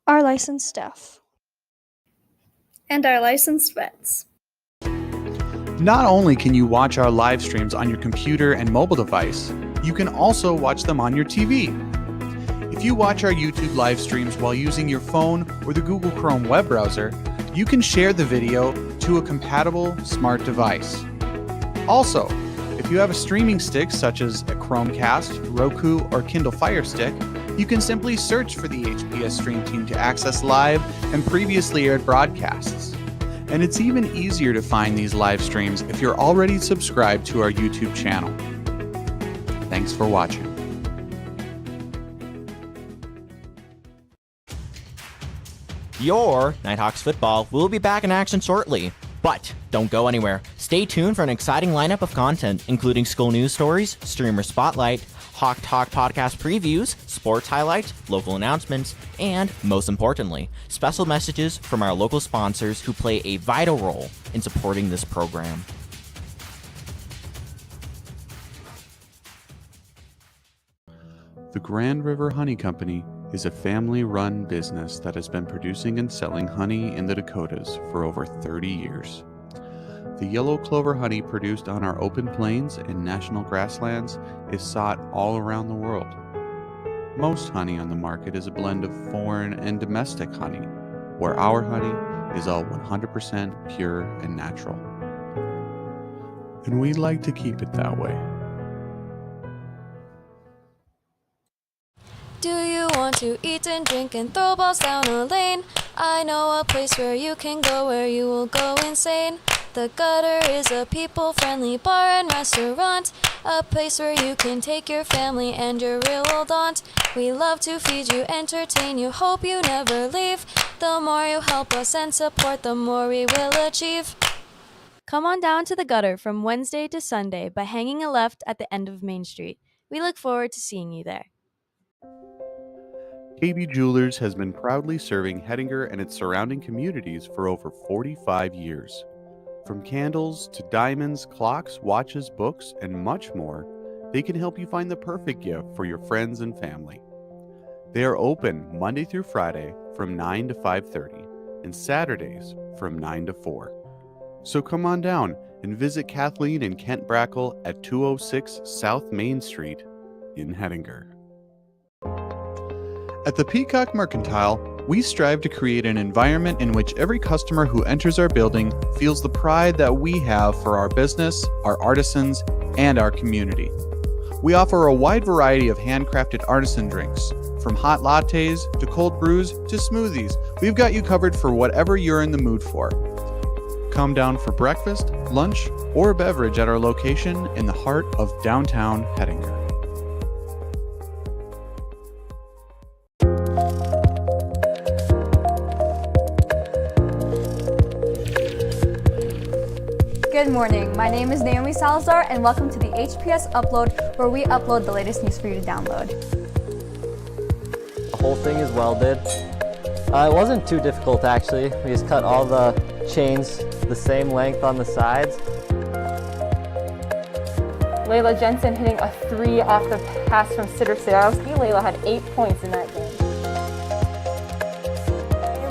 our licensed staff, and our licensed vets. Not only can you watch our live streams on your computer and mobile device, you can also watch them on your TV. If you watch our YouTube live streams while using your phone or the Google Chrome web browser, you can share the video to a compatible smart device. Also, if you have a streaming stick such as a Chromecast, Roku, or Kindle Fire Stick, you can simply search for the HPS Stream Team to access live and previously aired broadcasts. And it's even easier to find these live streams if you're already subscribed to our YouTube channel. Thanks for watching. Your Nighthawks football will be back in action shortly. But don't go anywhere. Stay tuned for an exciting lineup of content, including school news stories, streamer spotlight, Hawk Talk podcast previews, sports highlights, local announcements, and, most importantly, special messages from our local sponsors who play a vital role in supporting this program. The Grand River Honey Company is a family-run business that has been producing and selling honey in the Dakotas for over 30 years. The yellow clover honey produced on our open plains and national grasslands is sought all around the world. Most honey on the market is a blend of foreign and domestic honey, where our honey is all 100% pure and natural. And we like to keep it that way. Do you want to eat and drink and throw balls down a lane? I know a place where you can go where you will go insane. The Gutter is a people-friendly bar and restaurant, a place where you can take your family and your real old aunt. We love to feed you, entertain you, hope you never leave. The more you help us and support, the more we will achieve. Come on down to the Gutter from Wednesday to Sunday by hanging a left at the end of Main Street. We look forward to seeing you there. KB Jewelers has been proudly serving Hettinger and its surrounding communities for over 45 years. From candles to diamonds, clocks, watches, books, and much more, they can help you find the perfect gift for your friends and family. They are open Monday through Friday from 9 to 5:30 and Saturdays from 9 to 4. So come on down and visit Kathleen and Kent Brackle at 206 South Main Street in Hettinger. At the Peacock Mercantile, we strive to create an environment in which every customer who enters our building feels the pride that we have for our business, our artisans, and our community. We offer a wide variety of handcrafted artisan drinks, from hot lattes to cold brews to smoothies. We've got you covered for whatever you're in the mood for. Come down for breakfast, lunch, or a beverage at our location in the heart of downtown Hettinger. Good morning, my name is Naomi Salazar and welcome to the HPS Upload, where we upload the latest news for you to download. The whole thing is welded. It wasn't too difficult actually. We just cut all the chains the same length on the sides. Layla Jensen hitting a 3 off the pass from Sitter Sarowski. Layla had 8 points in that game.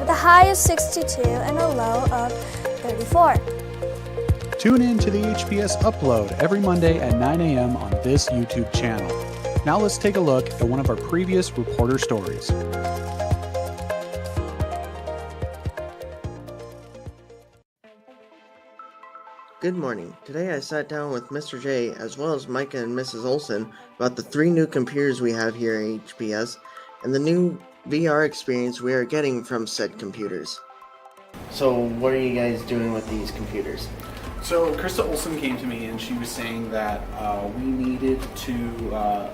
with a high of 62 and a low of 34. Tune in to the HPS Upload every Monday at 9 a.m. on this YouTube channel. Now let's take a look at one of our previous reporter stories. Good morning. Today I sat down with Mr. J as well as Micah and Mrs. Olson about the 3 new computers we have here at HPS and the new VR experience we are getting from said computers. So what are you guys doing with these computers? So Krista Olson came to me and she was saying that we needed to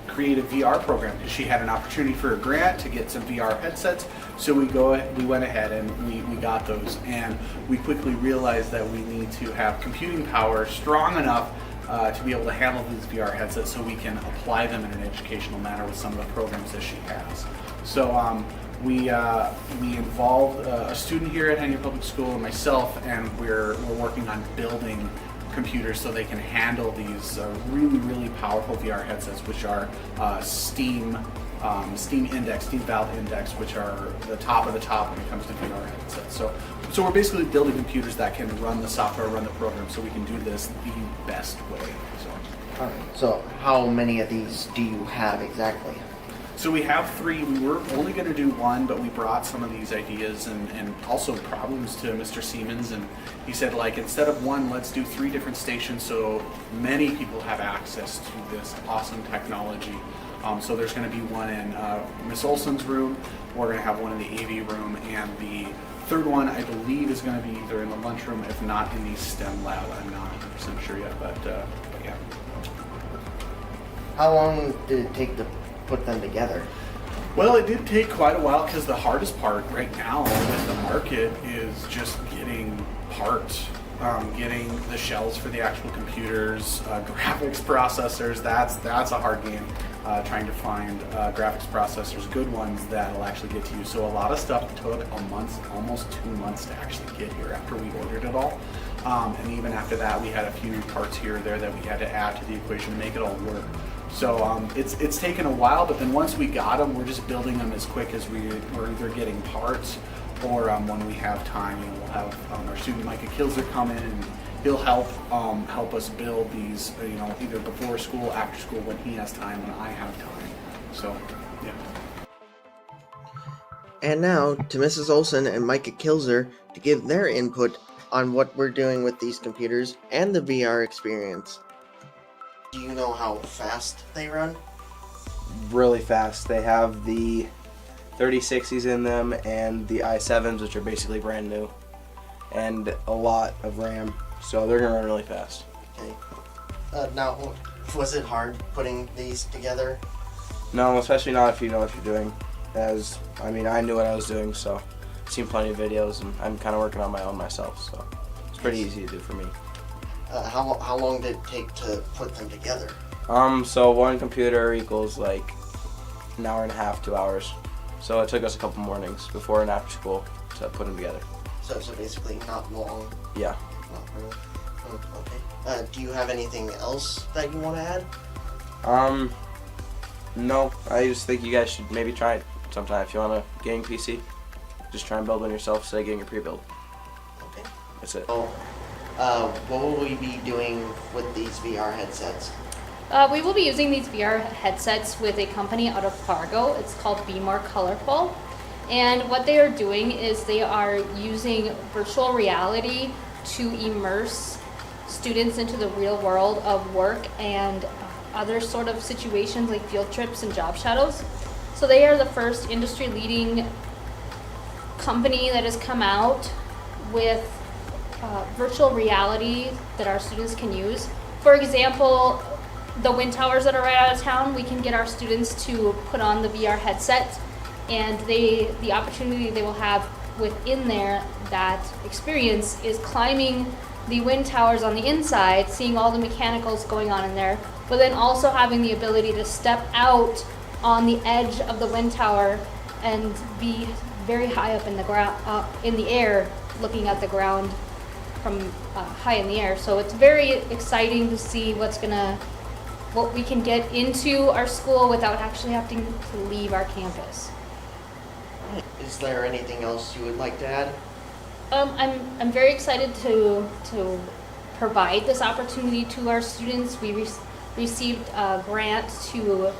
create a VR program. She had an opportunity for a grant to get some VR headsets, so we went ahead and we got those, and we quickly realized that we need to have computing power strong enough to be able to handle these VR headsets so we can apply them in an educational manner with some of the programs that she has. So we involved a student here at Hettinger Public School and myself, and we're working on building computers so they can handle these really powerful VR headsets, which are Steam Steam Index, Steam Valve Index, which are the top of the top when it comes to VR headsets. So we're basically building computers that can run the software, run the program, so we can do this the best way. So how many of these do you have exactly? So we have 3. We were only going to do 1, but we brought some of these ideas and also problems to Mr. Siemens, and he said, like, instead of 1, let's do 3 different stations so many people have access to this awesome technology. So there's going to be 1 in Miss Olson's room, we're going to have 1 in the AV room, and the 3rd one, I believe, is going to be either in the lunchroom, if not in the STEM lab. I'm not 100% sure yet, but yeah. How long did it take to put them together? Well, it did take quite a while because the hardest part right now with the market is just getting parts, getting the shells for the actual computers, graphics processors. That's a hard game. Trying to find graphics processors, good ones that will actually get to you. So a lot of stuff took a month, almost 2 months to actually get here after we ordered it all. And even after that, we had a few parts here or there that we had to add to the equation to make it all work. So it's taken a while, but then once we got them, we're just building them as quick as we're either getting parts or when we have time, we'll have our student Micah Kilzer come in and he'll help us build these, either before school, after school, when he has time, when I have time. So, yeah. And now to Mrs. Olson and Micah Kilzer to give their input on what we're doing with these computers and the VR experience. Do you know how fast they run? Really fast. They have the 3060s in them and the i7s, which are basically brand new, and a lot of RAM, so they're gonna run really fast. Okay. Now, was it hard putting these together? No, especially not if you know what you're doing. I knew what I was doing, so I've seen plenty of videos, and I'm kind of working on my own myself, so it's pretty easy to do for me. How long did it take to put them together? So 1 computer equals like an hour and a half, 2 hours. So it took us a couple mornings before and after school to put them together. So basically not long. Yeah. Not really. Okay. Do you have anything else that you want to add? No. I just think you guys should maybe try it sometime if you want a gaming PC. Just try and build one yourself instead of getting a pre-build. Okay. That's it. What will we be doing with these VR headsets? We will be using these VR headsets with a company out of Fargo. It's called Be More Colorful. And what they are doing is they are using virtual reality to immerse students into the real world of work and other sort of situations like field trips and job shadows. So they are the first industry-leading company that has come out with virtual reality that our students can use. For example, the wind towers that are right out of town, we can get our students to put on the VR headset, and the opportunity they will have within there, that experience is climbing the wind towers on the inside, seeing all the mechanicals going on in there, but then also having the ability to step out on the edge of the wind tower and be very high up in the ground, in the air, looking at the ground from high in the air. So it's very exciting to see what we can get into our school without actually having to leave our campus. Is there anything else you would like to add? I'm very excited to provide this opportunity to our students. We received a grant to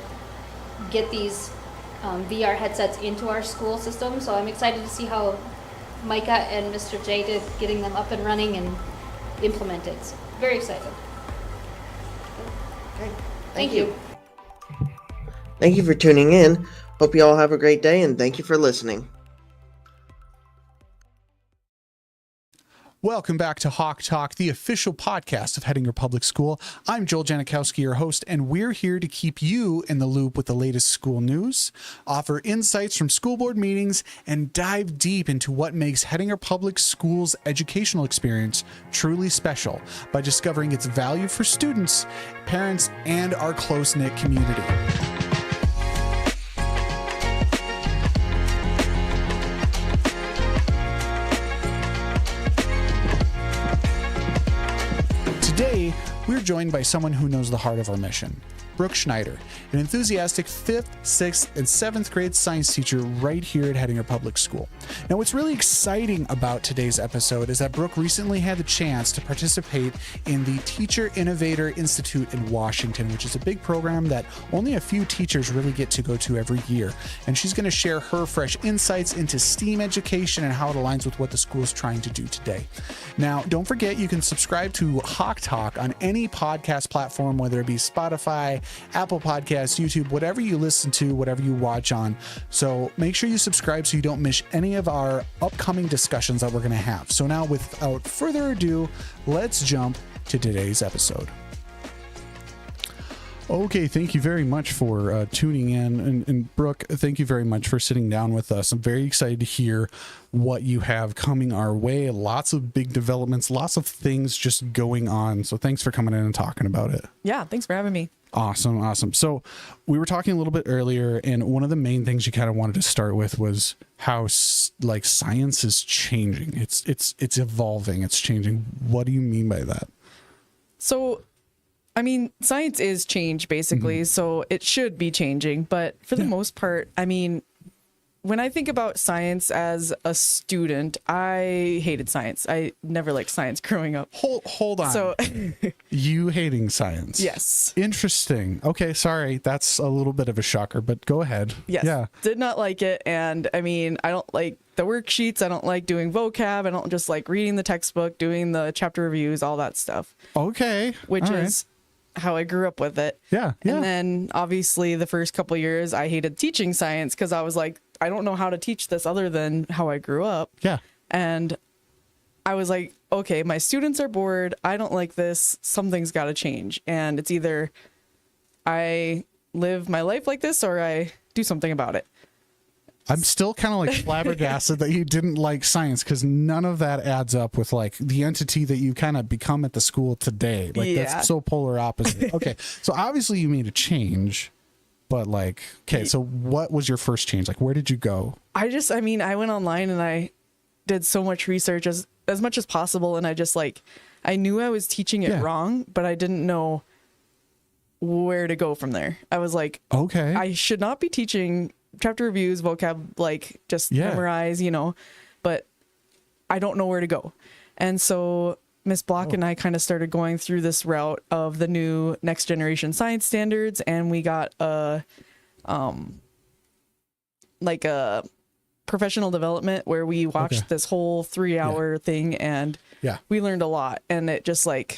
get these VR headsets into our school system, so I'm excited to see how Micah and Mr. J did getting them up and running and implemented. So very excited. Okay. Thank you. Thank you for tuning in. Hope you all have a great day, and thank you for listening. Welcome back to Hawk Talk, the official podcast of Hettinger Public School. I'm Joel Janikowski, your host, and we're here to keep you in the loop with the latest school news, offer insights from school board meetings, and dive deep into what makes Hettinger Public School's educational experience truly special by discovering its value for students, parents, and our close-knit community. Today, we're joined by someone who knows the heart of our mission. Brooke Schneider, an enthusiastic 5th, 6th, and 7th grade science teacher right here at Hettinger Public School. Now, what's really exciting about today's episode is that Brooke recently had the chance to participate in the Teacher Innovator Institute in Washington, which is a big program that only a few teachers really get to go to every year. And she's going to share her fresh insights into STEAM education and how it aligns with what the school is trying to do today. Now, don't forget, you can subscribe to Hawk Talk on any podcast platform, whether it be Spotify, Apple Podcasts, YouTube, whatever you listen to, whatever you watch on. So make sure you subscribe so you don't miss any of our upcoming discussions that we're going to have. So now, without further ado, let's jump to today's episode. Okay, thank you very much for tuning in. And Brooke, thank you very much for sitting down with us. I'm very excited to hear what you have coming our way. Lots of big developments, lots of things just going on. So thanks for coming in and talking about it. Yeah, thanks for having me. Awesome. So we were talking a little bit earlier, and one of the main things you kind of wanted to start with was how like science is changing. It's evolving. It's changing. What do you mean by that? So, I mean, science is change basically, so it should be changing. But for the most part, I mean, when I think about science as a student, I hated science. I never liked science growing up. Hold on. So you hating science? Yes. Interesting. Okay, sorry. That's a little bit of a shocker, but go ahead. Yes. Yeah. Did not like it. And I mean, I don't like the worksheets. I don't like doing vocab. I don't just like reading the textbook, doing the chapter reviews, all that stuff. Okay. Which all is how I grew up with it. Yeah. And then obviously the first couple of years I hated teaching science because I was like, I don't know how to teach this other than how I grew up. Yeah. And I was like, okay, my students are bored. I don't like this. Something's got to change. And it's either I live my life like this or I do something about it. I'm still kind of like flabbergasted that you didn't like science, because none of that adds up with like the entity that you kind of become at the school today. Like that's so polar opposite. Okay. So obviously you made a change, but like, okay, so what was your first change? Like, where did you go? I went online and I did so much research as much as possible. And I just like, I knew I was teaching it wrong, but I didn't know where to go from there. I was like, okay, I should not be teaching chapter reviews, vocab, like just memorize, but I don't know where to go. And so Miss Block and I kind of started going through this route of the new next generation science standards. And we got a professional development where we watched this whole 3-hour thing, and we learned a lot. And it just like,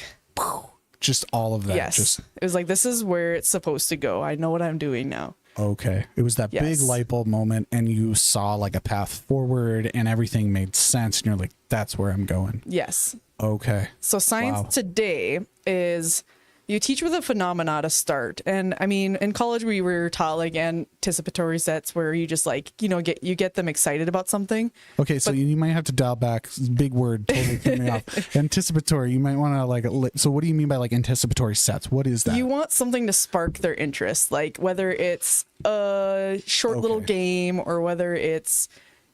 just all of that. Yes. It was like, this is where it's supposed to go. I know what I'm doing now. Okay. It was that big light bulb moment, and you saw like a path forward and everything made sense. And you're like, that's where I'm going. Yes. Okay. So science today is you teach with a phenomena to start. And I mean, in college, we were taught like anticipatory sets where you just like, get them excited about something. Okay. So you might have to dial back. Big word. Totally threw me off. Anticipatory. You might want to like, so what do you mean by like anticipatory sets? What is that? You want something to spark their interest, like whether it's a short little game or whether it's,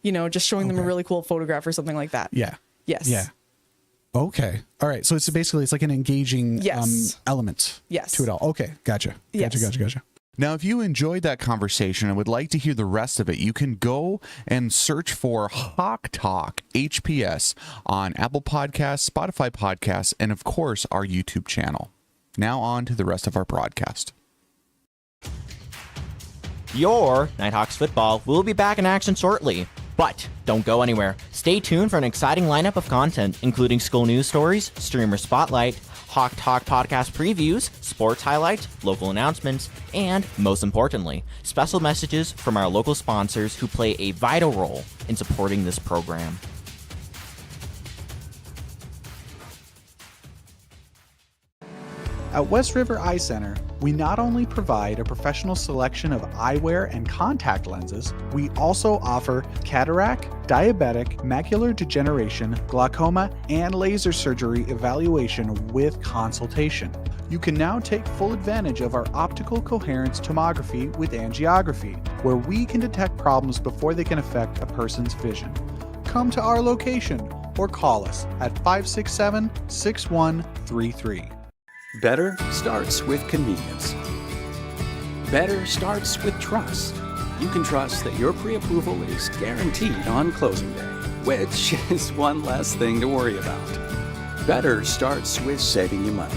just showing them a really cool photograph or something like that. Yeah. Yes. Yeah. Okay. All right. So it's basically, it's like an engaging element to it all. Okay. Gotcha. Gotcha. Now, if you enjoyed that conversation and would like to hear the rest of it, you can go and search for Hawk Talk HPS on Apple Podcasts, Spotify Podcasts, and of course, our YouTube channel. Now on to the rest of our broadcast. Your Nighthawks football will be back in action shortly. But don't go anywhere. Stay tuned for an exciting lineup of content, including school news stories, streamer spotlight, Hawk Talk podcast previews, sports highlights, local announcements, and, most importantly, special messages from our local sponsors who play a vital role in supporting this program. At West River Eye Center, we not only provide a professional selection of eyewear and contact lenses, we also offer cataract, diabetic, macular degeneration, glaucoma, and laser surgery evaluation with consultation. You can now take full advantage of our optical coherence tomography with angiography, where we can detect problems before they can affect a person's vision. Come to our location or call us at 567-6133. Better starts with convenience. better starts with trust. You can trust that your pre-approval is guaranteed on closing day, which is one less thing to worry about. Better starts with saving you money.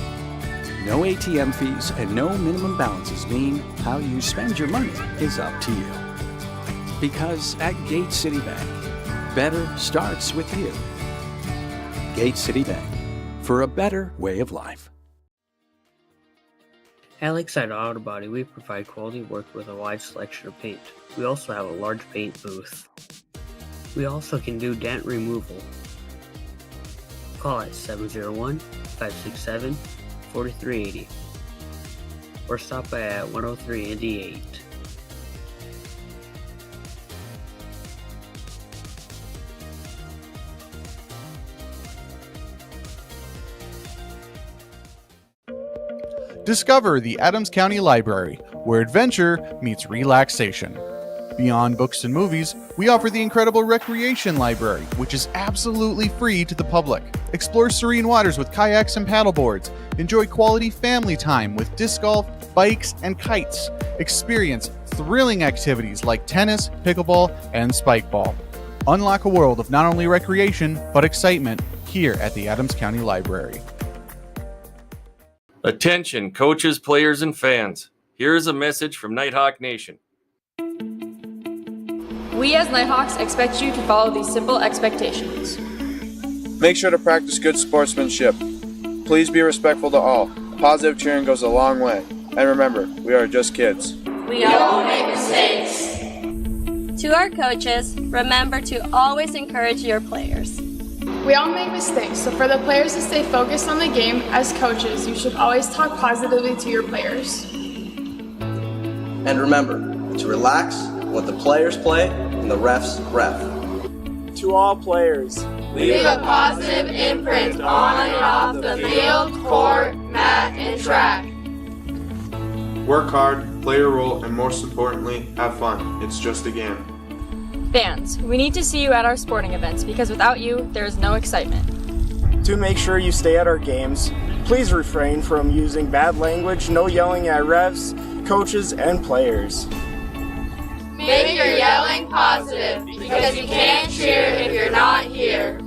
No ATM fees and no minimum balances mean how you spend your money is up to you. Because at Gate City Bank, better starts with you. Gate City Bank, for a better way of life. At Lakeside Auto Body, we provide quality work with a wide selection of paint. We also have a large paint booth. We also can do dent removal. Call at 701-567-4380 or stop by at 103 Indy 8. Discover the Adams County Library, where adventure meets relaxation. Beyond books and movies, we offer the incredible Recreation Library, which is absolutely free to the public. Explore serene waters with kayaks and paddleboards. Enjoy quality family time with disc golf, bikes, and kites. Experience thrilling activities like tennis, pickleball, and spikeball. Unlock a world of not only recreation, but excitement here at the Adams County Library. Attention, coaches, players, and fans. Here's a message from Nighthawk Nation. We as Nighthawks expect you to follow these simple expectations. Make sure to practice good sportsmanship. Please be respectful to all. Positive cheering goes a long way. And remember, we are just kids. We all make mistakes. To our coaches, remember to always encourage your players. We all make mistakes, so for the players to stay focused on the game, as coaches, you should always talk positively to your players. And remember to relax, let the players play, and the refs ref. To all players, leave a positive imprint on and off the field, court, mat, and track. Work hard, play your role, and most importantly, have fun. It's just a game. Fans, we need to see you at our sporting events because without you, there is no excitement. to make sure you stay at our games, please refrain from using bad language, no yelling at refs, coaches, and players. Make your yelling positive, because you can't cheer if you're not here.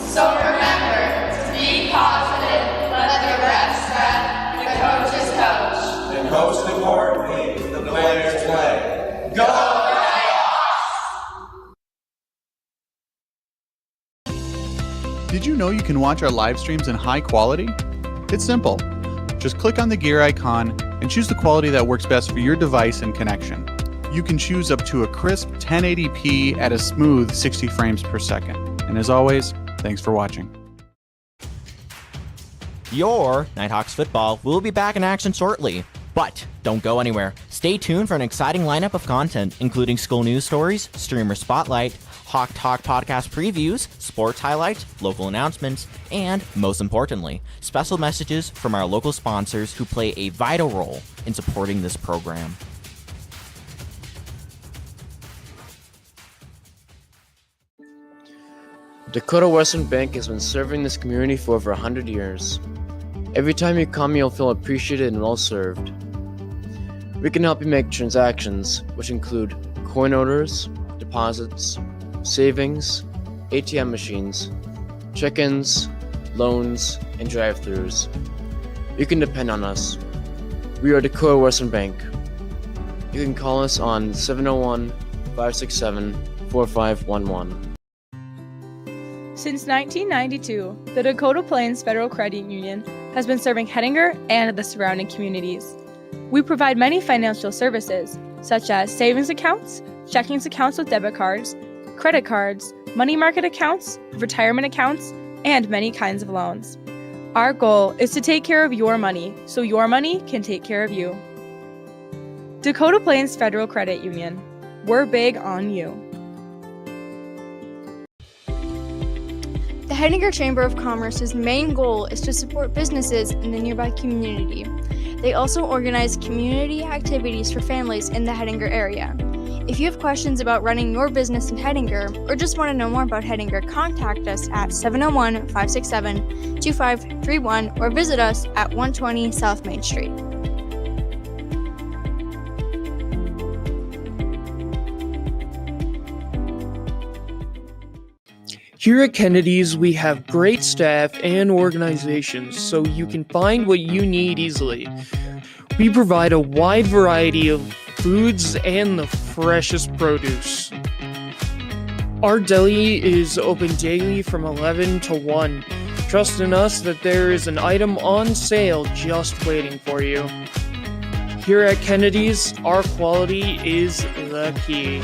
So remember to be positive, let the refs ref, the coaches coach. And most importantly, the players play. Go Nighthawks! Did you know you can watch our live streams in high quality? It's simple. Just click on the gear icon and choose the quality that works best for your device and connection. You can choose up to a crisp 1080p at a smooth 60 frames per second. And as always, thanks for watching. Your Nighthawks football will be back in action shortly. But don't go anywhere. Stay tuned for an exciting lineup of content, including school news stories, streamer spotlight, Hawk Talk podcast previews, sports highlights, local announcements, and, most importantly, special messages from our local sponsors who play a vital role in supporting this program. Dakota Western Bank has been serving this community for over 100 years. Every time you come, you'll feel appreciated and well served. We can help you make transactions, which include coin orders, deposits, savings, ATM machines, check-ins, loans, and drive-thrus. You can depend on us. We are Dakota Western Bank. You can call us on 701-567-4511. Since 1992, the Dakota Plains Federal Credit Union has been serving Hettinger and the surrounding communities. We provide many financial services, such as savings accounts, checking accounts with debit cards, credit cards, money market accounts, retirement accounts, and many kinds of loans. Our goal is to take care of your money so your money can take care of you. Dakota Plains Federal Credit Union. We're big on you. The Hettinger Chamber of Commerce's main goal is to support businesses in the nearby community. They also organize community activities for families in the Hettinger area. If you have questions about running your business in Hettinger or just want to know more about Hettinger, contact us at 701-567-2531 or visit us at 120 South Main Street. Here at Kennedy's, we have great staff and organizations so you can find what you need easily. We provide a wide variety of foods and the freshest produce. Our deli is open daily from 11 to 1. Trust in us that there is an item on sale just waiting for you. Here at Kennedy's, our quality is the key.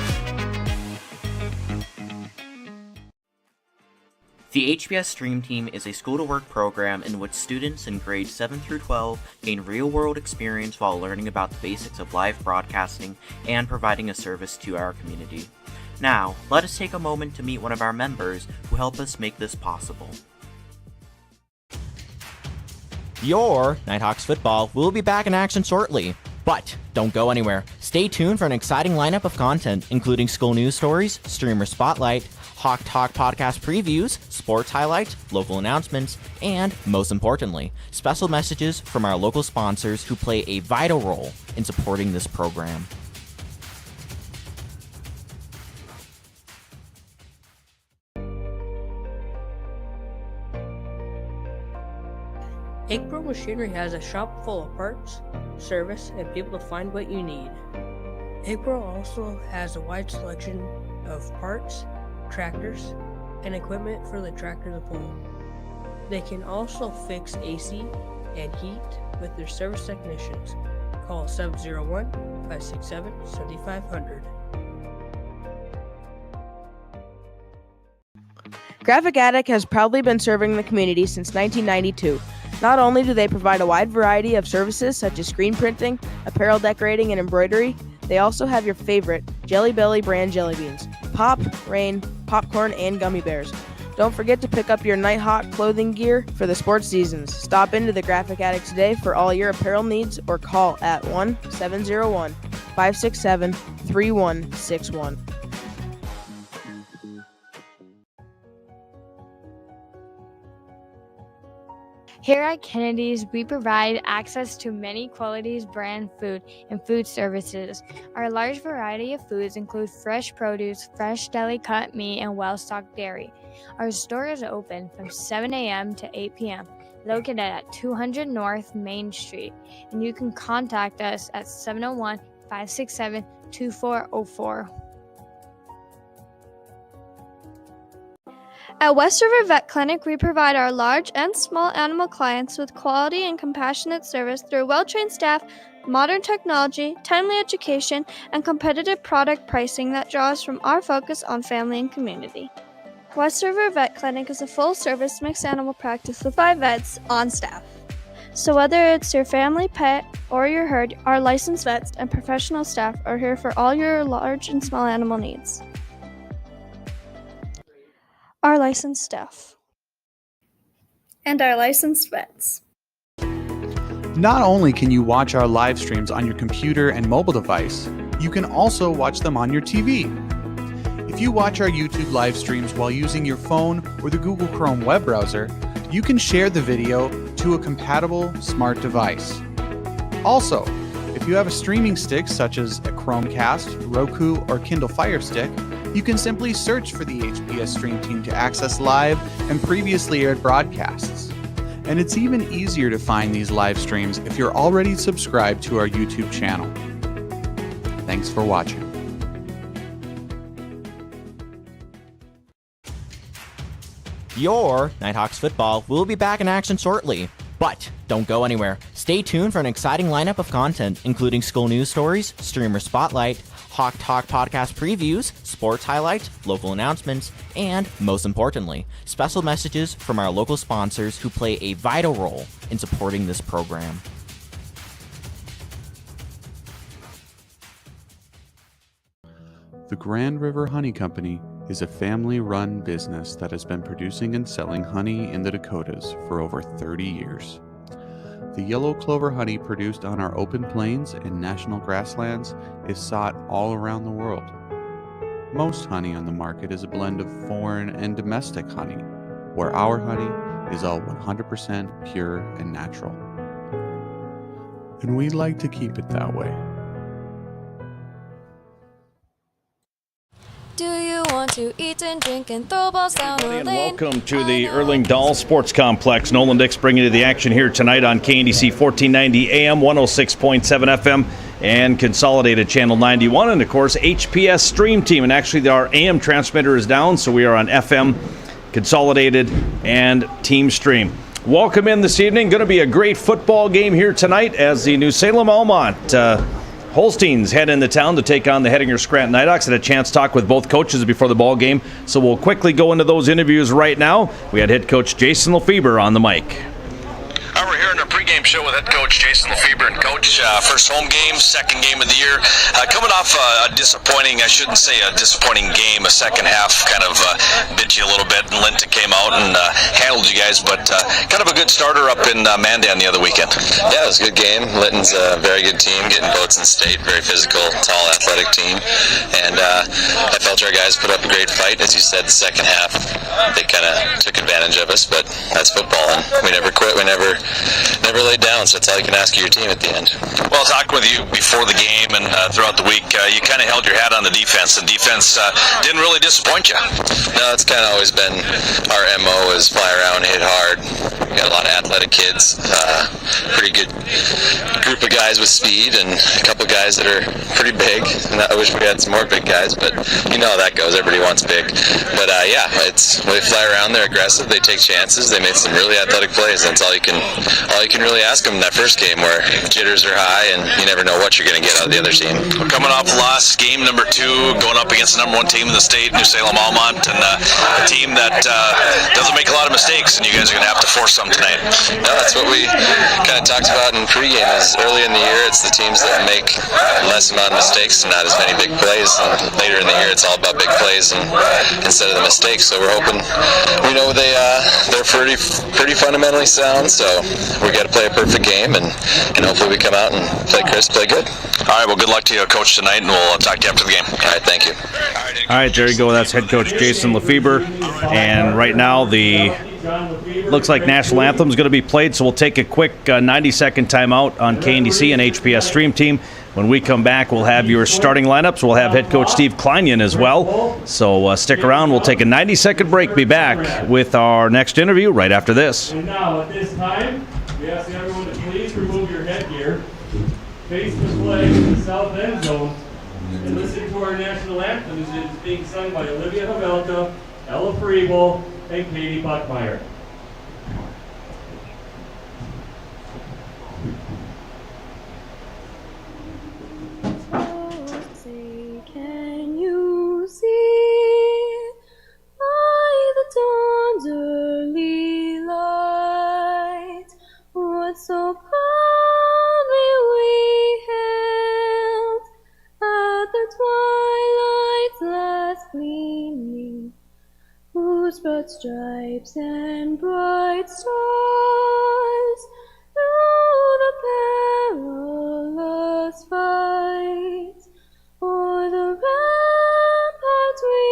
The HBS Stream Team is a school-to-work program in which students in grades 7 through 12 gain real-world experience while learning about the basics of live broadcasting and providing a service to our community. Now, let us take a moment to meet one of our members who help us make this possible. Your Nighthawks football will be back in action shortly. But don't go anywhere. Stay tuned for an exciting lineup of content, including school news stories, streamer spotlight, Hawk Talk podcast previews, sports highlights, local announcements, and, most importantly, special messages from our local sponsors who play a vital role in supporting this program. Akebro Machinery has a shop full of parts, service, and people to find what you need. Akebro also has a wide selection of parts, tractors, and equipment for the tractor to pull. They can also fix AC and heat with their service technicians. Call 701-567-7500. Graphic Attic has proudly been serving the community since 1992. Not only do they provide a wide variety of services such as screen printing, apparel decorating, and embroidery, they also have your favorite Jelly Belly brand jelly beans, pop, rain, popcorn, and gummy bears. Don't forget to pick up your Nighthawk clothing gear for the sports seasons. Stop into the Graphic Attic today for all your apparel needs or call at 1-701-567-3161. Here at Kennedy's, we provide access to many qualities brand food and food services. Our large variety of foods include fresh produce, fresh deli cut meat, and well-stocked dairy. Our store is open from 7 a.m. to 8 p.m., located at 200 North Main Street, and you can contact us at 701-567-2404. At West River Vet Clinic, we provide our large and small animal clients with quality and compassionate service through well-trained staff, modern technology, timely education, and competitive product pricing that draws from our focus on family and community. West River Vet Clinic is a full-service mixed animal practice with 5 vets on staff. So whether it's your family pet or your herd, our licensed vets and professional staff are here for all your large and small animal needs. Our licensed staff, and our licensed vets. Not only can you watch our live streams on your computer and mobile device, you can also watch them on your TV. If you watch our YouTube live streams while using your phone or the Google Chrome web browser, you can share the video to a compatible smart device. Also, if you have a streaming stick such as a Chromecast, Roku, or Kindle Fire Stick, you can simply search for the HBS Stream Team to access live and previously aired broadcasts. And it's even easier to find these live streams if you're already subscribed to our YouTube channel. Thanks for watching. Your Nighthawks football will be back in action shortly. But don't go anywhere. Stay tuned for an exciting lineup of content, including school news stories, streamer spotlight, Hawk Talk podcast previews, sports highlights, local announcements, and, most importantly, special messages from our local sponsors who play a vital role in supporting this program. The Grand River Honey Company is a family-run business that has been producing and selling honey in the Dakotas for over 30 years. The yellow clover honey produced on our open plains and national grasslands is sought all around the world. Most honey on the market is a blend of foreign and domestic honey, where our honey is all 100% pure and natural. And we'd like to keep it that way. Do you want to eat and drink and throw balls down the lane. Welcome to the Erling Dahl Sports Complex. Nolan Dix bringing you the action here tonight on KNDC 1490 AM, 106.7 FM, and Consolidated Channel 91, and of course HPS Stream Team. And actually our AM transmitter is down, so we are on FM, Consolidated, and Team Stream. Welcome in this evening. Going to be a great football game here tonight as the new Salem-Almont Holsteins head into town to take on the Hettinger Scranton Nighthawks. Had a chance to talk with both coaches before the ball game, so we'll quickly go into those interviews right now. We had head coach Jason Lefebvre on the mic. We're here in our pregame show with head coach Jason Lefebvre. And coach, first home game, second game of the year. Coming off a disappointing, I shouldn't say a disappointing game, a second half kind of bit you a little bit, and Linton came out and handled you guys, but kind of a good starter up in Mandan the other weekend. Yeah, it was a good game. Linton's a very good team, getting votes in state, very physical, tall, athletic team. And I felt our guys put up a great fight. As you said, the second half, they kind of took advantage of us, but that's football, and we never quit. We never laid down, so that's all you can ask of your team at the end. Well, talking with you before the game and throughout the week, you kind of held your hat on the defense. The defense didn't really disappoint you. No, it's kind of always been our MO is fly around, hit hard. We got a lot of athletic kids, pretty good group of guys with speed, and a couple guys that are pretty big. And I wish we had some more big guys, but you know how that goes. Everybody wants big. But yeah, they fly around, they're aggressive, they take chances, they made some really athletic plays. That's all you can really ask them in that first game, where jitters are high and you never know what you're going to get out of the other team. Coming off loss, game number 2, going up against the number 1 team in the state, New Salem-Almont, and a team that doesn't make a lot of mistakes, and you guys are going to have to force some tonight. No, that's what we kind of talked about in pregame. Is early in the year, it's the teams that make less amount of mistakes and not as many big plays. And later in the year, it's all about big plays and instead of the mistakes. So we're hoping, we know they're pretty fundamentally sound. So we got to play a perfect game, and hopefully we come out and play crisp, play good. All right, well, good luck to you, Coach, tonight, and we'll talk to you after the game. All right, thank you. All right, there you go. That's head coach Jason Lefebvre. And right now, looks like national anthem is going to be played, so we'll take a quick 90-second timeout on KNDC and HPS Stream Team. When we come back, we'll have your starting lineups. We'll have head coach Steve Kleinian as well. So stick around. We'll take a 90-second break. Be back with our next interview right after this. And now, at this time, we ask everyone to please remove your headgear, face the flag in the south end zone, and listen to our national anthem as it is being sung by Olivia Havelka, Ella Friebel, and Katie Buckmeyer. Can you see by the dawn's early light what so proudly we hailed at the twilight's last gleaming, whose broad stripes and bright stars through the perilous fight o'er the ramparts we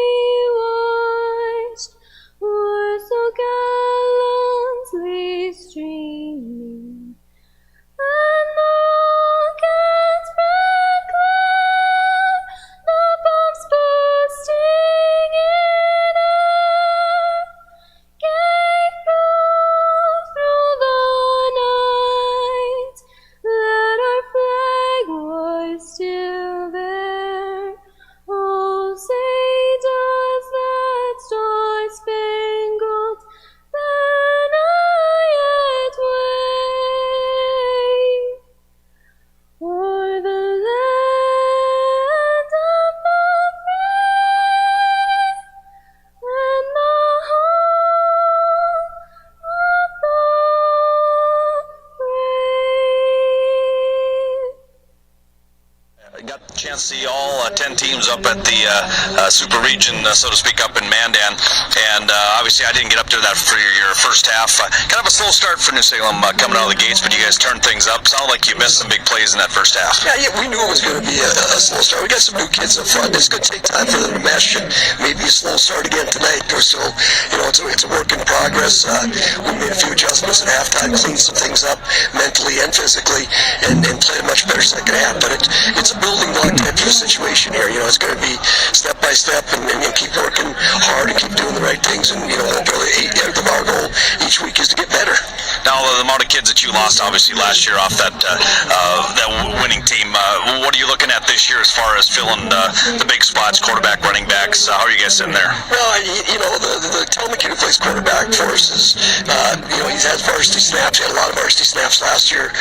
watched were so gallantly streaming, and the rockets spread glare, the bombs bursting in air gave proof through the night that our flag was still there. Oh, say does that star-spangled banner yet wave o'er the land of the free and the home of the brave. I got the chance to see all 10 teams up at the Super Region, so to speak, up in Mandan, and obviously I didn't get up there for your first half. Kind of a slow start for New Salem coming out of the gates, but you guys turned things up. Sounded like you missed some big plays in that first half. Yeah, we knew it was going to be a slow start. We got some new kids up front. It's going to take time for them to mesh, and maybe a slow start again tonight or so. It's a work in progress. We made a few adjustments at halftime, cleaned some things up mentally and physically, and played a much better second half. But it's a building block type of situation. progression here. It's going to be step by step and keep working hard and keep doing the right things. And, hopefully our goal each week is to get better. Now, the amount of kids that you lost, obviously, last year off that winning team, what are you looking at this year as far as filling the big spots, quarterback, running backs? How are you guys in there? Well, the Talman kid who plays quarterback for us is, he's had varsity snaps. He had a lot of varsity snaps last year.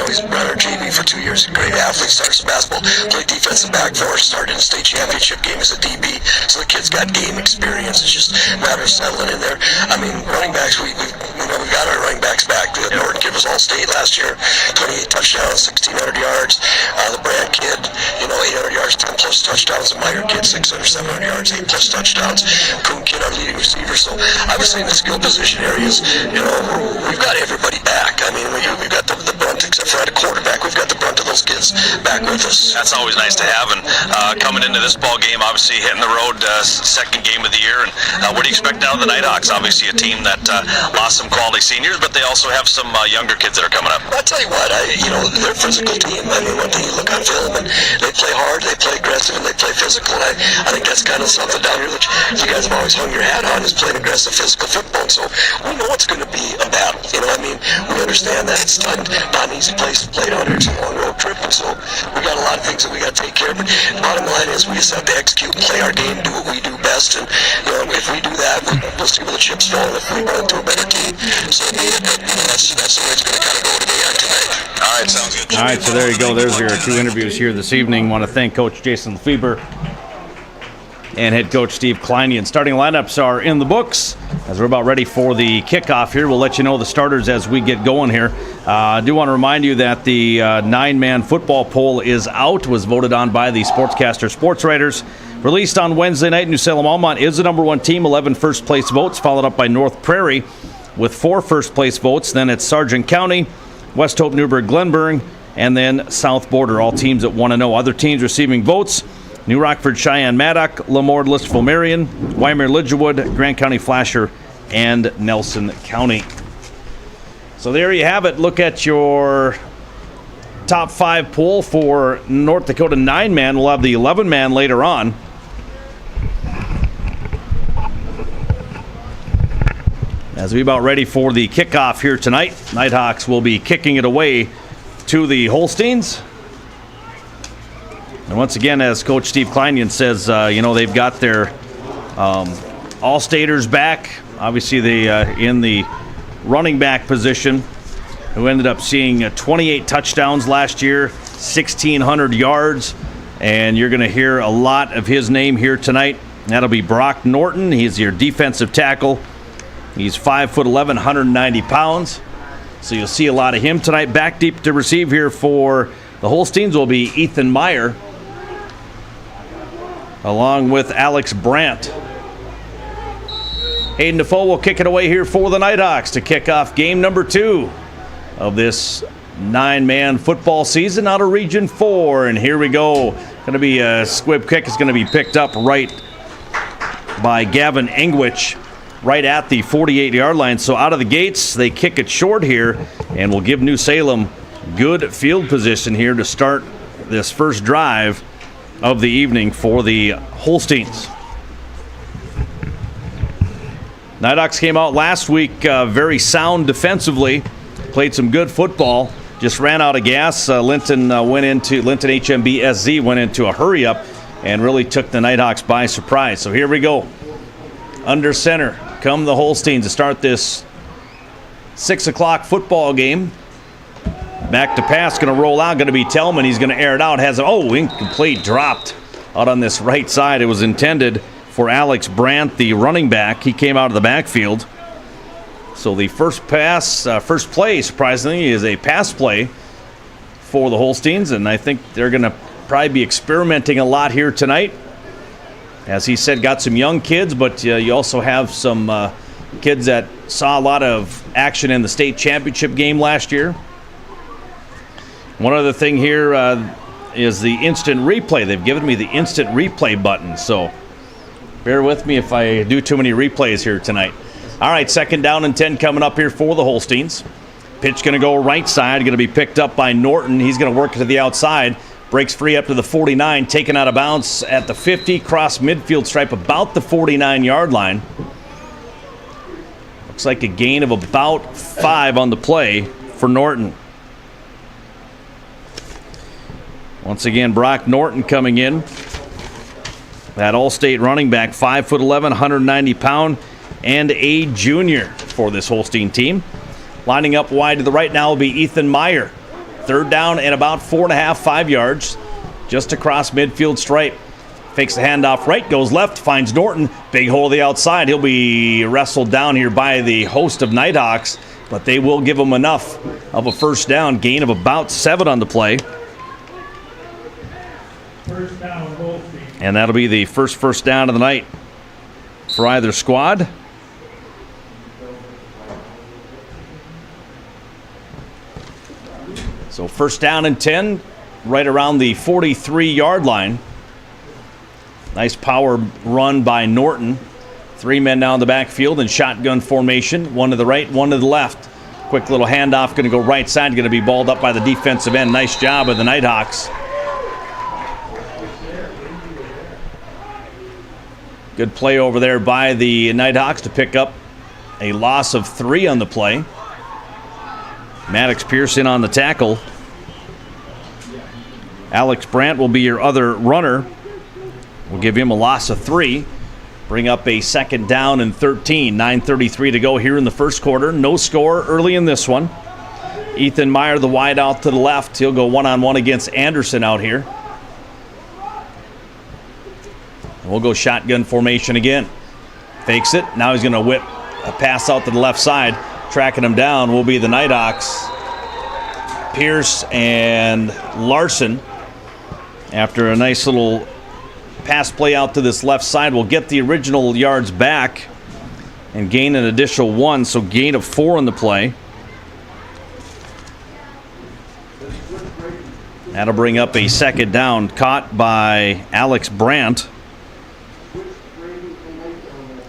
He's run our JV for 2 years. A great athlete, started some basketball, played defensive back for us, started in a state championship game as a DB. So the kid's got game experience. It's just a matter of settling in there. Running backs, we've got our running backs back. The Norton kid was all-state last year, 28 touchdowns, 1,600 yards. The Brand kid, 800 yards, 10 plus touchdowns. The Meyer kid, 600, 700 yards, 8 plus touchdowns. Coon kid, our leading receiver. So I would say in the skill position areas, we've got everybody back. We've got the brunt, except for at a quarterback, we've got the brunt of those kids back with us. That's always nice to have. And coming into this ball game, obviously hitting the road, second game of the year. And what do you expect out of the Nighthawks? Obviously a team that lost some quality seniors, but they also have some younger kids that are coming up. I'll tell you what, they're a physical team. One thing you look on film, and they play hard, they play aggressive, and they play physical. And I think that's kind of something down here that you guys have always hung your hat on, is playing aggressive physical football. So we know it's going to be a battle. We understand that it's not an easy place to play down here. It's a long road trip, and so we got a lot of things that we got to take care of. But the bottom line is we just have to execute and play our game, do what we do best. And if we do that, we'll see where the chips fall. If we run into a better team, so that's the way it's going to kind of go tonight. All right, sounds good. All right, so there you go. There's your 2 interviews here this evening. Want to thank Coach Jason Lefebvre and head coach Steve Kleinian. Starting lineups are in the books. As we're about ready for the kickoff here, we'll let you know the starters as we get going here. I do want to remind you that the 9-man football poll is out, was voted on by the Sportscaster Sports Writers. Released on Wednesday night, New Salem-Almont is the number 1 team, 11 first-place votes, followed up by North Prairie with 4 first-place votes. Then it's Sargent County, West Hope, Newburgh, Glenburn, and then South Border, all teams at 1-0. Other teams receiving votes: New Rockford, Cheyenne, Maddock, Lamorde, Listerville, Marion, Wymer, Lidgerwood, Grant County, Flasher, and Nelson County. So there you have it. Look at your top 5 poll for North Dakota 9-man. We'll have the 11-man later on. As we about ready for the kickoff here tonight, Nighthawks will be kicking it away to the Holsteins. And once again, as Coach Steve Kleinian says, they've got their all-staters back. Obviously, they in the running back position, who ended up seeing 28 touchdowns last year, 1,600 yards. And you're going to hear a lot of his name here tonight. That'll be Brock Norton. He's your defensive tackle. He's 5'11", 190 pounds. So you'll see a lot of him tonight. Back deep to receive here for the Holsteins will be Ethan Meyer, along with Alex Brandt. Hayden Defoe will kick it away here for the Nighthawks to kick off game number 2 of this 9-man football season out of Region 4. And here we go. Going to be a squib kick. Is going to be picked up right by Gavin Engwich, right at the 48-yard line. So out of the gates, they kick it short here, and will give New Salem good field position here to start this first drive of the evening for the Holsteins. Nighthawks came out last week very sound defensively, played some good football, just ran out of gas. Linton HMB SZ went into a hurry-up and really took the Nighthawks by surprise. So here we go. Under center come the Holsteins to start this 6 o'clock football game. Back to pass, going to roll out, going to be Tellman. He's going to air it out. Incomplete, dropped out on this right side. It was intended for Alex Brandt, the running back. He came out of the backfield. So the first play, surprisingly, is a pass play for the Holsteins, and I think they're going to probably be experimenting a lot here tonight. As he said, got some young kids, but you also have some kids that saw a lot of action in the state championship game last year. One other thing here is the instant replay. They've given me the instant replay button, so bear with me if I do too many replays here tonight. All right, 2nd down and 10 coming up here for the Holsteins. Pitch going to go right side, going to be picked up by Norton. He's going to work to the outside. Breaks free up to the 49, taken out of bounds at the 50, cross midfield stripe about the 49-yard line. Looks like a gain of about 5 on the play for Norton. Once again, Brock Norton coming in. That All-State running back, 5'11", 190 pound, and a junior for this Holstein team. Lining up wide to the right now will be Ethan Meyer. Third down and about 4.5, 5 yards, just across midfield stripe. Fakes the handoff right, goes left, finds Norton. Big hole to the outside. He'll be wrestled down here by the host of Nighthawks, but they will give him enough of a first down. Gain of about 7 on the play. First down, Holstein. And that'll be the first down of the night for either squad. So first down and 10, right around the 43-yard line. Nice power run by Norton. 3 men down the backfield in shotgun formation. 1 to the right, 1 to the left. Quick little handoff, going to go right side, going to be balled up by the defensive end. Nice job of the Nighthawks. Good play over there by the Nighthawks to pick up a loss of 3 on the play. Maddox Pearson on the tackle. Alex Brandt will be your other runner. We'll give him a loss of 3. Bring up a second down and 13. 9:33 to go here in the first quarter. No score early in this one. Ethan Meyer, the wide out to the left. He'll go one-on-one against Anderson out here. And we'll go shotgun formation again. Fakes it. Now he's going to whip a pass out to the left side. Tracking him down will be the Nighthawks. Pierce and Larson. After a nice little pass play out to this left side, will get the original yards back and gain an additional 1, so gain of 4 on the play. That'll bring up a second down, caught by Alex Brandt.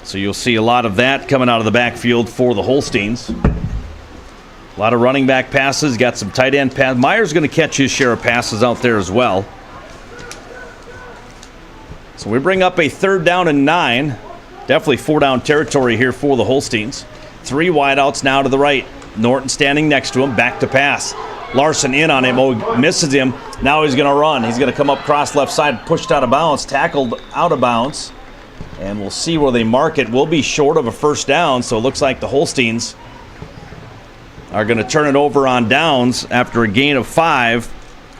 So you'll see a lot of that coming out of the backfield for the Holsteins. A lot of running back passes, got some tight end pass. Meyer's going to catch his share of passes out there as well. So we bring up a third down and 9. Definitely 4-down territory here for the Holsteins. 3 wideouts now to the right. Norton standing next to him, back to pass. Larson in on him, misses him. Now he's going to run. He's going to come up cross left side, pushed out of bounds, tackled out of bounds. And we'll see where they mark it. We'll be short of a first down, so it looks like the Holsteins are going to turn it over on downs after a gain of 5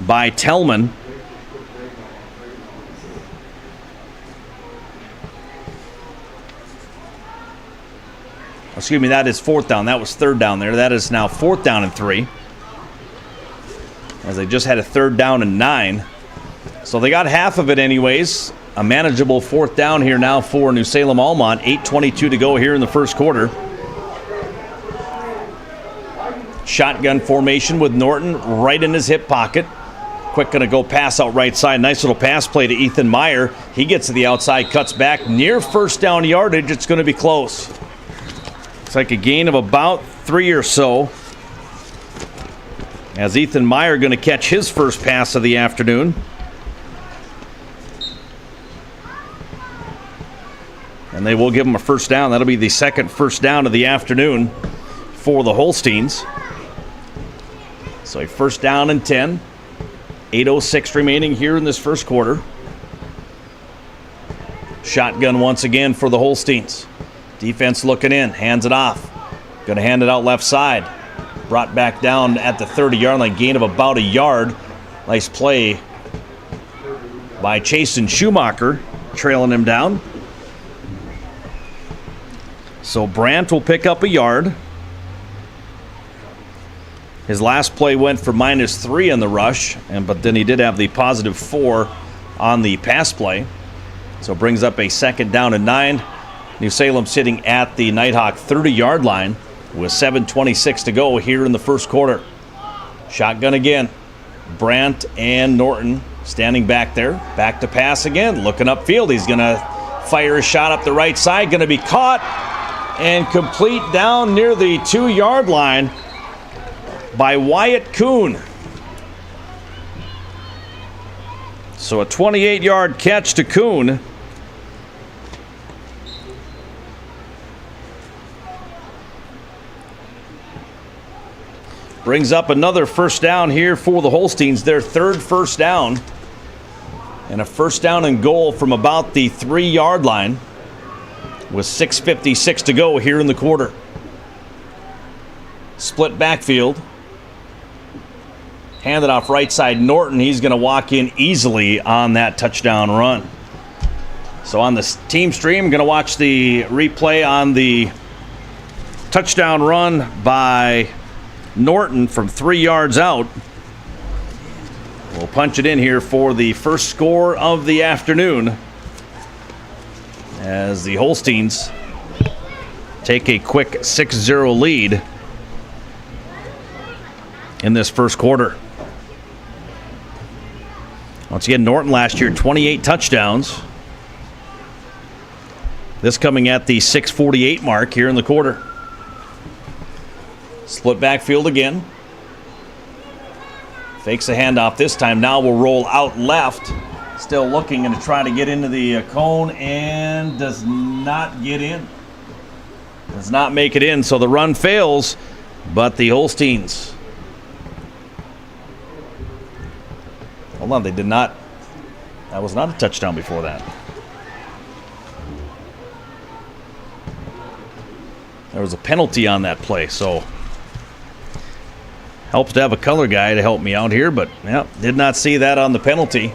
by Tellman. Excuse me, that is 4th down. That was 3rd down there. That is now 4th down and 3. As they just had a 3rd down and 9. So they got half of it anyways. A manageable 4th down here now for New Salem-Almont. 8:22 to go here in the first quarter. Shotgun formation with Norton right in his hip pocket. Quick going to go pass out right side. Nice little pass play to Ethan Meyer. He gets to the outside, cuts back near first down yardage. It's going to be close. It's like a gain of about 3 or so. As Ethan Meyer going to catch his first pass of the afternoon. And they will give him a first down. That'll be the second first down of the afternoon for the Holsteins. So a first down and 10. 8:06 remaining here in this first quarter. Shotgun once again for the Holsteins. Defense looking in, hands it off. Going to hand it out left side. Brought back down at the 30-yard line, gain of about a yard. Nice play by Chasen Schumacher, trailing him down. So Brandt will pick up a yard. His last play went for -3 in the rush, but then he did have the +4 on the pass play. So it brings up a second down and 9. New Salem sitting at the Nighthawk 30-yard line with 7:26 to go here in the first quarter. Shotgun again. Brandt and Norton standing back there. Back to pass again. Looking upfield. He's going to fire a shot up the right side. Going to be caught and complete down near the 2-yard line by Wyatt Kuhn. So a 28-yard catch to Kuhn. Brings up another first down here for the Holsteins, their third first down. And a first down and goal from about the 3-yard line with 6:56 to go here in the quarter. Split backfield. Handed off right side Norton. He's going to walk in easily on that touchdown run. So on the team stream, I'm going to watch the replay on the touchdown run by Norton from 3 yards out. We'll punch it in here for the first score of the afternoon as the Holsteins take a quick 6-0 lead in this first quarter. Once again, Norton last year, 28 touchdowns. This coming at the 6:48 mark here in the quarter. Split backfield again. Fakes a handoff this time. Now will roll out left. Still looking and to try to get into the cone and does not get in. Does not make it in. So the run fails, but the Holsteins. Hold on, they did not. That was not a touchdown before that. There was a penalty on that play, so helps to have a color guy to help me out here, but yeah, did not see that on the penalty.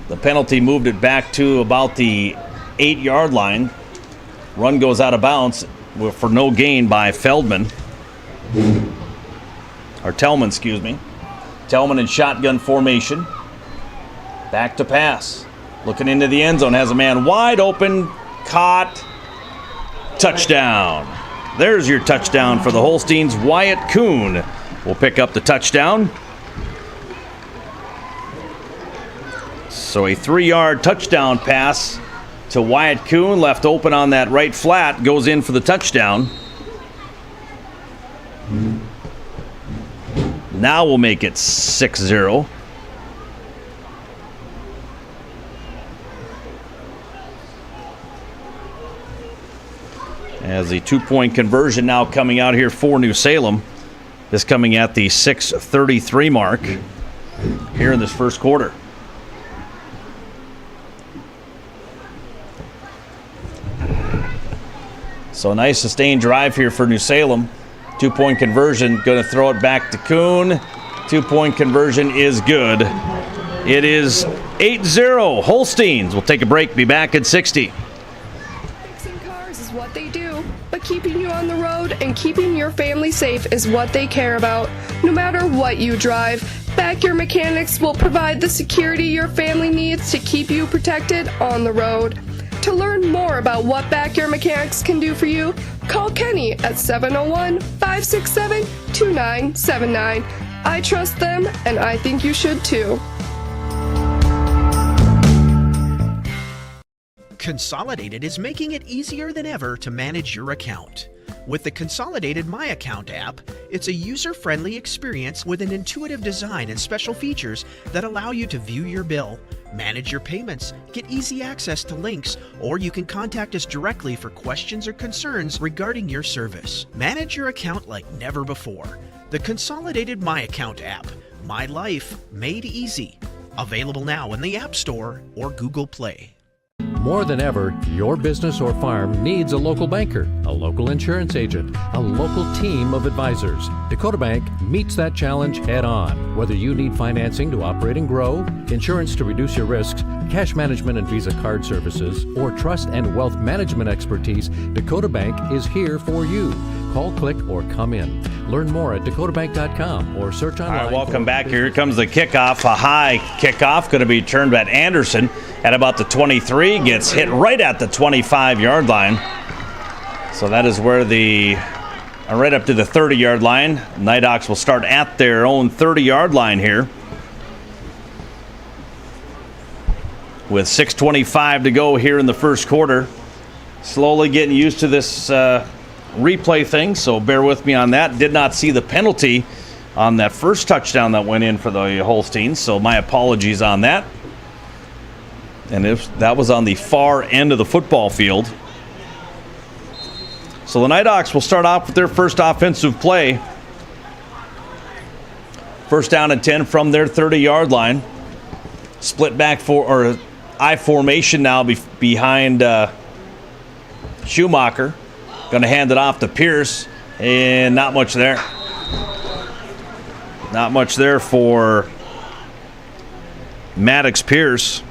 The penalty moved it back to about the 8-yard line. Run goes out of bounds for no gain by Feldman. Or Tellman, excuse me. Tellman in shotgun formation. Back to pass. Looking into the end zone. Has a man wide open. Caught. Touchdown. There's your touchdown for the Holsteins. Wyatt Kuhn will pick up the touchdown. So a 3-yard touchdown pass to Wyatt Kuhn, left open on that right flat, goes in for the touchdown. Now we'll make it 6-0. As the 2-point conversion now coming out here for New Salem. This coming at the 6:33 mark here in this first quarter. So a nice sustained drive here for New Salem. 2-point conversion, going to throw it back to Kuhn. 2-point conversion is good. It is 8-0. Holsteins. We'll take a break, be back at 60. Fixing cars is what they do, but keeping you on the road and keeping your family safe is what they care about. No matter what you drive, Backyard Mechanics will provide the security your family needs to keep you protected on the road. To learn more about what Backyard Mechanics can do for you, call Kenny at 701-567-2979. I trust them, and I think you should too. Consolidated is making it easier than ever to manage your account. With the Consolidated My Account app, it's a user-friendly experience with an intuitive design and special features that allow you to view your bill, manage your payments, get easy access to links, or you can contact us directly for questions or concerns regarding your service. Manage your account like never before. The Consolidated My Account app. My life made easy. Available now in the App Store or Google Play. More than ever, your business or farm needs a local banker, a local insurance agent, a local team of advisors. Dakota Bank meets that challenge head on. Whether you need financing to operate and grow, insurance to reduce your risks, cash management and Visa card services, or trust and wealth management expertise, Dakota Bank is here for you. Call, click, or come in. Learn more at dakotabank.com or search online. All right, welcome back. Here comes the kickoff. A high kickoff going to be turned at Anderson at about the 23. Gets hit right at the 25-yard line. So that is where right up to the 30-yard line. Nighthawks will start at their own 30-yard line here. With 6:25 to go here in the first quarter. Slowly getting used to this replay thing, so bear with me on that. Did not see the penalty on that first touchdown that went in for the Holsteins, so my apologies on that. And that was on the far end of the football field. So the Nighthawks will start off with their first offensive play. First down and 10 from their 30-yard line. Split back or I formation now behind Schumacher. Going to hand it off to Pierce, and not much there. Not much there for Maddox Pierce.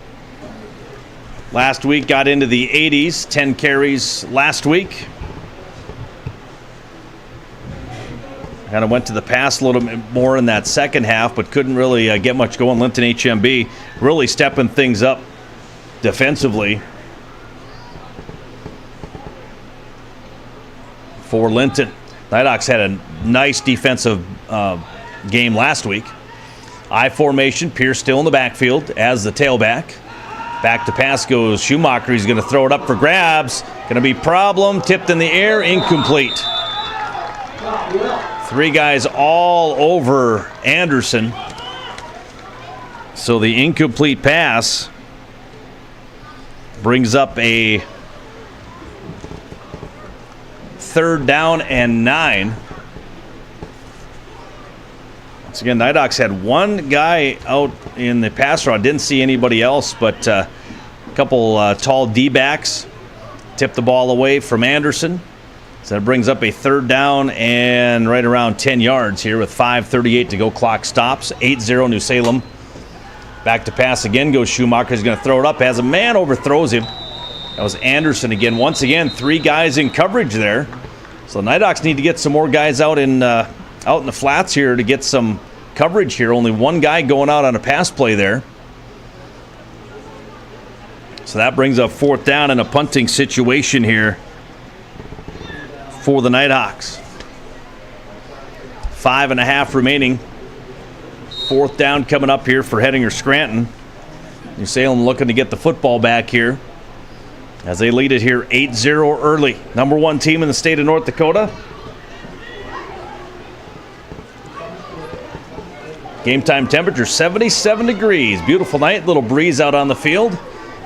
Last week got into the 80s, 10 carries last week. Kind of went to the pass a little bit more in that second half, but couldn't really get much going. Linton HMB really stepping things up defensively for Linton. Nighthawks had a nice defensive game last week. I formation, Pierce still in the backfield as the tailback. Back to pass goes Schumacher. He's going to throw it up for grabs. Going to be problem. Tipped in the air. Incomplete. 3 guys all over Anderson. So the incomplete pass brings up a 3rd down and 9. Once again, Nighthawks had 1 guy out in the pass route. Didn't see anybody else, but a couple tall D-backs tipped the ball away from Anderson. So that brings up a 3rd down and right around 10 yards here with 5:38 to go. Clock stops. 8-0 New Salem. Back to pass again goes Schumacher. He's going to throw it up. As a man overthrows him. That was Anderson again. Once again, 3 guys in coverage there. So the Nighthawks need to get some more guys out in the flats here to get some coverage here. Only 1 guy going out on a pass play there. So that brings up 4th down and a punting situation here for the Nighthawks. 5.5 remaining. 4th down coming up here for Hettinger Scranton. New Salem looking to get the football back here as they lead it here 8-0 early. Number 1 team in the state of North Dakota. Game time temperature 77 degrees. Beautiful night. Little breeze out on the field.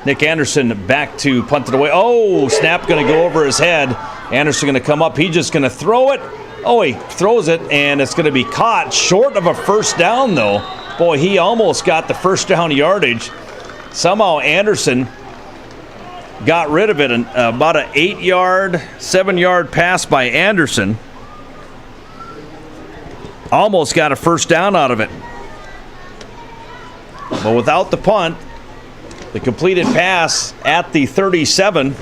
Nick Anderson back to punt it away. Oh, snap going to go over his head. Anderson going to come up. He's just going to throw it. Oh, he throws it, and it's going to be caught short of a 1st down, though. Boy, he almost got the 1st down yardage. Somehow Anderson got rid of it. About an 8-yard, 7-yard pass by Anderson. Almost got a 1st down out of it. But without the punt, the completed pass at the 37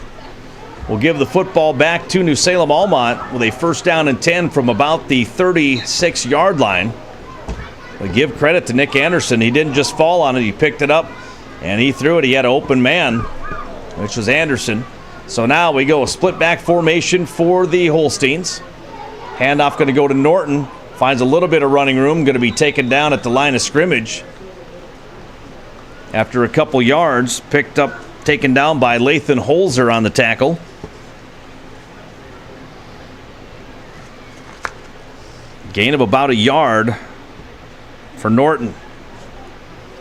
will give the football back to New Salem-Almont with a 1st down and 10 from about the 36-yard line. But give credit to Nick Anderson. He didn't just fall on it. He picked it up, and he threw it. He had an open man, which was Anderson. So now we go a split back formation for the Holsteins. Handoff going to go to Norton. Finds a little bit of running room. Going to be taken down at the line of scrimmage. After a couple yards, taken down by Lathan Holzer on the tackle. Gain of about a yard for Norton.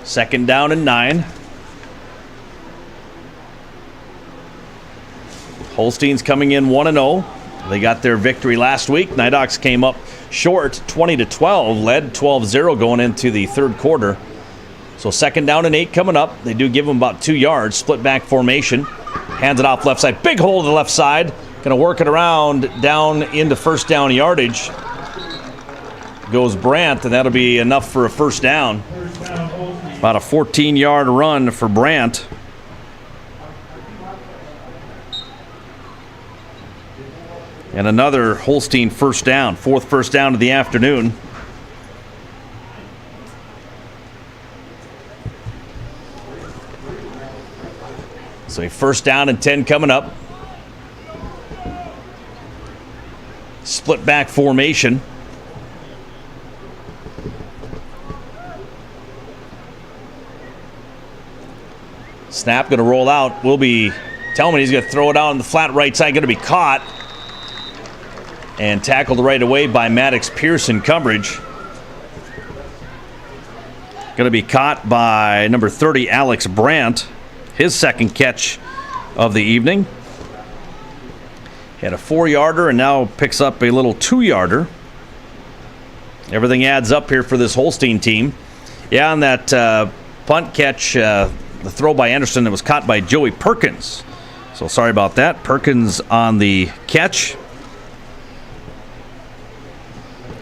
2nd down and 9. Holsteins coming in 1-0. They got their victory last week. Nighthawks came up short 20-12, led 12-0 going into the 3rd quarter. So 2nd down and 8 coming up. They do give them about 2 yards. Split back formation. Hands it off left side. Big hole to the left side. Going to work it around down into 1st down yardage. Goes Brandt, and that'll be enough for a 1st down. About a 14-yard run for Brandt. And another Holstein 1st down. 4th 1st down of the afternoon. So a 1st down and 10 coming up. Split back formation. Snap going to roll out. Will be telling me he's going to throw it out on the flat right side. Going to be caught and tackled right away by Maddox Pearson coverage. Going to be caught by number 30, Alex Brandt. His second catch of the evening. He had a 4-yarder and now picks up a little 2-yarder. Everything adds up here for this Holstein team. Yeah, on that punt catch, the throw by Anderson that was caught by Joey Perkins. So sorry about that. Perkins on the catch.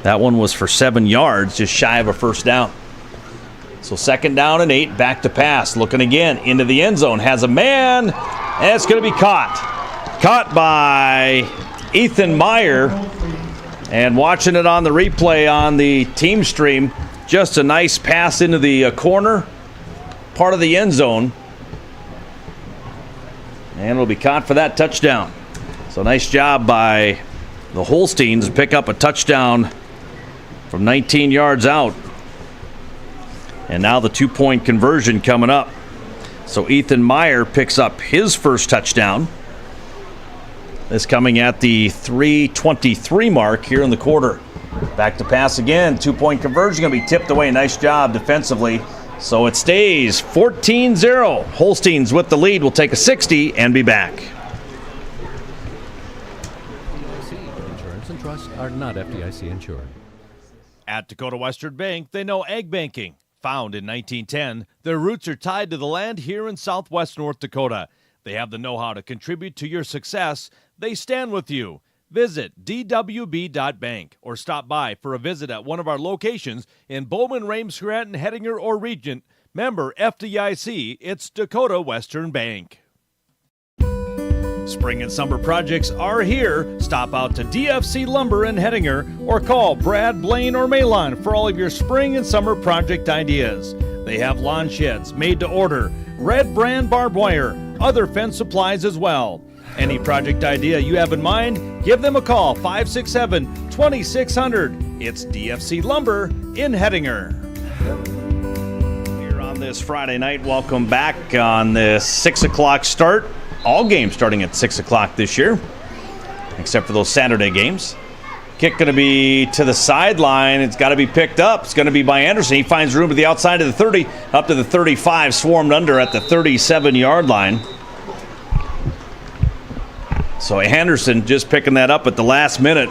That one was for 7 yards, just shy of a first down. So 2nd down and 8, back to pass. Looking again into the end zone. Has a man, and it's going to be caught. Caught by Ethan Meyer. And watching it on the replay on the team stream, just a nice pass into the corner, part of the end zone. And will be caught for that touchdown. So nice job by the Holsteins to pick up a touchdown from 19 yards out. And now the 2-point conversion coming up. So Ethan Meyer picks up his first touchdown. This coming at the 3:23 mark here in the quarter. Back to pass again. 2-point conversion going to be tipped away. Nice job defensively. So it stays 14-0. Holsteins with the lead will take a 60 and be back. Insurance and trust are not FDIC insured. At Dakota Western Bank, they know egg banking. Found in 1910, their roots are tied to the land here in southwest North Dakota. They have the know-how to contribute to your success. They stand with you. Visit dwb.bank or stop by for a visit at one of our locations in Bowman, Rames, Scranton, Hettinger, or Regent. Member FDIC, it's Dakota Western Bank. Spring and summer projects are here. Stop out to DFC Lumber in Hettinger or call Brad, Blaine, or Malon for all of your spring and summer project ideas. They have lawn sheds made to order, red brand barbed wire, other fence supplies as well. Any project idea you have in mind, give them a call, 567-2600. It's DFC Lumber in Hettinger. Here on this Friday night, welcome back on this 6 o'clock start. All games starting at 6 o'clock this year, except for those Saturday games. Kick going to be to the sideline. It's got to be picked up. It's going to be by Anderson. He finds room to the outside of the 30, up to the 35, swarmed under at the 37-yard line. So Anderson just picking that up at the last minute.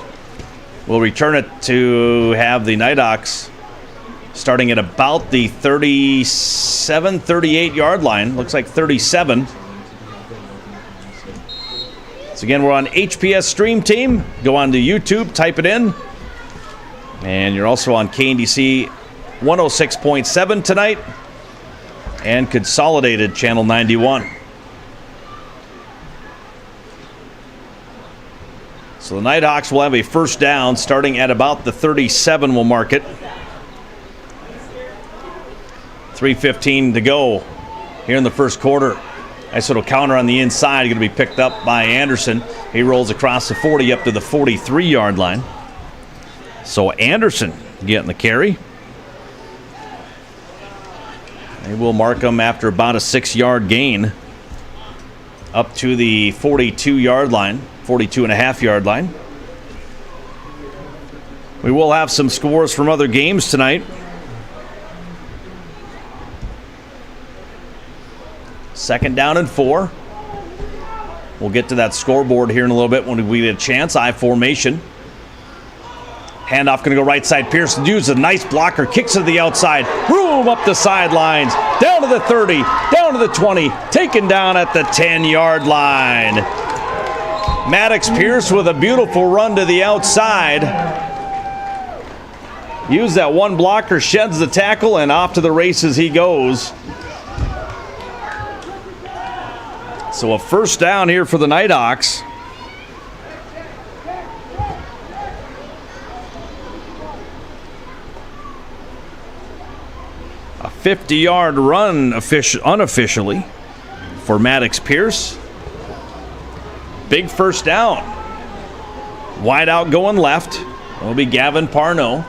Will return it to have the Nighthawks starting at about the 37, 38-yard line. Looks like 37. So again, we're on HPS Stream Team. Go on to YouTube, type it in. And you're also on KNDC 106.7 tonight and Consolidated Channel 91. So the Nighthawks will have a first down starting at about the 37. We'll mark it. 3:15 to go here in the first quarter. Nice little counter on the inside, going to be picked up by Anderson. He rolls across the 40 up to the 43-yard line. So Anderson getting the carry. They will mark him after about a 6-yard gain up to the 42-yard line, 42.5-yard line. We will have some scores from other games tonight. Second down and 4. We'll get to that scoreboard here in a little bit when we get a chance. I formation. Handoff going to go right side. Pearson uses a nice blocker. Kicks it to the outside. Room up the sidelines. Down to the 30. Down to the 20. Taken down at the 10-yard line. Maddox Pierce with a beautiful run to the outside. Use that one blocker. Sheds the tackle and off to the races he goes. So a first down here for the Nighthawks. A 50-yard run unofficially for Maddox Pierce. Big first down. Wide out going left. It'll be Gavin Parnell.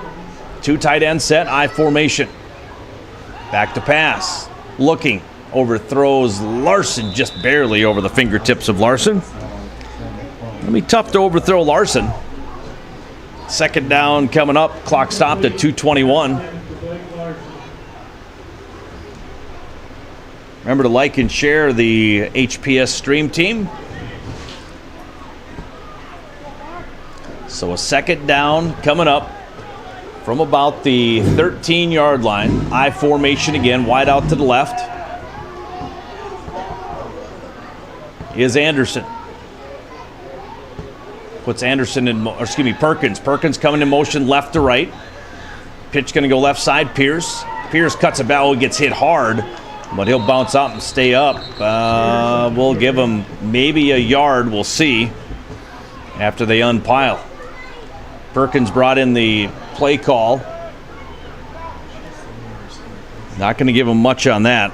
2 tight end set, I formation. Back to pass. Looking. Overthrows Larson just barely over the fingertips of Larson. It'll be tough to overthrow Larson. Second down coming up. Clock stopped at 2:21. Remember to like and share the HPS stream team. So a second down coming up from about the 13-yard line. I formation again, wide out to the left is Anderson. Puts Anderson in, Perkins. Perkins coming in motion left to right. Pitch going to go left side, Pierce. Pierce cuts a bow, gets hit hard, but he'll bounce out and stay up. We'll give him maybe a yard, we'll see, after they unpile. Perkins brought in the play call. Not going to give him much on that.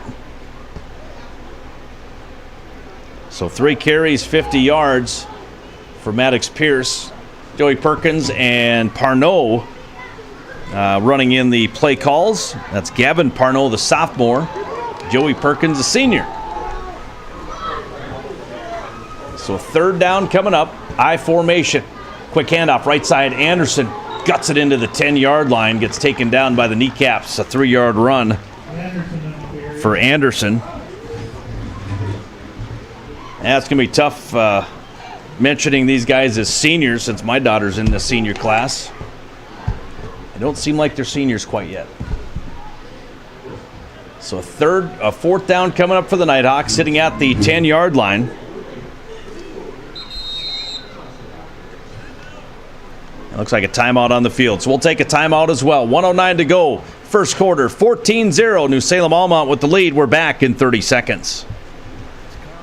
So 3 carries, 50 yards for Maddox Pierce. Joey Perkins and Parnot running in the play calls. That's Gavin Parnot, the sophomore. Joey Perkins, the senior. So third down coming up. I formation. Quick handoff, right side. Anderson guts it into the 10-yard line. Gets taken down by the kneecaps. A 3-yard run for Anderson. That's going to be tough mentioning these guys as seniors since my daughter's in the senior class. They don't seem like they're seniors quite yet. So a fourth down coming up for the Nighthawks, sitting at the 10-yard line. It looks like a timeout on the field, so we'll take a timeout as well. 1:09 to go, first quarter, 14-0. New Salem-Almont with the lead. We're back in 30 seconds.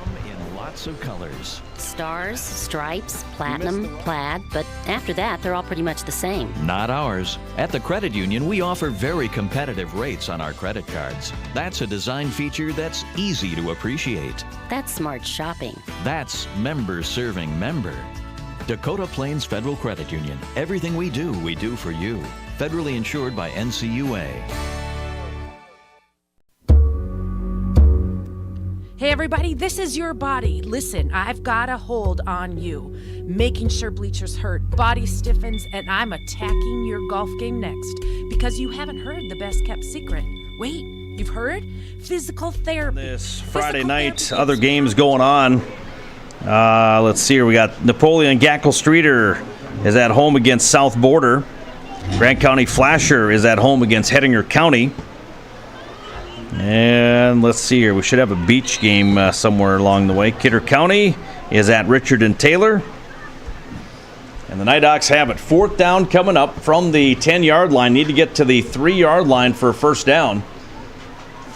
Come in lots of colors. Stars, stripes, platinum, plaid, but after that, they're all pretty much the same. Not ours. At the Credit Union, we offer very competitive rates on our credit cards. That's a design feature that's easy to appreciate. That's smart shopping. That's member serving member. Dakota Plains Federal Credit Union. Everything we do for you. Federally insured by NCUA. Hey everybody, this is your body. Listen, I've got a hold on you. Making sure bleachers hurt, body stiffens, and I'm attacking your golf game next. Because you haven't heard the best kept secret. Wait, you've heard? Physical therapy. This Friday night, other games going on. Let's see here. We got Napoleon Gackle Streeter is at home against South Border. Grant County Flasher is at home against Hettinger County. And let's see here. We should have a beach game somewhere along the way. Kidder County is at Richard and Taylor. And the Nighthawks have it. Fourth down coming up from the 10-yard line. Need to get to the 3-yard line for a first down.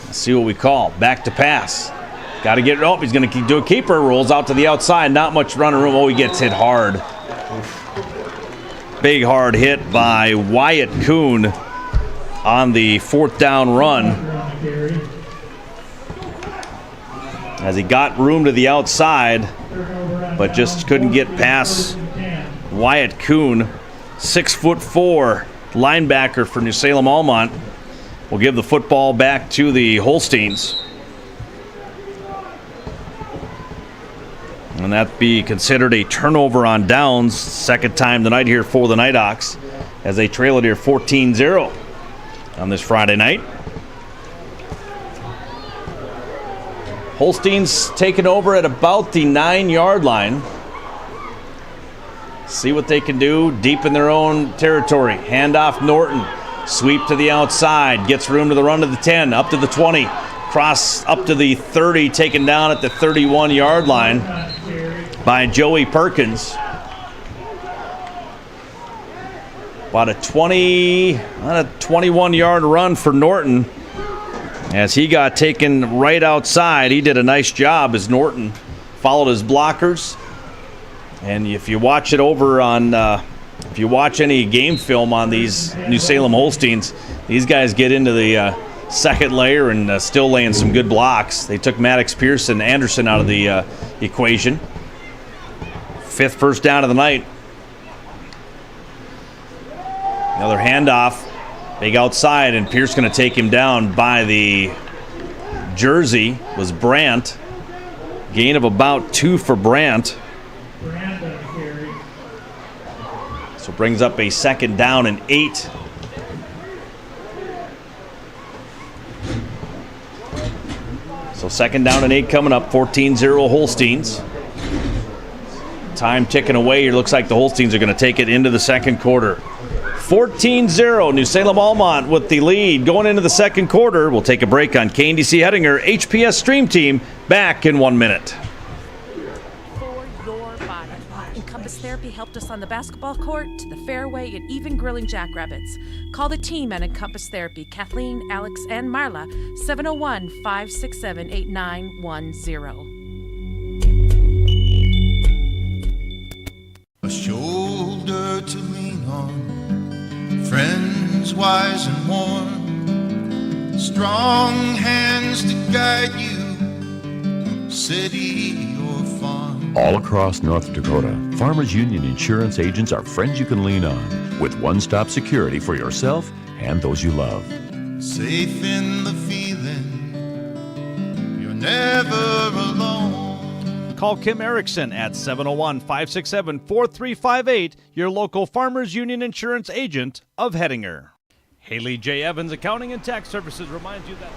Let's see what we call. Back to pass. Got to get it up. He's going to do a keeper. Rolls out to the outside. Not much running room. Oh, he gets hit hard. Big hard hit by Wyatt Kuhn on the fourth down run. As he got room to the outside, but just couldn't get past Wyatt Kuhn. 6'4" linebacker for New Salem-Almont. Will give the football back to the Holsteins. And that be considered a turnover on downs. Second time tonight here for the Nighthawks as they trail it here 14-0 on this Friday night. Holsteins taking over at about the 9-yard line. See what they can do deep in their own territory. Handoff Norton. Sweep to the outside. Gets room to the run to the 10. Up to the 20. Cross up to the 30. Taken down at the 31-yard line by Joey Perkins. About a 21-yard run for Norton as he got taken right outside. He did a nice job as Norton followed his blockers. And if you watch it over on, if you watch any game film on these New Salem Holsteins, these guys get into the second layer and still laying some good blocks. They took Maddox Pierce and Anderson out of the equation. Fifth first down of the night. Another handoff. Big outside, and Pierce going to take him down by the jersey was Brandt. Gain of about 2 for Brandt. So brings up a second down and 8. So second down and 8 coming up, 14-0 Holsteins. Time ticking away here. Looks like the Holsteins are going to take it into the second quarter. 14-0, New Salem-Almont with the lead going into the second quarter. We'll take a break on KNDC Hettinger HPS Stream Team. Back in 1 minute. For your body. Encompass Therapy helped us on the basketball court, to the fairway, and even grilling jackrabbits. Call the team at Encompass Therapy, Kathleen, Alex, and Marla, 701-567-8910. A shoulder to lean on, friends wise and warm, strong hands to guide you, city or farm. All across North Dakota, Farmers Union insurance agents are friends you can lean on, with one-stop security for yourself and those you love. Safe in the feeling, you're never alone. Call Kim Erickson at 701-567-4358, your local Farmers Union insurance agent of Hettinger. Haley J. Evans Accounting and Tax Services reminds you that...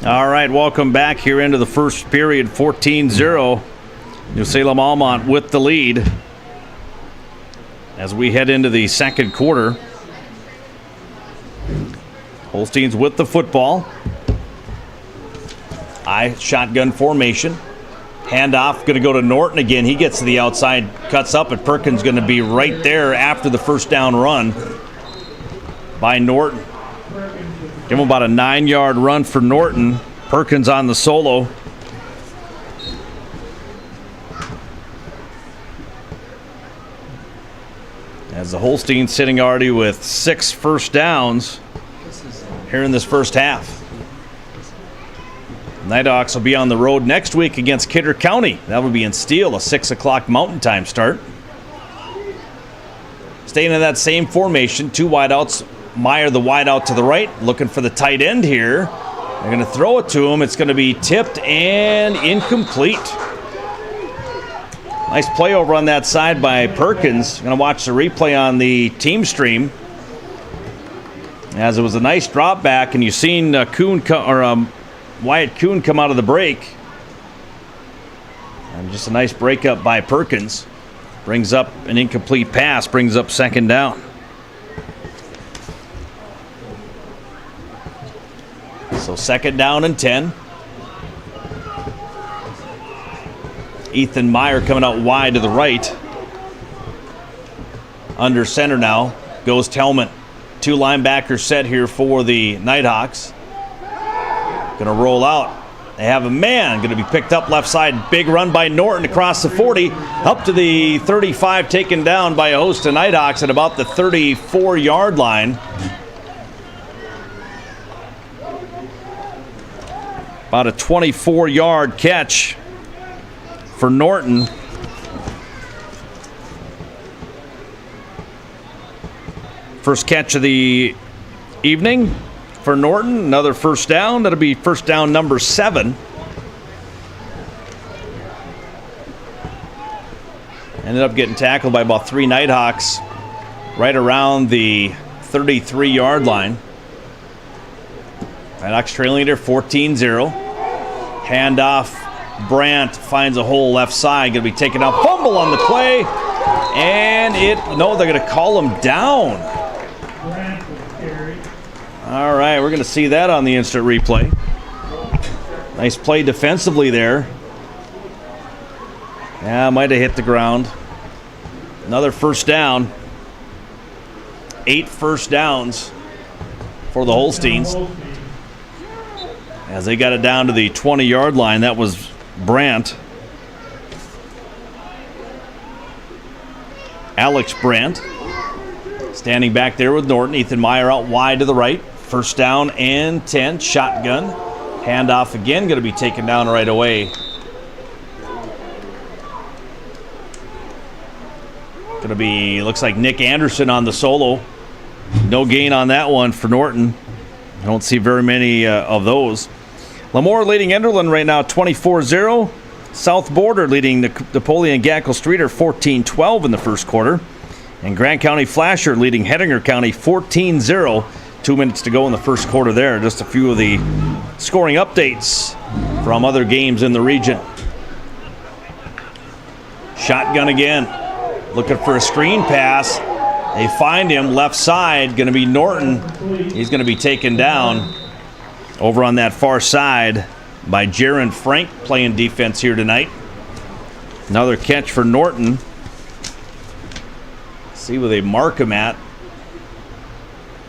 All right, welcome back here into the first period, 14-0. New Salem-Almont with the lead as we head into the second quarter. Holsteins with the football. Shotgun formation. Handoff going to go to Norton again. He gets to the outside, cuts up, and Perkins going to be right there after the first down run by Norton. Give him about a 9-yard run for Norton. Perkins on the solo. As the Holsteins sitting already with 6 first downs here in this first half. Nighthawks will be on the road next week against Kidder County. That will be in Steele, a 6 o'clock Mountain Time start. Staying in that same formation, 2 wideouts. Meyer, the wide out to the right, looking for the tight end here. They're going to throw it to him. It's going to be tipped and incomplete. Nice play over on that side by Perkins. Going to watch the replay on the team stream. As it was a nice drop back, and you've seen Wyatt Kuhn come out of the break. And just a nice breakup by Perkins. Brings up an incomplete pass, brings up second down. So second down and 10. Ethan Meyer coming out wide to the right. Under center now goes Tellman. 2 linebackers set here for the Nighthawks. Going to roll out. They have a man going to be picked up left side. Big run by Norton across the 40. Up to the 35, taken down by a host of Nighthawks at about the 34-yard line. About a 24-yard catch for Norton. First catch of the evening for Norton. Another first down. That'll be first down number 7. Ended up getting tackled by about 3 Nighthawks right around the 33-yard line. Nighthawks trailing there 14-0. Handoff. Brandt finds a hole left side. Going to be taken out. Fumble on the play. And they're going to call him down. All right, we're going to see that on the instant replay. Nice play defensively there. Yeah, might have hit the ground. Another first down. 8 first downs for the Holsteins. As they got it down to the 20-yard line, that was Brandt. Alex Brandt standing back there with Norton. Ethan Meyer out wide to the right. First down and 10. Shotgun. Handoff again. Going to be taken down right away. Going to be, looks like Nick Anderson on the solo. No gain on that one for Norton. I don't see very many of those. Lemoore leading Enderlin right now 24-0. South Border leading Napoleon Gackle Streeter 14-12 in the first quarter. And Grant County Flasher leading Hettinger County 14-0. 2 minutes to go in the first quarter there. Just a few of the scoring updates from other games in the region. Shotgun again. Looking for a screen pass. They find him left side. Going to be Norton. He's going to be taken down over on that far side by Jaron Frank playing defense here tonight. Another catch for Norton. See where they mark him at.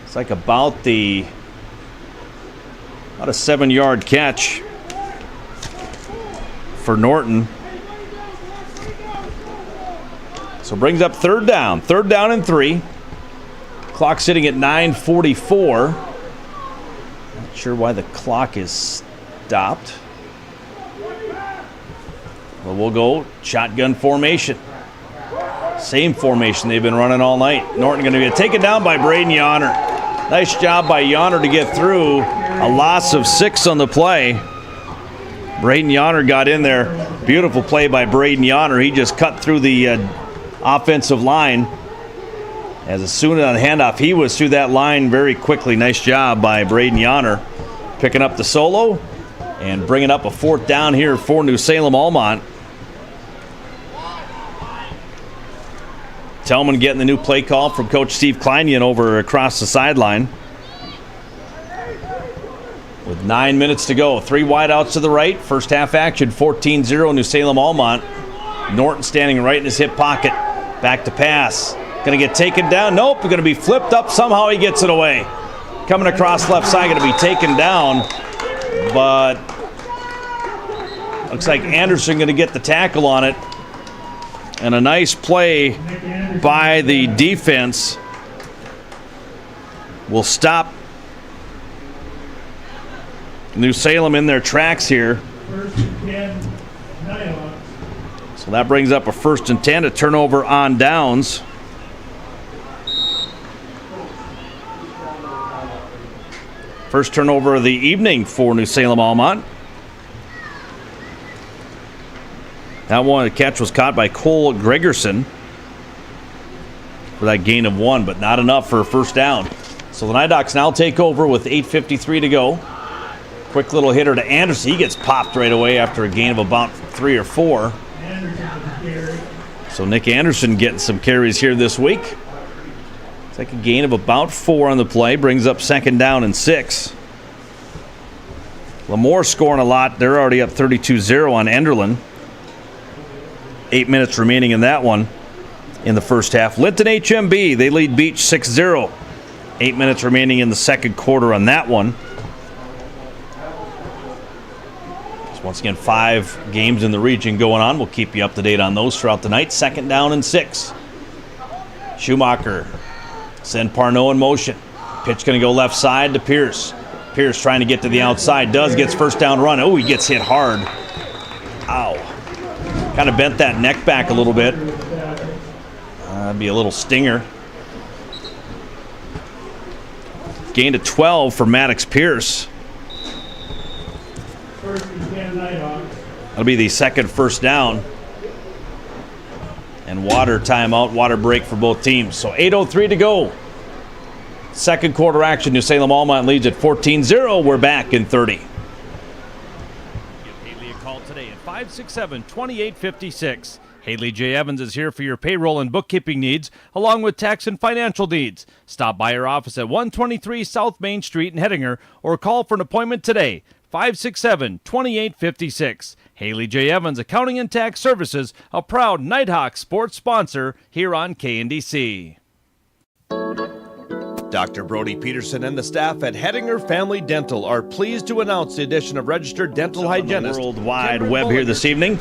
It's like about a 7-yard catch for Norton. So brings up third down. Third down and 3. Clock sitting at 9:44. Not sure why the clock is stopped. Well, we'll go shotgun formation. Same formation they've been running all night. Norton going to get taken down by Braden Yonner. Nice job by Yonner to get through. A loss of 6 on the play. Braden Yonner got in there. Beautiful play by Braden Yonner. He just cut through the offensive line. As soon as on handoff, he was through that line very quickly. Nice job by Braden Yonner. Picking up the solo and bringing up a 4th down here for New Salem-Almont. Tellman getting the new play call from Coach Steve Kleinian over across the sideline. With 9 minutes to go. 3 wideouts to the right. First half action, 14-0 New Salem-Almont. Norton standing right in his hip pocket. Back to pass. Going to get taken down. Nope, going to be flipped up. Somehow he gets it away. Coming across left side, going to be taken down. But looks like Anderson going to get the tackle on it. And a nice play by the defense will stop New Salem in their tracks here. So that brings up a 1st and 10, a turnover on downs. First turnover of the evening for New Salem-Almont. That one, the catch was caught by Cole Gregerson for that gain of 1, but not enough for a first down. So the Nighthawks now take over with 8:53 to go. Quick little hitter to Anderson. He gets popped right away after a gain of about 3 or 4. So Nick Anderson getting some carries here this week. It's like a gain of about 4 on the play. Brings up 2nd down and 6. Lemoore scoring a lot. They're already up 32-0 on Enderlin. 8 minutes remaining in that one in the first half. Linton HMB, they lead Beach 6-0. 8 minutes remaining in the second quarter on that one. So once again, 5 games in the region going on. We'll keep you up to date on those throughout the night. 2nd down and 6. Schumacher send Parnot in motion. Pitch going to go left side to Pierce. Pierce trying to get to the outside. Gets first down run. Oh, he gets hit hard. Ow. Kind of bent that neck back a little bit. That'd be a little stinger. Gain to 12 for Maddox Pierce. That'll be the second first down. And water timeout, water break for both teams. So 8:03 to go. Second quarter action. New Salem-Almont leads at 14-0. We're back in 30. Give Haley a call today at 567-2856. Haley J. Evans is here for your payroll and bookkeeping needs, along with tax and financial needs. Stop by her office at 123 South Main Street in Hettinger or call for an appointment today, 567-2856. Haley J. Evans Accounting and Tax Services, a proud Nighthawks sports sponsor here on KNDC. Dr. Brody Peterson and the staff at Hettinger Family Dental are pleased to announce the addition of registered dental hygienist World Wide Web here this evening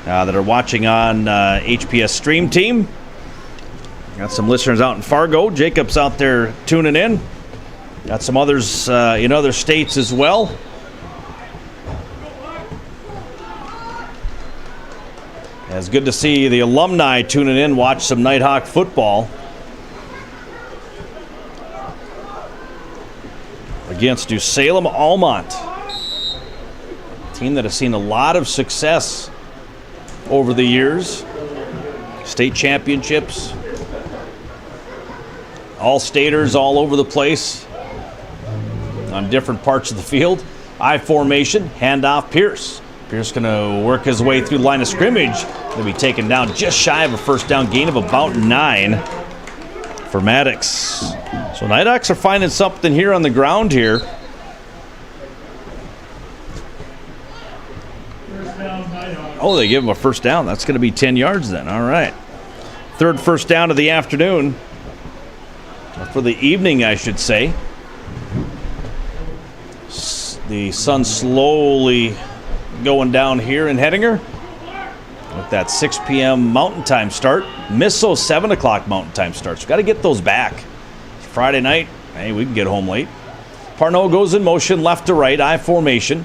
that are watching on HPS Stream Team. Got some listeners out in Fargo. Jacob's out there tuning in. Got some others in other states as well. It's good to see the alumni tuning in, watch some Nighthawk football. against New Salem-Almont. Team that has seen a lot of success over the years. State championships. All-staters all over the place on different parts of the field. I formation, handoff, Pierce. Pierce going to work his way through the line of scrimmage. Going to be taken down just shy of a first down gain of about 9 for Maddox. So Nighthawks are finding something here on the ground here. Oh, they give him a first down. That's going to be 10 yards then. All right. Third first down of the afternoon. For the evening, I should say. The sun slowly going down here in Hettinger with that 6 p.m. Mountain Time start. Miss those 7 o'clock Mountain Time starts. We've got to get those back. It's Friday night. Hey, we can get home late. Parnell goes in motion, left to right, I formation.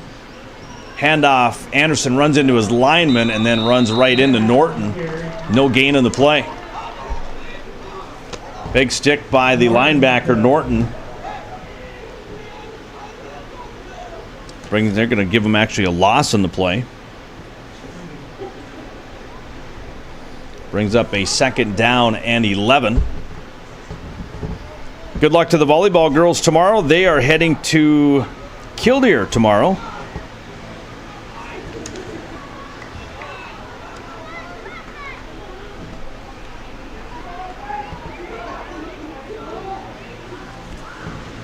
Handoff. Anderson runs into his lineman and then runs right into Norton. No gain in the play. Big stick by the linebacker, Norton. They're going to give him actually a loss in the play. Brings up a second down and 11. Good luck to the volleyball girls tomorrow. They are heading to Killdeer tomorrow.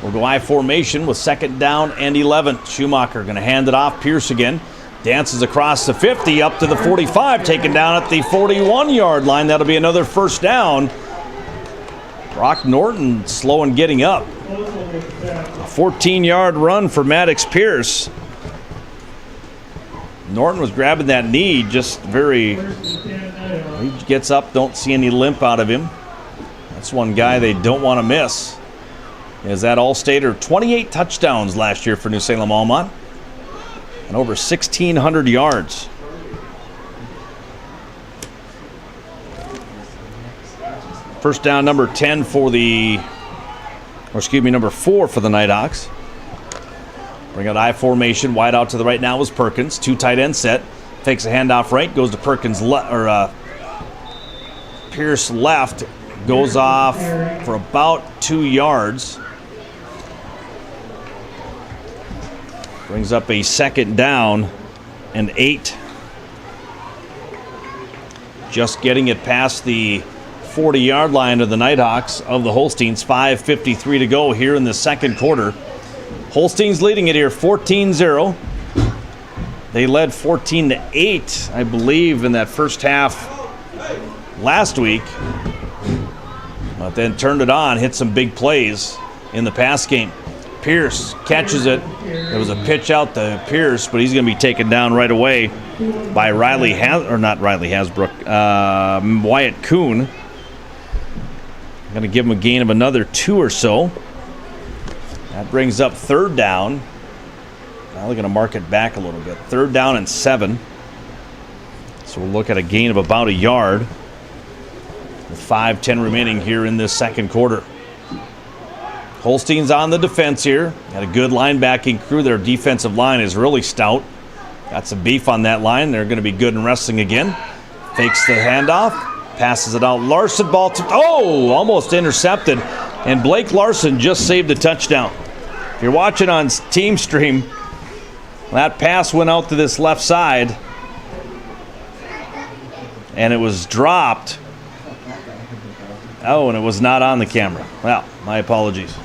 We'll go I formation with second down and 11. Schumacher going to hand it off. Pierce again. Dances across the 50 up to the 45. Taken down at the 41-yard line. That'll be another first down. Brock Norton slow in getting up. A 14-yard run for Maddox Pierce. Norton was grabbing that knee just very... He gets up, don't see any limp out of him. That's one guy they don't want to miss. Is that All-Stater? 28 touchdowns last year for New Salem-Almont and over 1,600 yards. First down number 10 for the, number 4 for the Nighthawks. Bring out I formation, wide out to the right now is Perkins. 2 tight end set, takes a handoff right, goes to Perkins Pierce left, goes off for about 2 yards. Brings up a second down and 8. Just getting it past the 40-yard line of the Nighthawks of the Holsteins. 5:53 to go here in the second quarter. Holsteins leading it here 14-0. They led 14-8, I believe, in that first half last week. But then turned it on, hit some big plays in the pass game. Pierce catches it. There was a pitch out to Pierce, but he's going to be taken down right away by Wyatt Kuhn. Going to give him a gain of another 2 or so. That brings up third down. Now they're going to mark it back a little bit. Third down and 7. So we'll look at a gain of about a yard with 5:10 remaining here in this second quarter. Holstein's on the defense here. Got a good linebacking crew. Their defensive line is really stout. Got some beef on that line. They're going to be good in wrestling again. Fakes the handoff. Passes it out. Larson ball to... Oh! Almost intercepted. And Blake Larson just saved a touchdown. If you're watching on Team Stream, that pass went out to this left side. And it was dropped. Oh, and it was not on the camera. Well, my apologies.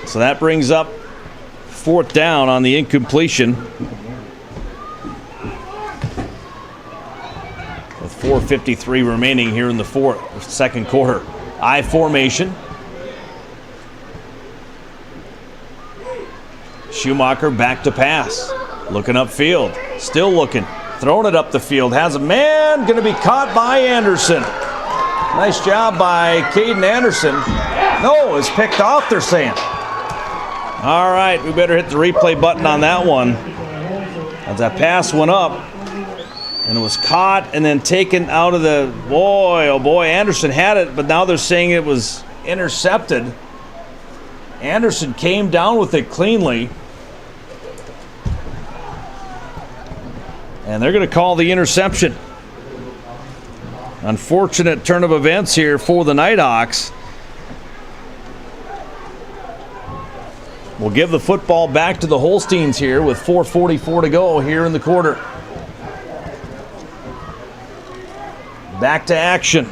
So that brings up fourth down on the incompletion. With 4:53 remaining here in the second quarter. I formation. Schumacher back to pass. Looking upfield. Still looking. Throwing it up the field. Has a man. Going to be caught by Anderson. Nice job by Caden Anderson. No, it's picked off, they're saying. All right, we better hit the replay button on that one. As that pass went up, And it was caught and then taken out of the... Boy, oh boy, Anderson had it, but now they're saying it was intercepted. Anderson came down with it cleanly. And they're going to call the interception. Unfortunate turn of events here for the Nighthawks. We'll give the football back to the Holsteins here with 4:44 to go here in the quarter. Back to action.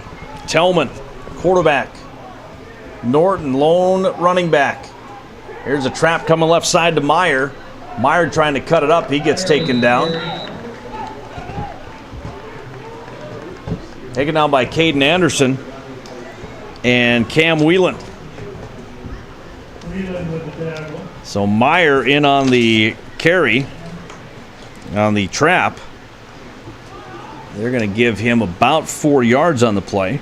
Tellman, quarterback. Norton, lone running back. Here's a trap coming left side to Meyer. Meyer trying to cut it up. He gets taken down. Taken down by Caden Anderson and Cam Whelan. So Meyer in on the carry, on the trap. They're going to give him about 4 yards on the play.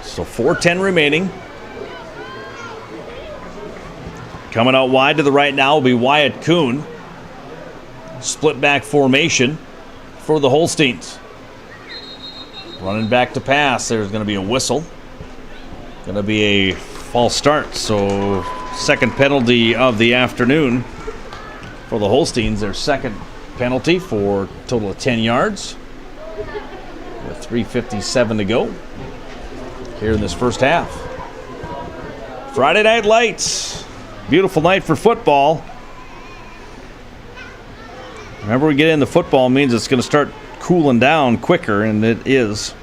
So 4:10 remaining. Coming out wide to the right now will be Wyatt Kuhn. Split back formation for the Holsteins. Running back to pass. There's going to be a whistle. Going to be a false start. So second penalty of the afternoon for the Holsteins. Their second penalty for a total of 10 yards. With 3:57 to go here in this first half. Friday Night Lights. Beautiful night for football. Remember, we get into football means it's going to start cooling down quicker, and it is.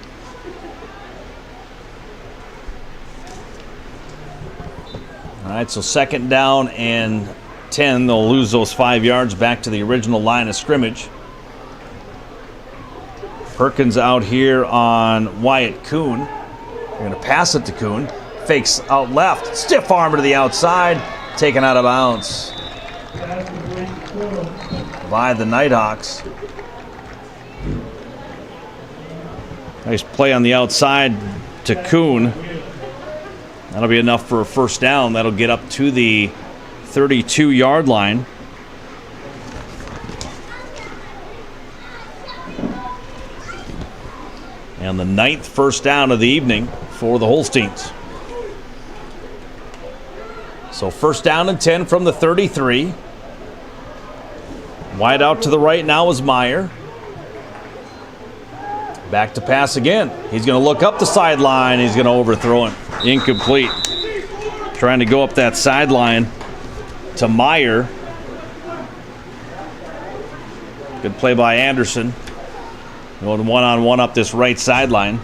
All right, so second down and 10. They'll lose those 5 yards back to the original line of scrimmage. Perkins out here on Wyatt Kuhn. They're going to pass it to Kuhn. Fakes out left. Stiff arm to the outside. Taken out of bounds by the Nighthawks. Nice play on the outside to Kuhn. That'll be enough for a first down. That'll get up to the 32-yard line. And the 9th first down of the evening for the Holsteins. So first down and 10 from the 33. Wide out to the right now is Meyer. Back to pass again. He's going to look up the sideline. He's going to overthrow him. Incomplete. Trying to go up that sideline to Meyer. Good play by Anderson. Going one-on-one up this right sideline.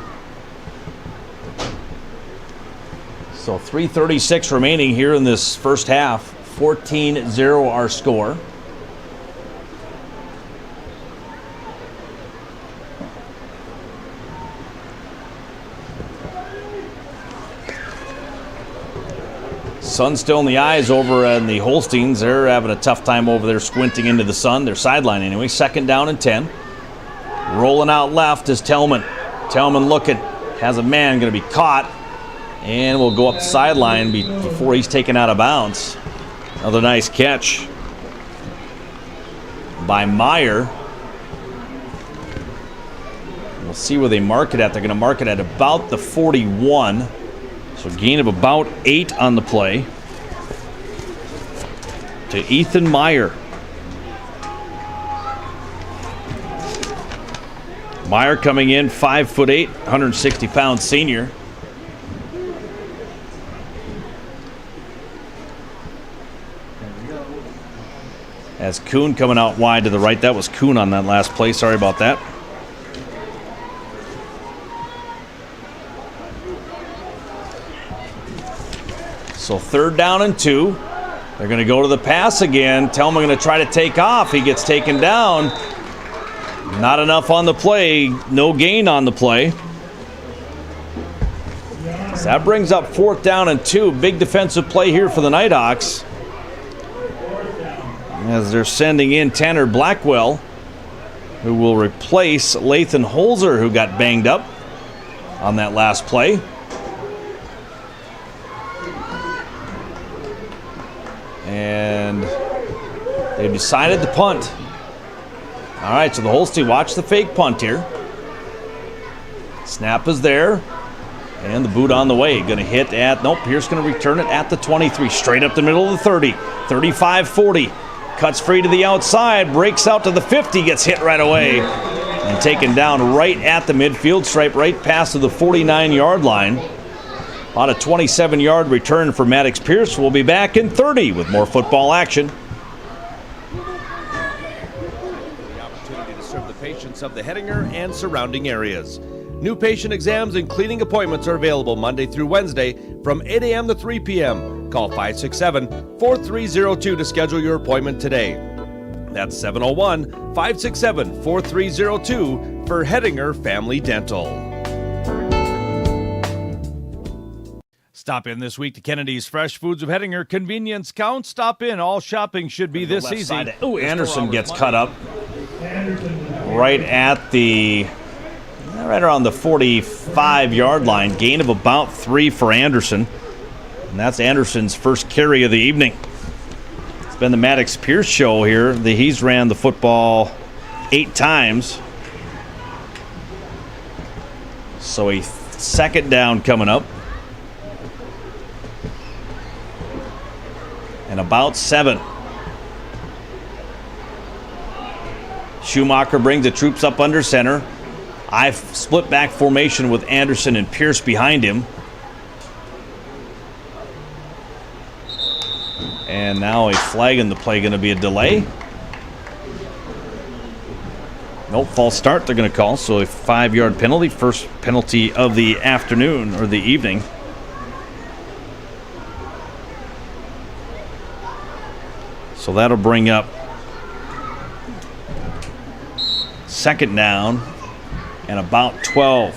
So 3:36 remaining here in this first half. 14-0 our score. Sun still in the eyes over in the Holsteins. They're having a tough time over there squinting into the sun. Their sideline anyway. Second down and 10. Rolling out left is Tellman. Tellman looking. Has a man going to be caught. And we'll go up the sideline before he's taken out of bounds. Another nice catch by Meyer. We'll see where they mark it at. They're going to mark it at about the 41. So gain of about 8 on the play. To Ethan Meyer. Meyer coming in 5'8", 160-pound senior. As Kuhn coming out wide to the right. That was Kuhn on that last play. Sorry about that. So third down and 2. They're going to go to the pass again. Tellman going to try to take off. He gets taken down. Not enough on the play. No gain on the play. So that brings up fourth down and 2. Big defensive play here for the Nighthawks. As they're sending in Tanner Blackwell, who will replace Lathan Holzer, who got banged up on that last play. They've decided to punt. All right, so the Holstein, watch the fake punt here. Snap is there. And the boot on the way. Going to hit at, nope, Pierce going to return it at the 23. Straight up the middle of the 30. 35-40. Cuts free to the outside. Breaks out to the 50. Gets hit right away. And taken down right at the midfield stripe, right past to the 49-yard line. On a 27-yard return for Maddox Pierce. We'll be back in 30 with more football action. The opportunity to serve the patients of the Hettinger and surrounding areas. New patient exams and cleaning appointments are available Monday through Wednesday from 8 a.m. to 3 p.m. Call 567-4302 to schedule your appointment today. That's 701-567-4302 for Hettinger Family Dental. Stop in this week to Kennedy's Fresh Foods of Hettinger. Convenience counts. Stop in. All shopping should be this easy. Oh, Anderson gets cut up right at the... right around the 45-yard line. Gain of about 3 for Anderson. And that's Anderson's first carry of the evening. It's been the Maddox Pierce show here. He's ran the football 8 times. So a second down coming up. And about 7. Schumacher brings the troops up under center. I've split back formation with Anderson and Pierce behind him. And now a flag in the play, going to be a delay. Nope, false start they're going to call, so a 5-yard penalty. First penalty of the afternoon or the evening. So that'll bring up second down. And about 12.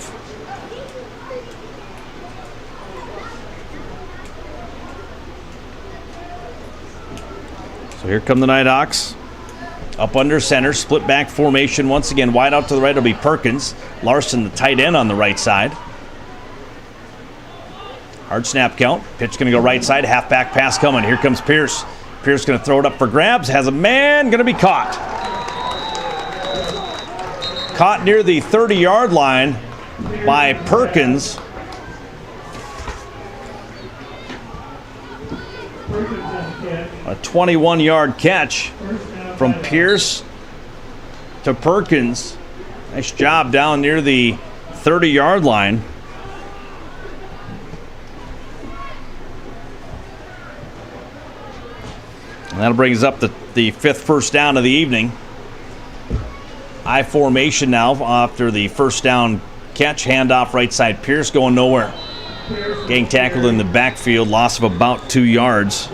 So here come the Nighthawks. Up under center, split back formation once again. Wide out to the right will be Perkins. Larson, the tight end, on the right side. Hard snap count. Pitch going to go right side. Halfback pass coming. Here comes Pierce. Pierce going to throw it up for grabs. Has a man. Going to be caught. Caught near the 30-yard line by Perkins. A 21-yard catch from Pierce to Perkins. Nice job down near the 30-yard line. And that'll bring us up the 5th first down of the evening. I formation now after the first down catch. Handoff right side. Pierce going nowhere. Getting tackled in the backfield. Loss of about 2 yards.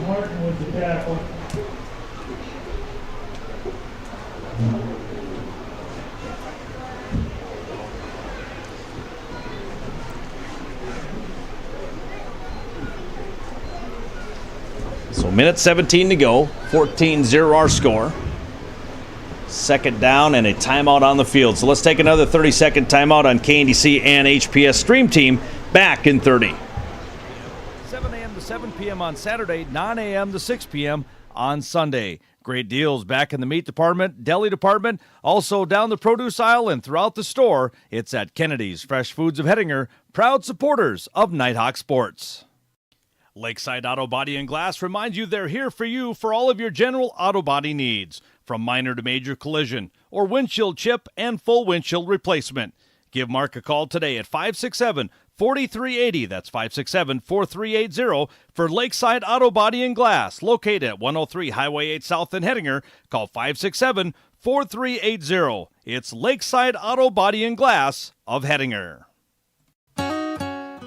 So minute 17 to go. 14-0 our score. Second down and a timeout on the field. So let's take another 30-second timeout on KNDC and HPS Stream Team. Back in 30. 7 a.m. to 7 p.m. on Saturday, 9 a.m. to 6 p.m. on Sunday. Great deals back in the meat department, deli department, also down the produce aisle and throughout the store. It's at Kennedy's Fresh Foods of Hettinger, proud supporters of Nighthawk Sports. Lakeside Auto Body and Glass reminds you they're here for you for all of your general auto body needs, from minor to major collision or windshield chip and full windshield replacement. Give Mark a call today at 567-4380. That's 567-4380 for Lakeside Auto Body and Glass, located at 103 Highway 8 South in Hettinger. Call 567-4380. It's Lakeside Auto Body and Glass of Hettinger.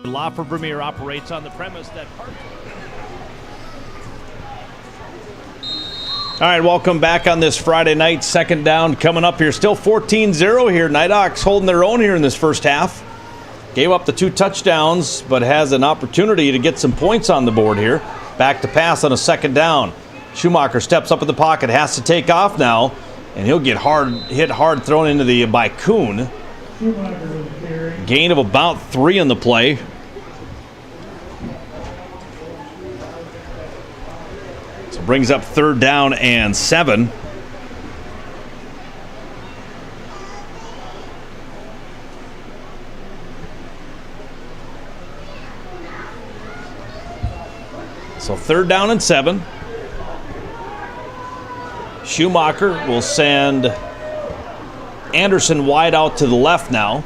Law for Vermeer operates on the premise that All right, welcome back on this Friday night. Second down coming up here. Still 14-0 here. Nighthawks holding their own here in this first half. Gave up the 2 touchdowns, but has an opportunity to get some points on the board here. Back to pass on a second down. Schumacher steps up in the pocket, has to take off now, and he'll get hit hard thrown into the by Kuhn. Gain of about 3 on the play. So brings up 3rd down and 7. So 3rd down and 7. Schumacher will send Anderson wide out to the left now.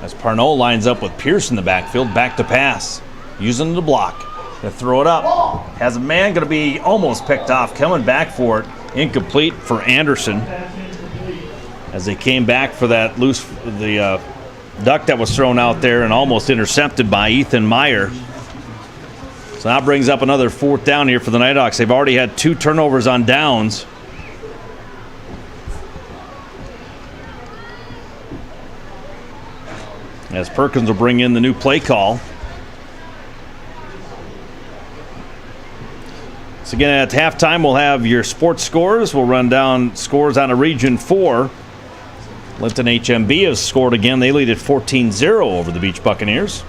As Parnell lines up with Pierce in the backfield, back to pass. Using the block. Gonna throw it up. Has a man, gonna be almost picked off. Coming back for it. Incomplete for Anderson. As they came back for that duck that was thrown out there and almost intercepted by Ethan Meyer. So that brings up another 4th down here for the Nighthawks. They've already had 2 turnovers on downs. As Perkins will bring in the new play call. So again, at halftime, we'll have your sports scores. We'll run down scores on a Region 4. Linton HMB has scored again. They lead at 14-0 over the Beach Buccaneers.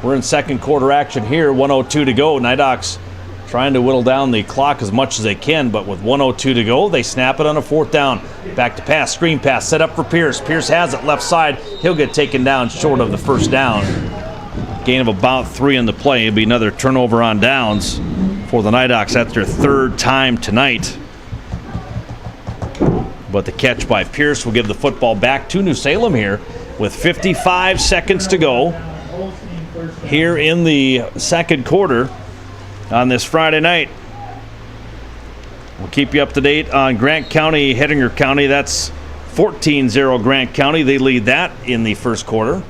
We're in second quarter action here, 1:02 to go. Nighthawks trying to whittle down the clock as much as they can, but with 1:02 to go, they snap it on a 4th down. Back to pass, screen pass, set up for Pierce. Pierce has it left side. He'll get taken down short of the 1st down. Gain of about 3 in the play. It'll be another turnover on downs for the Nighthawks. That's their 3rd time tonight. But the catch by Pierce will give the football back to New Salem here with 55 seconds to go here in the second quarter on this Friday night. We'll keep you up to date on Grant County, Hettinger County. That's 14-0 Grant County. They lead that in the first quarter.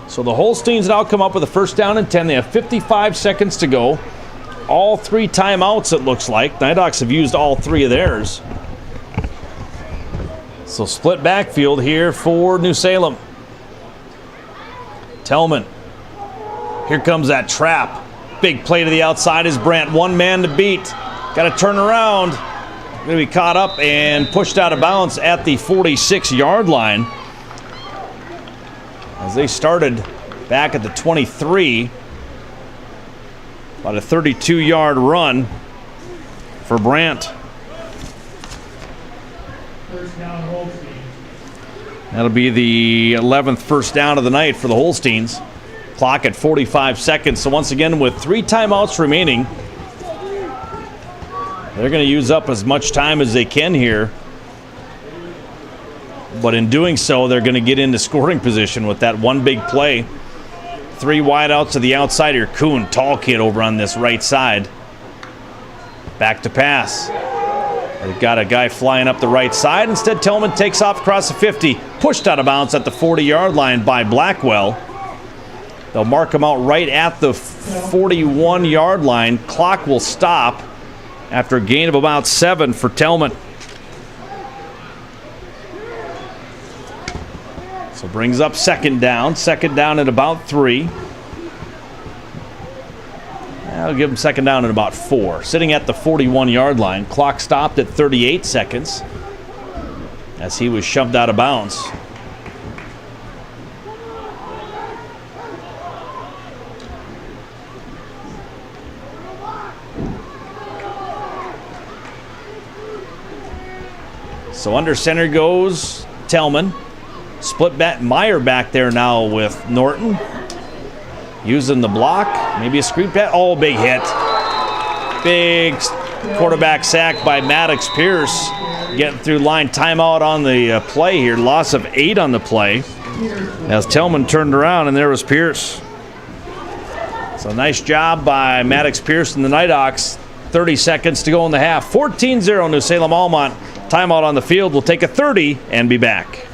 So the Holsteins now come up with a 1st down and 10. They have 55 seconds to go. All 3 timeouts, it looks like. Nighthawks have used all 3 of theirs. So split backfield here for New Salem. Tellman. Here comes that trap. Big play to the outside is Brandt. 1 man to beat. Got to turn around. Going to be caught up and pushed out of bounds at the 46-yard line. As they started back at the 23. About a 32-yard run for Brandt. That'll be the 11th first down of the night for the Holsteins. Clock at 45 seconds. So once again, with 3 timeouts remaining, they're going to use up as much time as they can here. But in doing so, they're going to get into scoring position with that one big play. 3 wide outs to the outside here. Kuhn, tall kid over on this right side. Back to pass. They've got a guy flying up the right side. Instead, Tillman takes off across the 50. Pushed out of bounds at the 40-yard line by Blackwell. They'll mark him out right at the 41-yard line. Clock will stop after a gain of about 7 for Tillman. So brings up 2nd down. 2nd down at about 3. I'll give him 2nd down at about 4. Sitting at the 41-yard line. Clock stopped at 38 seconds as he was shoved out of bounds. So under center goes Tellman. Split back, Meyer back there now with Norton. Using the block, maybe a screen pass. Oh, big hit. Big quarterback sack by Maddox Pierce. Getting through line. Timeout on the play here. Loss of 8 on the play. As Tellman turned around and there was Pierce. So nice job by Maddox Pierce and the Nighthawks. 30 seconds to go in the half. 14-0 New Salem-Almont. Timeout on the field. We'll take a 30 and be back.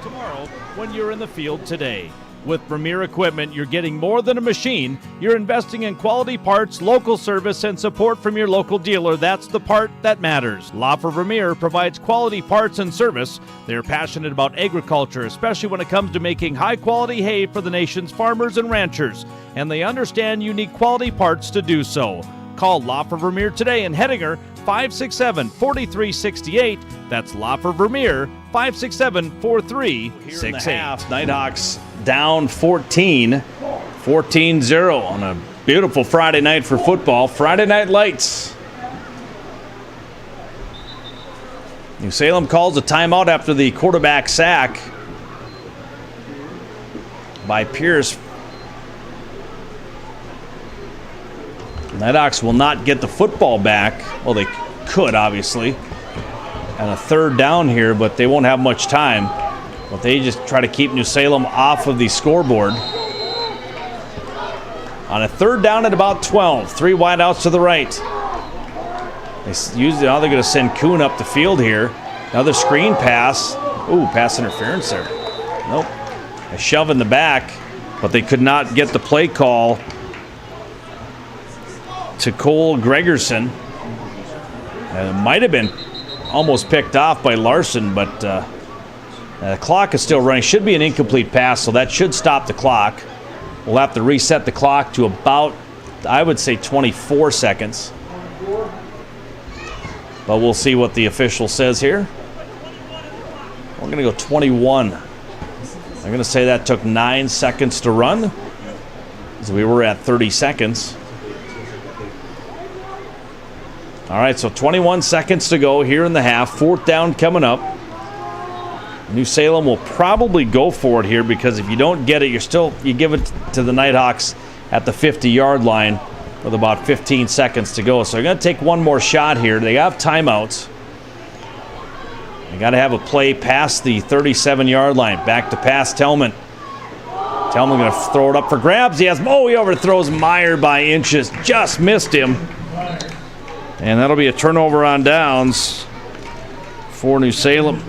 Tomorrow when you're in the field today. With Premier Equipment, you're getting more than a machine. You're investing in quality parts, local service, and support from your local dealer. That's the part that matters. La for Vermeer provides quality parts and service. They're passionate about agriculture, especially when it comes to making high-quality hay for the nation's farmers and ranchers. And they understand you need quality parts to do so. Call La for Vermeer today in Hettinger, 567-4368. That's La for Vermeer, 567-4368. Here in the half, Nighthawks down 14-0 on a beautiful Friday night for football. Friday Night Lights. New Salem calls a timeout after the quarterback sack by Pierce. Nighthawks will not get the football back. Well, they could, obviously. And a third down here, but they won't have much time. But they just try to keep New Salem off of the scoreboard. On a third down at about 12. 3 wideouts to the right. Now they're going to send Kuhn up the field here. Another screen pass. Ooh, pass interference there. Nope. A shove in the back, but they could not get the play call to Cole Gregerson. It might have been almost picked off by Larson, but the clock is still running. Should be an incomplete pass, so that should stop the clock. We'll have to reset the clock to about, I would say, 24 seconds. But we'll see what the official says here. We're going to go 21. I'm going to say that took 9 seconds to run, as we were at 30 seconds. All right, so 21 seconds to go here in the half. 4th down coming up. New Salem will probably go for it here, because if you don't get it, you give it to the Nighthawks at the 50-yard line with about 15 seconds to go. So they're going to take one more shot here. They have timeouts. They got to have a play past the 37-yard line. Back to pass, Tellman. Tellman going to throw it up for grabs. He overthrows Meyer by inches. Just missed him. And that'll be a turnover on downs for New Salem.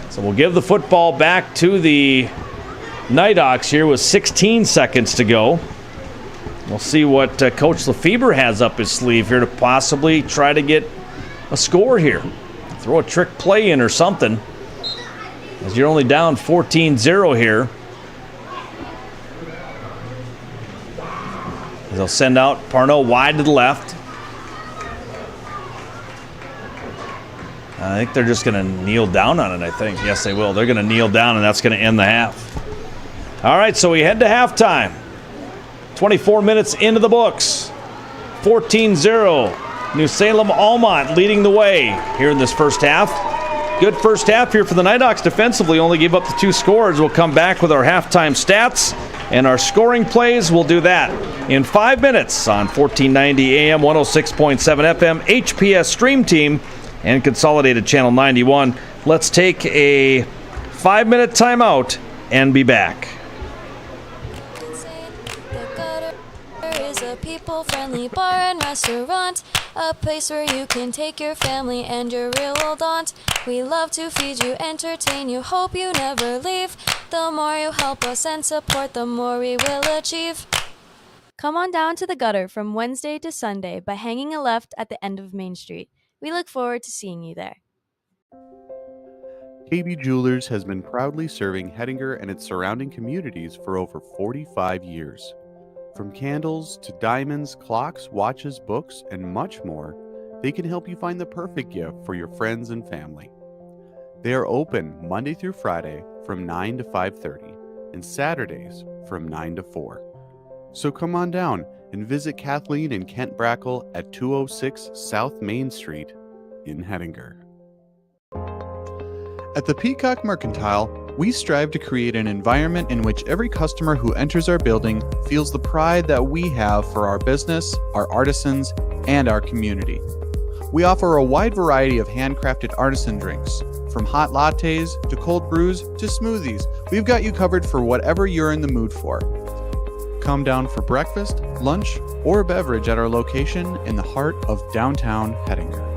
So we'll give the football back to the Nighthawks here with 16 seconds to go. We'll see what Coach Lefebvre has up his sleeve here to possibly try to get a score here. Throw a trick play in or something, as you're only down 14-0 here. They'll send out Parnell wide to the left. I think they're just going to kneel down on it, I think. Yes, they will. They're going to kneel down, and that's going to end the half. All right, so we head to halftime. 24 minutes into the books. 14-0. New Salem-Almont leading the way here in this first half. Good first half here for the Nighthawks defensively. Only gave up the 2 scores. We'll come back with our halftime stats and our scoring plays. We'll do that in 5 minutes on 1490 AM, 106.7 FM, HPS Stream Team, and Consolidated Channel 91. Let's take a 5-minute timeout and be back. Is a people-friendly bar and restaurant, a place where you can take your family and your real old aunt. We love to feed you, entertain you, hope you never leave. The more you help us and support, the more we will achieve. Come on down to the Gutter from Wednesday to Sunday by hanging a left at the end of Main Street. We look forward to seeing you there. KB Jewelers has been proudly serving Hettinger and its surrounding communities for over 45 years. From candles to diamonds, clocks, watches, books, and much more, they can help you find the perfect gift for your friends and family. They are open Monday through Friday from 9 to 5:30 and Saturdays from 9 to 4. So come on down and visit Kathleen and Kent Brackle at 206 South Main Street in Hettinger. At the Peacock Mercantile, we strive to create an environment in which every customer who enters our building feels the pride that we have for our business, our artisans, and our community. We offer a wide variety of handcrafted artisan drinks, from hot lattes to cold brews to smoothies. We've got you covered for whatever you're in the mood for. Come down for breakfast, lunch, or a beverage at our location in the heart of downtown Hettinger.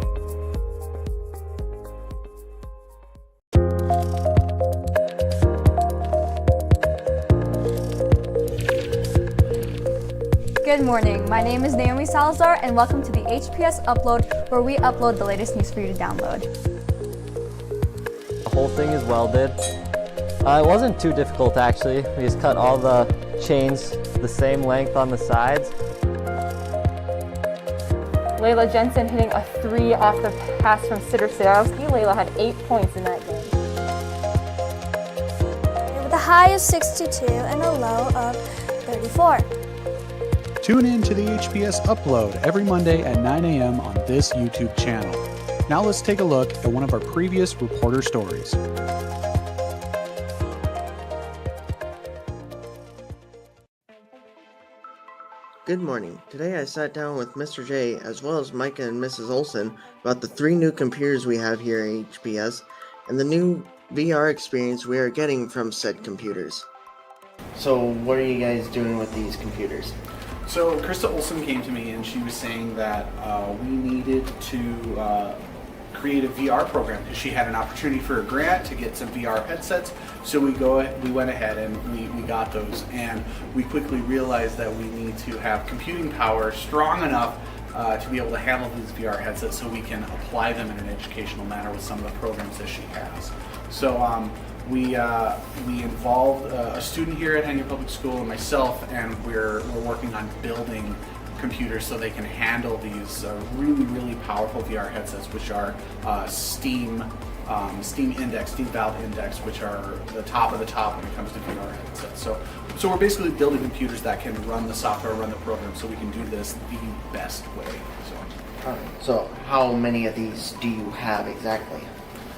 Good morning, my name is Naomi Salazar and welcome to the HPS Upload, where we upload the latest news for you to download. The whole thing is welded. It wasn't too difficult actually. We just cut all the chains the same length on the sides. Layla Jensen hitting a 3 off the pass from Sitter Sadowski. Layla had 8 points in that game. With a high of 62 and a low of 34. Tune in to the HPS Upload every Monday at 9 a.m. on this YouTube channel. Now let's take a look at one of our previous reporter stories. Good morning. Today I sat down with Mr. J as well as Micah and Mrs. Olson about the 3 new computers we have here at HPS and the new VR experience we are getting from said computers. So what are you guys doing with these computers? So Krista Olson came to me and she was saying that we needed to create a VR program because she had an opportunity for a grant to get some VR headsets. So we went ahead and we got those, and we quickly realized that we need to have computing power strong enough to be able to handle these VR headsets so we can apply them in an educational manner with some of the programs that she has. So we involved a student here at Hettinger Public School and myself, and we're working on building computers so they can handle these really powerful VR headsets, which are Steam valve index, which are the top of the top when it comes to VR headsets. So we're basically building computers that can run the software, run the program, so we can do this the best way. So how many of these do you have exactly?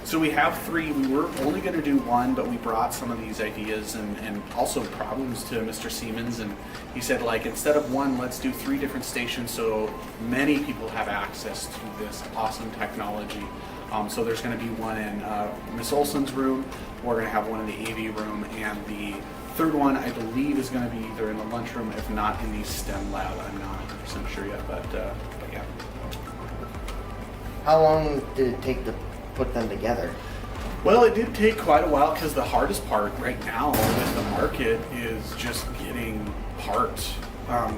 So we have 3. We were only going to do 1, but we brought some of these ideas and also problems to Mr. Siemens, and he said, like, instead of 1, let's do 3 different stations so many people have access to this awesome technology. So there's going to be 1 in Miss Olson's room, we're going to have 1 in the AV room, and the 3rd one I believe is going to be either in the lunchroom, if not in the STEM lab. I'm not 100% sure yet, but yeah. How long did it take to put them together? Well, it did take quite a while because the hardest part right now with the market is just getting parts,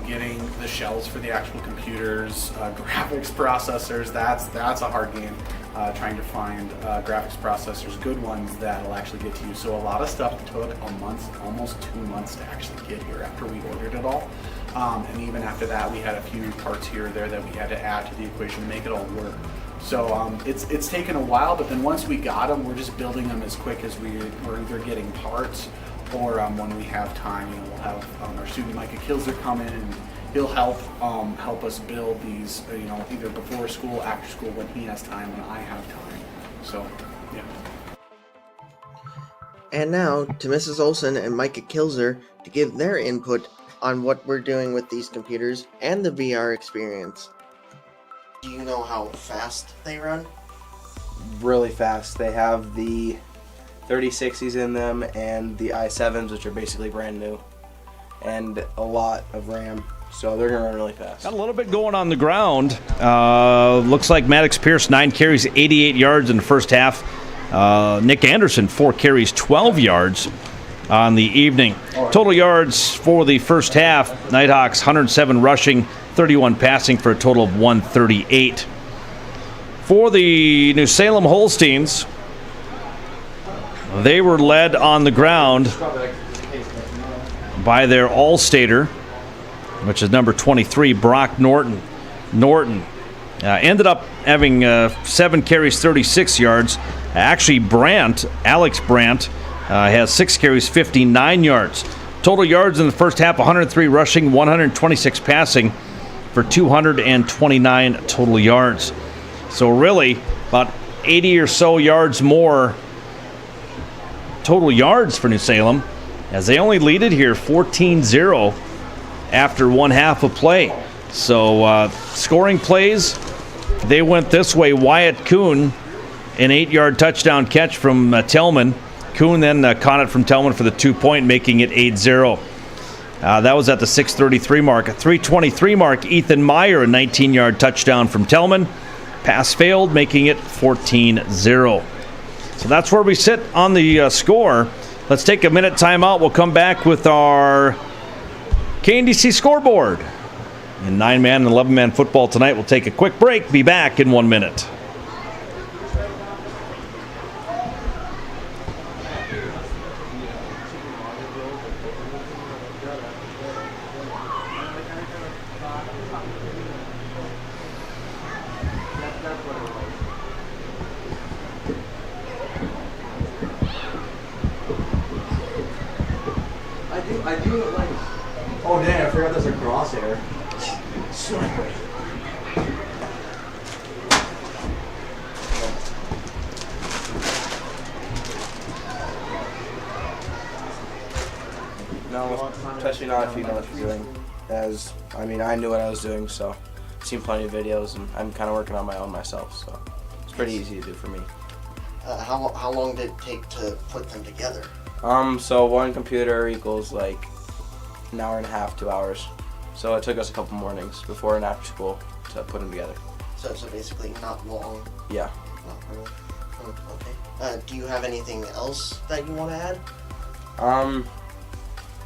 getting the shells for the actual computers, graphics processors. That's a hard game. Trying to find graphics processors, good ones that'll actually get to you. So a lot of stuff took a month, almost 2 months to actually get here after we ordered it all. And even after that, we had a few parts here or there that we had to add to the equation to make it all work. So it's taken a while, but then once we got them, we're just building them as quick as we're either getting parts or when we have time, we'll have our student Micah Kilzer come in and he'll help us build these, either before school, after school, when he has time, when I have time. So, yeah. And now to Mrs. Olson and Micah Kilzer to give their input on what we're doing with these computers and the VR experience. Do you know how fast they run? Really fast. They have the 3060s in them and the i7s, which are basically brand new, and a lot of RAM, so they're gonna run really fast. Got a little bit going on the ground. Looks like Maddox Pierce, 9 carries, 88 yards in the first half. Nick Anderson, 4 carries, 12 yards on the evening. Total yards for the first half, Nighthawks 107 rushing, 31 passing for a total of 138. For the New Salem Holsteins, they were led on the ground by their All-Stater, which is number 23, Brock Norton. Norton ended up having 7 carries, 36 yards. Actually, Alex Brandt, has 6 carries, 59 yards. Total yards in the first half, 103 rushing, 126 passing for 229 total yards. So really, about 80 or so yards more total yards for New Salem, as they only lead it here 14-0 after one half of play. So scoring plays, they went this way. Wyatt Kuhn, an 8-yard touchdown catch from Tellman. Kuhn then caught it from Tellman for the 2-point, making it 8-0. That was at the 6:33 mark. At 3:23 mark, Ethan Meyer, a 19-yard touchdown from Tellman. Pass failed, making it 14-0. So that's where we sit on the score. Let's take a minute timeout. We'll come back with our KNDC scoreboard. In 9-man and 11-man football tonight, we'll take a quick break. Be back in 1 minute. I do it like. Oh dang! I forgot there's a crosshair. No, especially not if you know what you're doing. I knew what I was doing, so I've seen plenty of videos, and I'm kind of working on my own myself, so it's pretty easy to do for me. How long did it take to put them together? So one computer equals like an hour and a half, 2 hours. So it took us a couple mornings before and after school to put them together. So basically not long. Yeah. Not really. Okay. Do you have anything else that you want to add?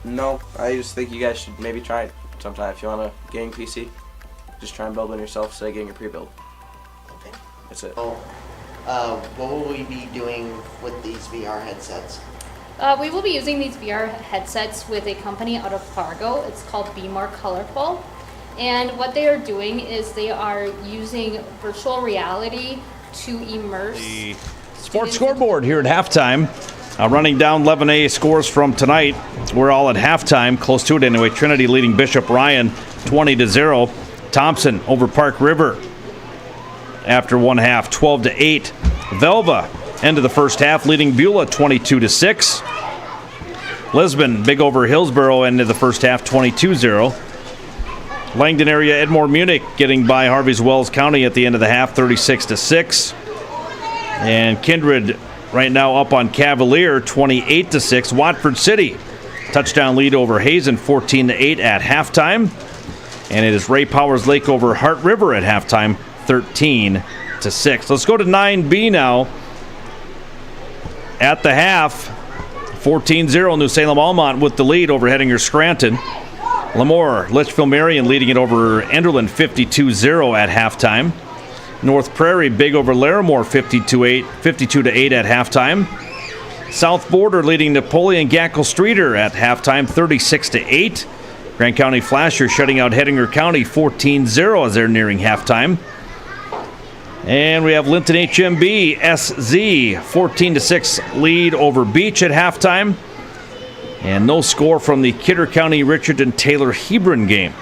No. I just think you guys should maybe try it sometime. If you want a gaming PC, just try and build one yourself instead of getting a pre-build. Okay. That's it. So, what will we be doing with these VR headsets? We will be using these VR headsets with a company out of Fargo. It's called Be More Colorful. And what they are doing is they are using virtual reality to immerse the sports scoreboard here at halftime. Running down 11A scores from tonight. We're all at halftime, close to it anyway. Trinity leading Bishop Ryan 20-0. Thompson over Park River after one half, 12-8. Velva end of the first half leading Beulah 22-6. Lisbon big over Hillsborough end of the first half, 22-0. Langdon area Edmore Munich getting by Harvey's Wells County at the end of the half, 36-6. And Kindred right now up on Cavalier, 28-6. Watford City touchdown lead over Hazen, 14-8 at halftime. And it is Ray Powers Lake over Hart River at halftime, 13-6. Let's go to 9B now. At the half, 14-0 New Salem-Almont with the lead over Hettinger Scranton. Lemoore, Litchfield Marion leading it over Enderlin, 52-0 at halftime. North Prairie big over Larimore, 52-8 at halftime. South Border leading Napoleon Gackle Streeter at halftime, 36-8. Grant County Flasher shutting out Hettinger County, 14-0 as they're nearing halftime. And we have Linton HMB SZ 14-6 lead over Beach at halftime. And no score from the Kidder County Richardson Taylor Hebron game.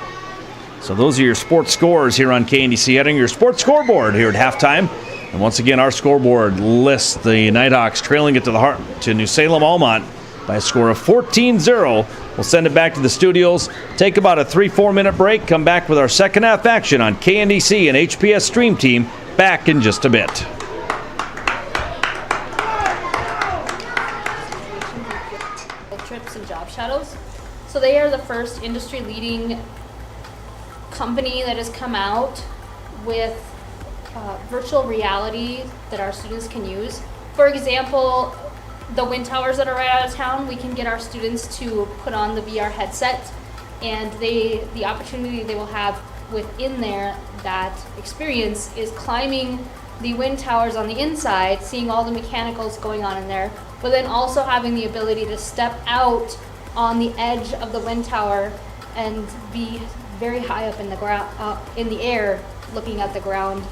So those are your sports scores here on KNDC Hettinger, your sports scoreboard here at halftime. And once again, our scoreboard lists the Nighthawks trailing it to New Salem-Almont by a score of 14-0. We'll send it back to the studios, take about a 3-4 minute break, come back with our second half action on KNDC and HPS Stream Team back in just a bit. Trips and job shadows. So they are the first industry leading company that has come out with virtual reality that our students can use. For example, the wind towers that are right out of town, we can get our students to put on the VR headset, and the opportunity they will have within there, that experience is climbing the wind towers on the inside, seeing all the mechanicals going on in there, but then also having the ability to step out on the edge of the wind tower and be very high up in the ground, in the air, looking at the ground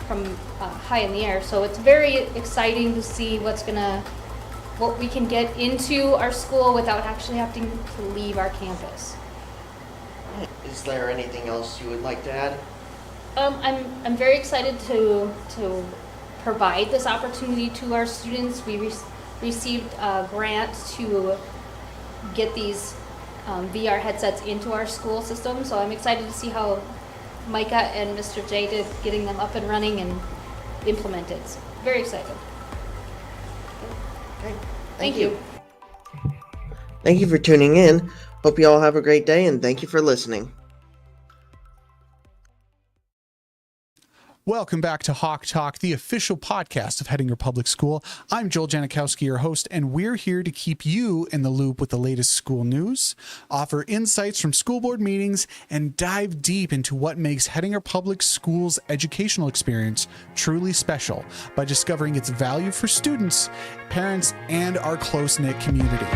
from high in the air. So it's very exciting to see what we can get into our school without actually having to leave our campus. Is there anything else you would like to add? I'm very excited to provide this opportunity to our students. We received a grant to get these VR headsets into our school system, so I'm excited to see how Micah and Mr. J did getting them up and running and implemented. Very excited. Okay. Thank you. Thank you for tuning in. Hope you all have a great day, and thank you for listening. Welcome back to Hawk Talk, the official podcast of Hettinger Public School. I'm Joel Janikowski, your host, and we're here to keep you in the loop with the latest school news, offer insights from school board meetings, and dive deep into what makes Hettinger Public School's educational experience truly special by discovering its value for students, parents, and our close-knit community.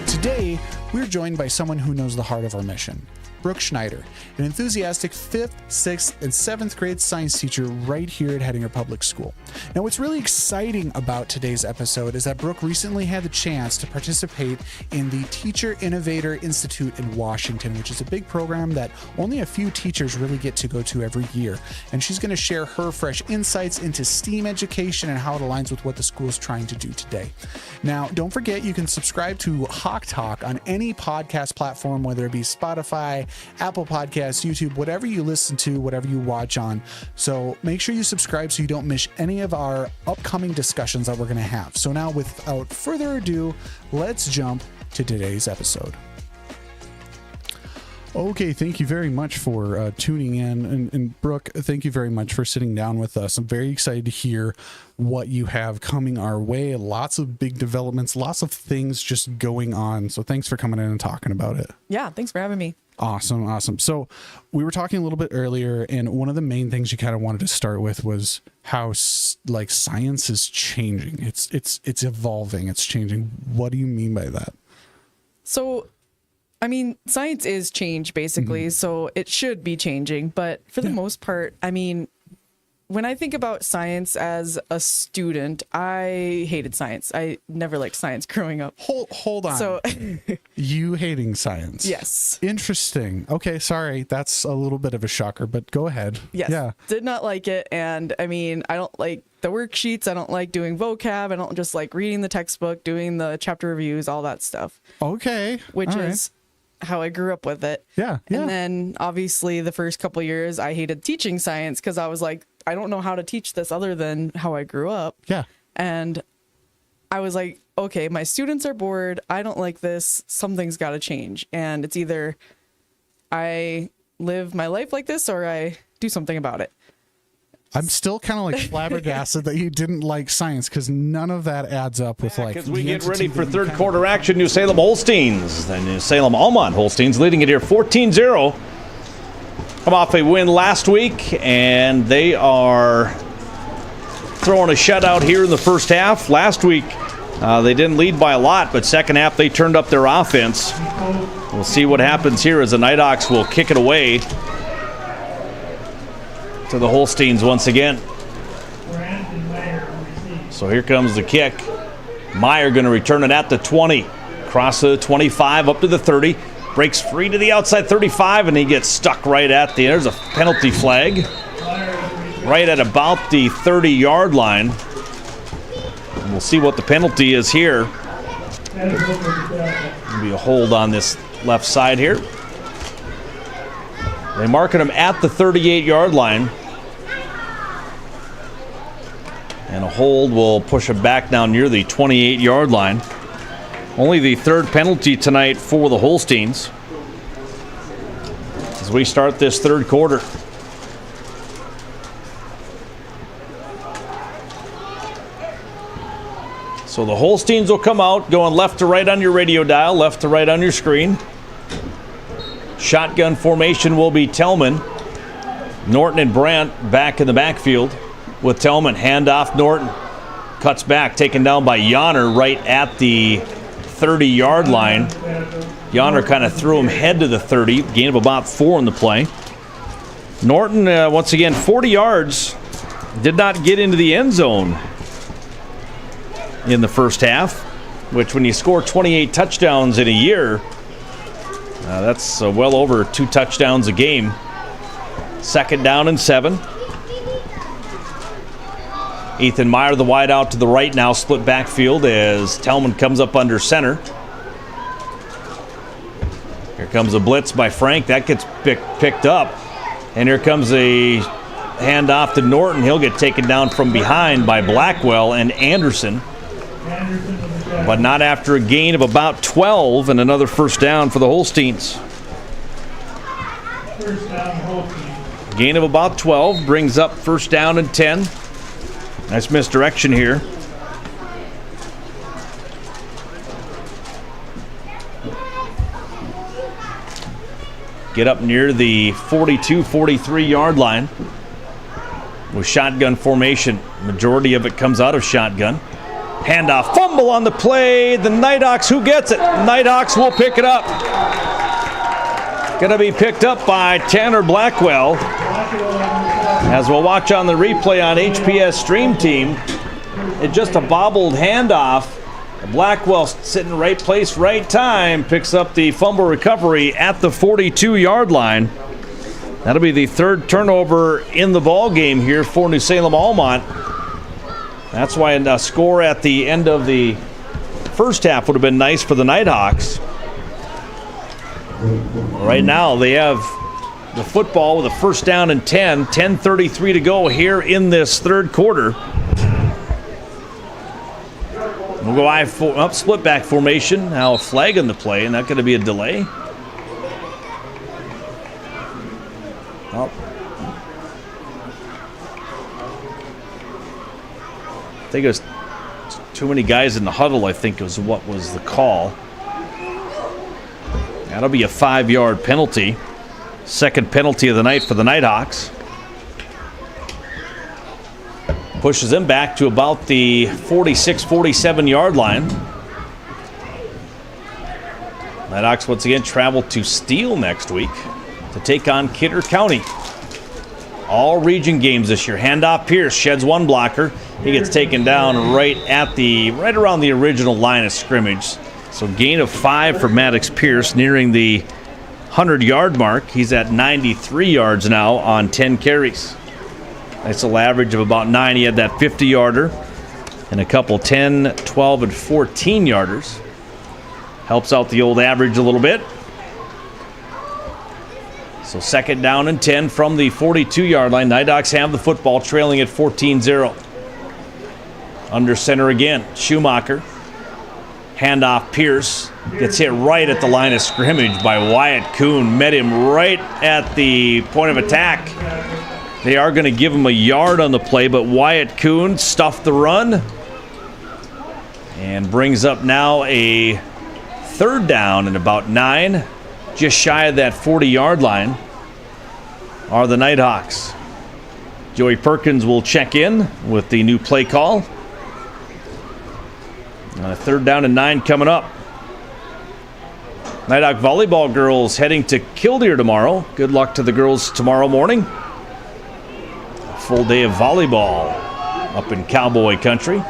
Today, we're joined by someone who knows the heart of our mission, Brooke Schneider, an enthusiastic 5th, 6th, and 7th grade science teacher right here at Hettinger Public School. Now, what's really exciting about today's episode is that Brooke recently had the chance to participate in the Teacher Innovator Institute in Washington, which is a big program that only a few teachers really get to go to every year. And she's going to share her fresh insights into STEAM education and how it aligns with what the school is trying to do today. Now, don't forget, you can subscribe to Hawk Talk on any podcast platform, whether it be Spotify, Apple Podcasts, YouTube, whatever you listen to, whatever you watch on. So make sure you subscribe so you don't miss any of our upcoming discussions that we're going to have. So now, without further ado, let's jump to today's episode. Okay, thank you very much for tuning in. And Brooke, thank you very much for sitting down with us. I'm very excited to hear what you have coming our way. Lots of big developments, lots of things just going on. So thanks for coming in and talking about it. Yeah, thanks for having me. Awesome, awesome. So we were talking a little bit earlier, and one of the main things you kind of wanted to start with was how science is changing. It's evolving. It's changing. What do you mean by that? So, I mean, science is change, basically, so it should be changing. But for the most part, I mean, when I think about science as a student, I hated science. I never liked science growing up. Hold on. So, you hating science? Yes. Interesting. Okay, sorry. That's a little bit of a shocker, but go ahead. Yes. Yeah. Did not like it. And I mean, I don't like the worksheets. I don't like doing vocab. I don't just like reading the textbook, doing the chapter reviews, all that stuff. Okay. Which all is how I grew up with it. Yeah. And then obviously the first couple years I hated teaching science because I was like, I don't know how to teach this other than how I grew up. Yeah. And I was like, okay, my students are bored. I don't like this. Something's got to change. And it's either I live my life like this or I do something about it. I'm still kind of like flabbergasted that you didn't like science, because none of that adds up with like. As we get ready for third quarter action, New Salem Holsteins, the New Salem-Almont Holsteins leading it here 14-0. Come off a win last week, and they are throwing a shutout here in the first half. Last week, they didn't lead by a lot, but second half they turned up their offense. We'll see what happens here as the Nighthawks will kick it away to the Holsteins once again. So here comes the kick. Meyer going to return it at the 20. Across the 25 up to the 30. Breaks free to the outside 35, and he gets stuck right at the... There's a penalty flag. Right at about the 30-yard line. And we'll see what the penalty is here. There'll be a hold on this left side here. They marking him at the 38-yard line. And a hold will push him back down near the 28-yard line. Only the third penalty tonight for the Holsteins as we start this third quarter. So the Holsteins will come out going left to right on your radio dial, left to right on your screen. Shotgun formation will be Tellman. Norton and Brandt back in the backfield with Tellman. Handoff, Norton cuts back, taken down by Yonner right at the 30-yard line. Yonner kind of threw him head to the 30, gain of about 4 in the play. Norton, once again, 40 yards, did not get into the end zone in the first half, which when you score 28 touchdowns in a year, that's well over 2 touchdowns a game. Second down and 7. Ethan Meyer, the wide out to the right now, split backfield as Tellman comes up under center. Here comes a blitz by Frank. That gets picked up. And here comes a handoff to Norton. He'll get taken down from behind by Blackwell and Anderson. But not after a gain of about 12 and another first down for the Holsteins. Gain of about 12 brings up first down and 10. Nice misdirection here. Get up near the 42, 43-yard line with shotgun formation. Majority of it comes out of shotgun. Handoff, fumble on the play. The Nighthawks, who gets it? Nighthawks will pick it up. Going to be picked up by Tanner Blackwell. As we'll watch on the replay on HPS Stream Team, it's just a bobbled handoff. Blackwell sitting right place, right time, picks up the fumble recovery at the 42-yard line. That'll be the third turnover in the ball game here for New Salem-Almont. That's why a score at the end of the first half would have been nice for the Nighthawks. Right now they have the football with a first down and 10, 10:33 to go here in this third quarter. We'll go up split back formation. Now a flag in the play, and that's going to be a delay. Oh. I think it was too many guys in the huddle, I think was what was the call. That'll be a 5-yard penalty. Second penalty of the night for the Nighthawks. Pushes them back to about the 46, 47-yard line. Nighthawks once again travel to Steele next week to take on Kidder County. All region games this year. Handoff Pierce sheds one blocker. He gets taken down right around the original line of scrimmage. So gain of 5 for Maddox Pierce, nearing the 100-yard mark. He's at 93 yards now on 10 carries. Nice little average of about 9. He had that 50-yarder and a couple 10, 12, and 14-yarders. Helps out the old average a little bit. So second down and 10 from the 42-yard line. Nighthawks have the football, trailing at 14-0. Under center again, Schumacher. Handoff Pierce. Gets hit right at the line of scrimmage by Wyatt Kuhn. Met him right at the point of attack. They are going to give him a yard on the play, but Wyatt Kuhn stuffed the run and brings up now a third down and about 9. Just shy of that 40-yard line are the Nighthawks. Joey Perkins will check in with the new play call. Third down and 9 coming up. Nighthawk volleyball girls heading to Killdeer tomorrow. Good luck to the girls tomorrow morning. A full day of volleyball up in Cowboy Country.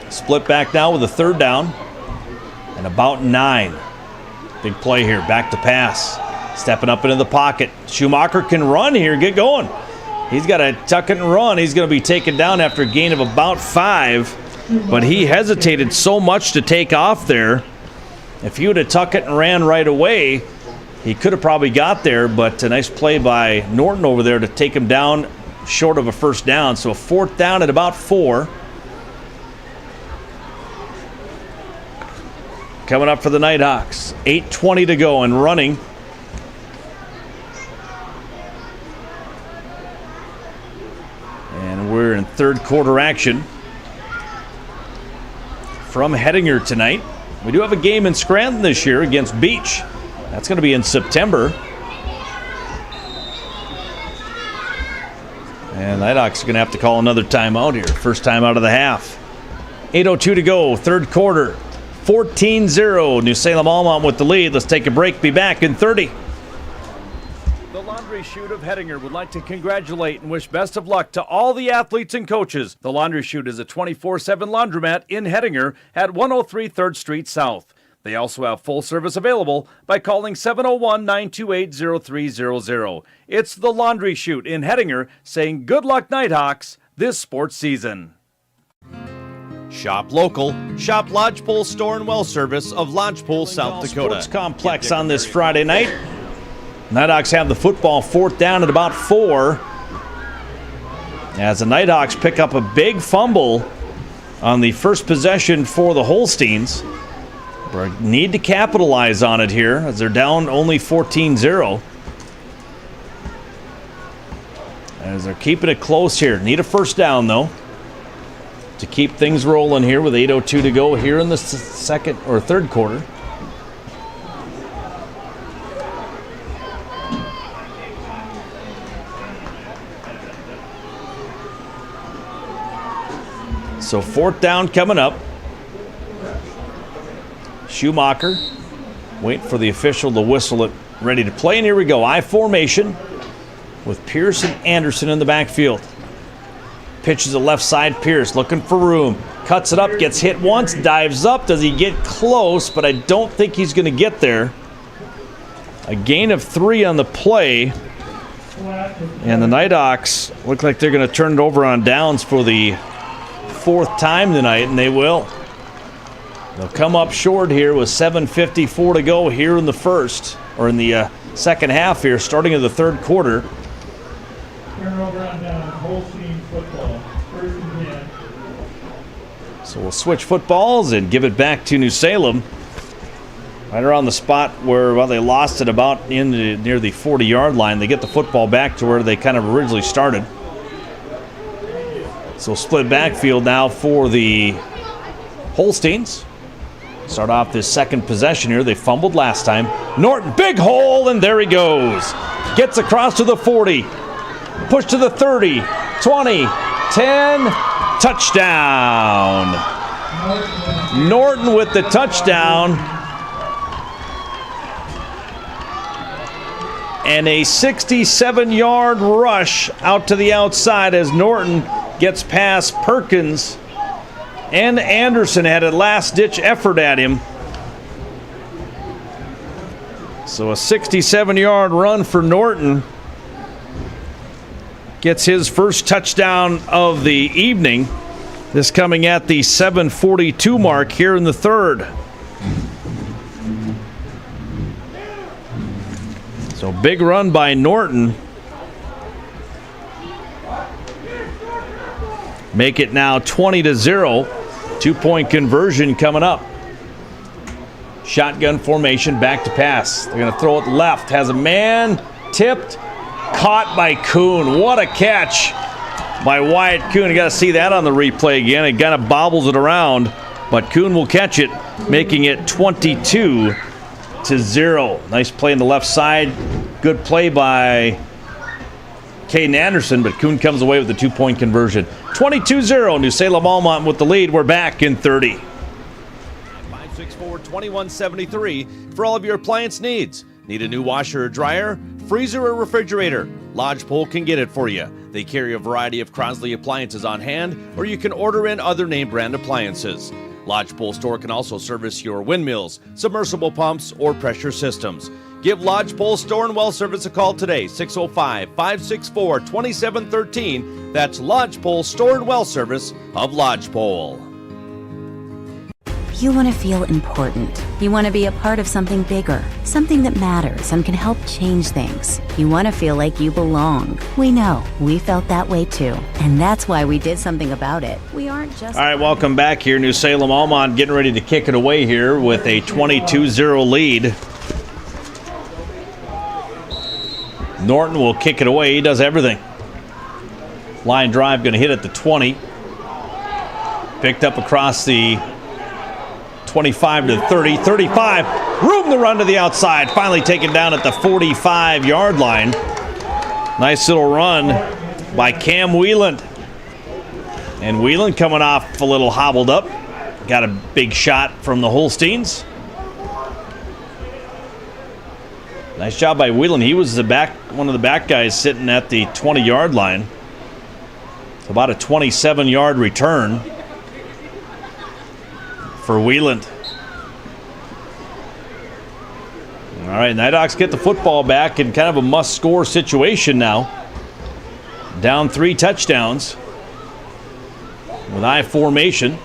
Split back now with a third down and about 9. Big play here, back to pass. Stepping up into the pocket. Schumacher can run here, get going. He's got to tuck it and run. He's going to be taken down after a gain of about 5, but he hesitated so much to take off there. If he would have tucked it and ran right away, he could have probably got there, but a nice play by Norton over there to take him down short of a first down. So a fourth down at about 4. Coming up for the Nighthawks. 8:20 to go and running. And we're in third quarter action from Hettinger tonight. We do have a game in Scranton this year against Beach. That's going to be in September. And Nighthawks are going to have to call another timeout here. First time out of the half. 8:02 to go, third quarter. 14-0. New Salem-Almont with the lead. Let's take a break. Be back in 30. The Laundry Chute of Hettinger would like to congratulate and wish best of luck to all the athletes and coaches. The Laundry Chute is a 24/7 laundromat in Hettinger at 103 3rd Street South. They also have full service available by calling 701-928-0300. It's the Laundry Chute in Hettinger saying good luck Nighthawks this sports season. Shop local. Shop Lodgepole Store and Well Service of Lodgepole, South Dakota. Sports Complex on this Friday night. Nighthawks have the football, fourth down at about 4. As the Nighthawks pick up a big fumble on the first possession for the Holsteins. They need to capitalize on it here as they're down only 14-0. As they're keeping it close here. Need a first down though to keep things rolling here with 8:02 to go here in the second or third quarter. So fourth down coming up. Schumacher Wait for the official to whistle it, ready to play. And here we go. I formation with Pierce and Anderson in the backfield. Pitches the left side. Pierce looking for room. Cuts it up, gets hit once, dives up. Does he get close? But I don't think he's going to get there. A gain of 3 on the play. And the Nighthawks look like they're going to turn it over on downs for the 4th time tonight, and they will. They'll come up short here with 7:54 to go here in the first, or in the second half here, starting in the third quarter. Turnover on down, Holstein football, 1st and 10. So we'll switch footballs and give it back to New Salem. Right around the spot where, well, they lost it about near the 40-yard line. They get the football back to where they kind of originally started. So split backfield now for the Holsteins. Start off this second possession here. They fumbled last time. Norton, big hole, and there he goes. Gets across to the 40. Push to the 30, 20, 10, touchdown. Norton with the touchdown. And a 67-yard rush out to the outside as Norton gets past Perkins. And Anderson had a last-ditch effort at him. So a 67-yard run for Norton. Gets his first touchdown of the evening. This coming at the 7:42 mark here in the third. So big run by Norton. Make it now 20-0. 2-point conversion coming up. Shotgun formation, back to pass. They're going to throw it left. Has a man tipped. Caught by Kuhn. What a catch by Wyatt Kuhn. You got to see that on the replay again. It kind of bobbles it around, but Kuhn will catch it, making it 22-0. Nice play on the left side. Good play by Caden Anderson, but Kuhn comes away with the 2-point conversion. 22-0. New Salem-Almont with the lead. We're back in 30. 564-2173 for all of your appliance needs. Need a new washer or dryer, freezer or refrigerator? Lodgepole can get it for you. They carry a variety of Crosley appliances on hand, or you can order in other name brand appliances. Lodgepole Store can also service your windmills, submersible pumps, or pressure systems. Give Lodgepole Store and Well Service a call today, 605-564-2713. That's Lodgepole Store and Well Service of Lodgepole. You want to feel important. You want to be a part of something bigger, something that matters and can help change things. You want to feel like you belong. We know. We felt that way too. And that's why we did something about it. We aren't just... All right, welcome back here. New Salem-Almont getting ready to kick it away here with a 22-0 lead. Norton will kick it away. He does everything. Line drive going to hit at the 20. Picked up across the 25 to 30, 35. Room to run to the outside. Finally taken down at the 45-yard line. Nice little run by Cam Wieland. And Wieland coming off a little hobbled up. Got a big shot from the Holsteins. Nice job by Wieland. He was one of the back guys sitting at the 20-yard line. It's about a 27-yard return for Wieland. All right, Nighthawks get the football back in kind of a must-score situation now. Down 3 touchdowns with I formation.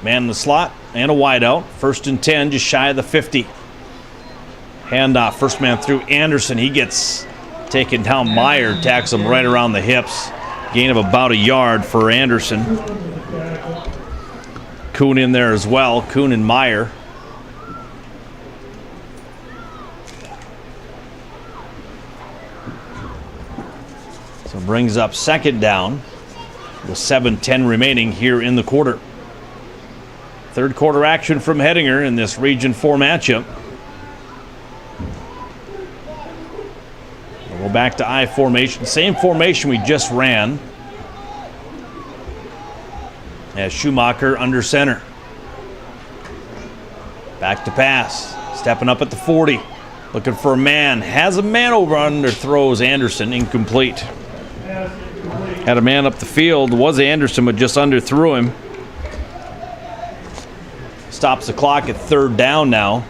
Man in the slot and a wideout. 1st and 10, just shy of the 50. Handoff, first man through Anderson. He gets taken down. Meyer tacks him right around the hips. Gain of about a yard for Anderson. Kuhn in there as well. Kuhn and Meyer. So brings up 2nd down with 7:10 remaining here in the quarter. Third quarter action from Hettinger in this Region 4 matchup. We'll go back to I formation. Same formation we just ran. As Schumacher under center. Back to pass. Stepping up at the 40. Looking for a man. Has a man over under, throws Anderson. Incomplete. Had a man up the field. Was Anderson, but just underthrew him. Stops the clock at 3rd down now.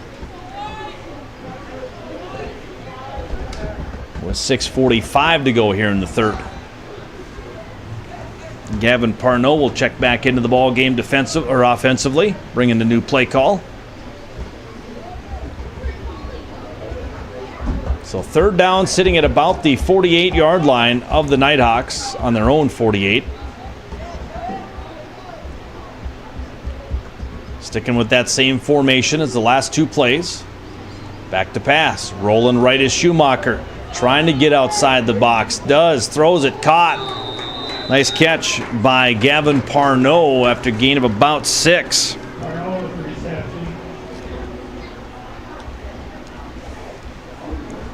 With 6:45 to go here in the 3rd. Gavin Parnell will check back into the ball game defensive or offensively, bringing the new play call. So 3rd down, sitting at about the 48-yard line of the Nighthawks on their own 48. Sticking with that same formation as the last 2 plays. Back to pass. Rolling right is Schumacher. Trying to get outside the box. Does. Throws it. Caught. Nice catch by Gavin Parnell after a gain of about 6.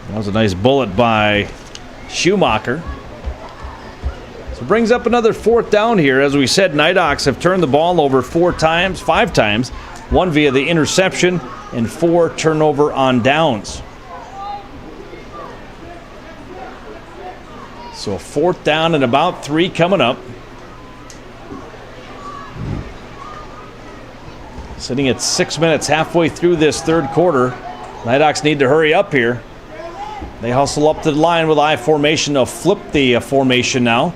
That was a nice bullet by Schumacher. So brings up another 4th down here. As we said, Nighthawks have turned the ball over 5 times, 1 via the interception and 4 turnover on downs. So 4th down and about 3 coming up. Sitting at 6 minutes halfway through this 3rd quarter. Nighthawks need to hurry up here. They hustle up to the line with I formation. They'll flip the formation now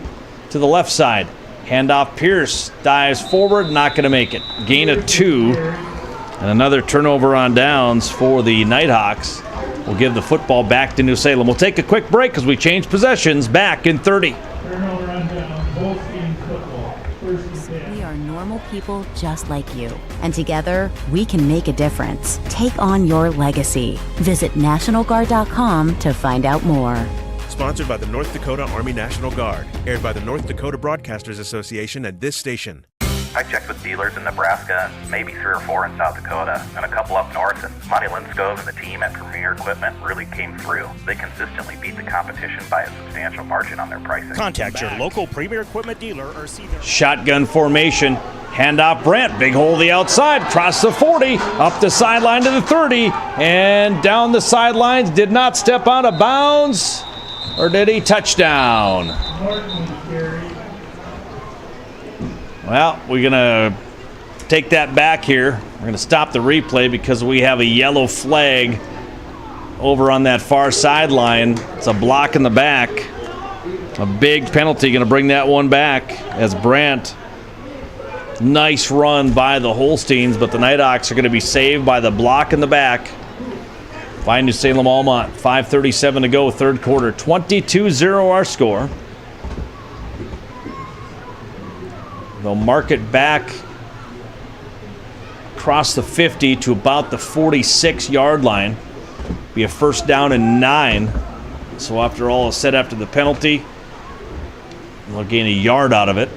to the left side. Handoff Pierce. Dives forward. Not going to make it. Gain of 2. And another turnover on downs for the Nighthawks. We'll give the football back to New Salem. We'll take a quick break as we change possessions. Back in 30. Turnover on down. Both teams football. 1st and 10. We are normal people just like you. And together, we can make a difference. Take on your legacy. Visit NationalGuard.com to find out more. Sponsored by the North Dakota Army National Guard. Aired by the North Dakota Broadcasters Association and this station. I checked with dealers in Nebraska, maybe 3 or 4 in South Dakota, and a couple up north, and Monty Linskov and the team at Premier Equipment really came through. They consistently beat the competition by a substantial margin on their pricing. Contact your local Premier Equipment dealer or see their... Shotgun formation. Handoff Brent. Big hole to the outside. Across the 40. Up the sideline to the 30. And down the sidelines. Did not step out of bounds. Or did he? Touchdown. Well, we're going to take that back here. We're going to stop the replay because we have a yellow flag over on that far sideline. It's a block in the back. A big penalty, going to bring that one back as Brandt. Nice run by the Holsteins, but the Nighthawks are going to be saved by the block in the back by New Salem-Almont. 5:37 to go, 3rd quarter. 22-0 our score. They'll mark it back across the 50 to about the 46-yard line. Be a 1st down and 9. So after all is said after the penalty, they'll gain a yard out of it.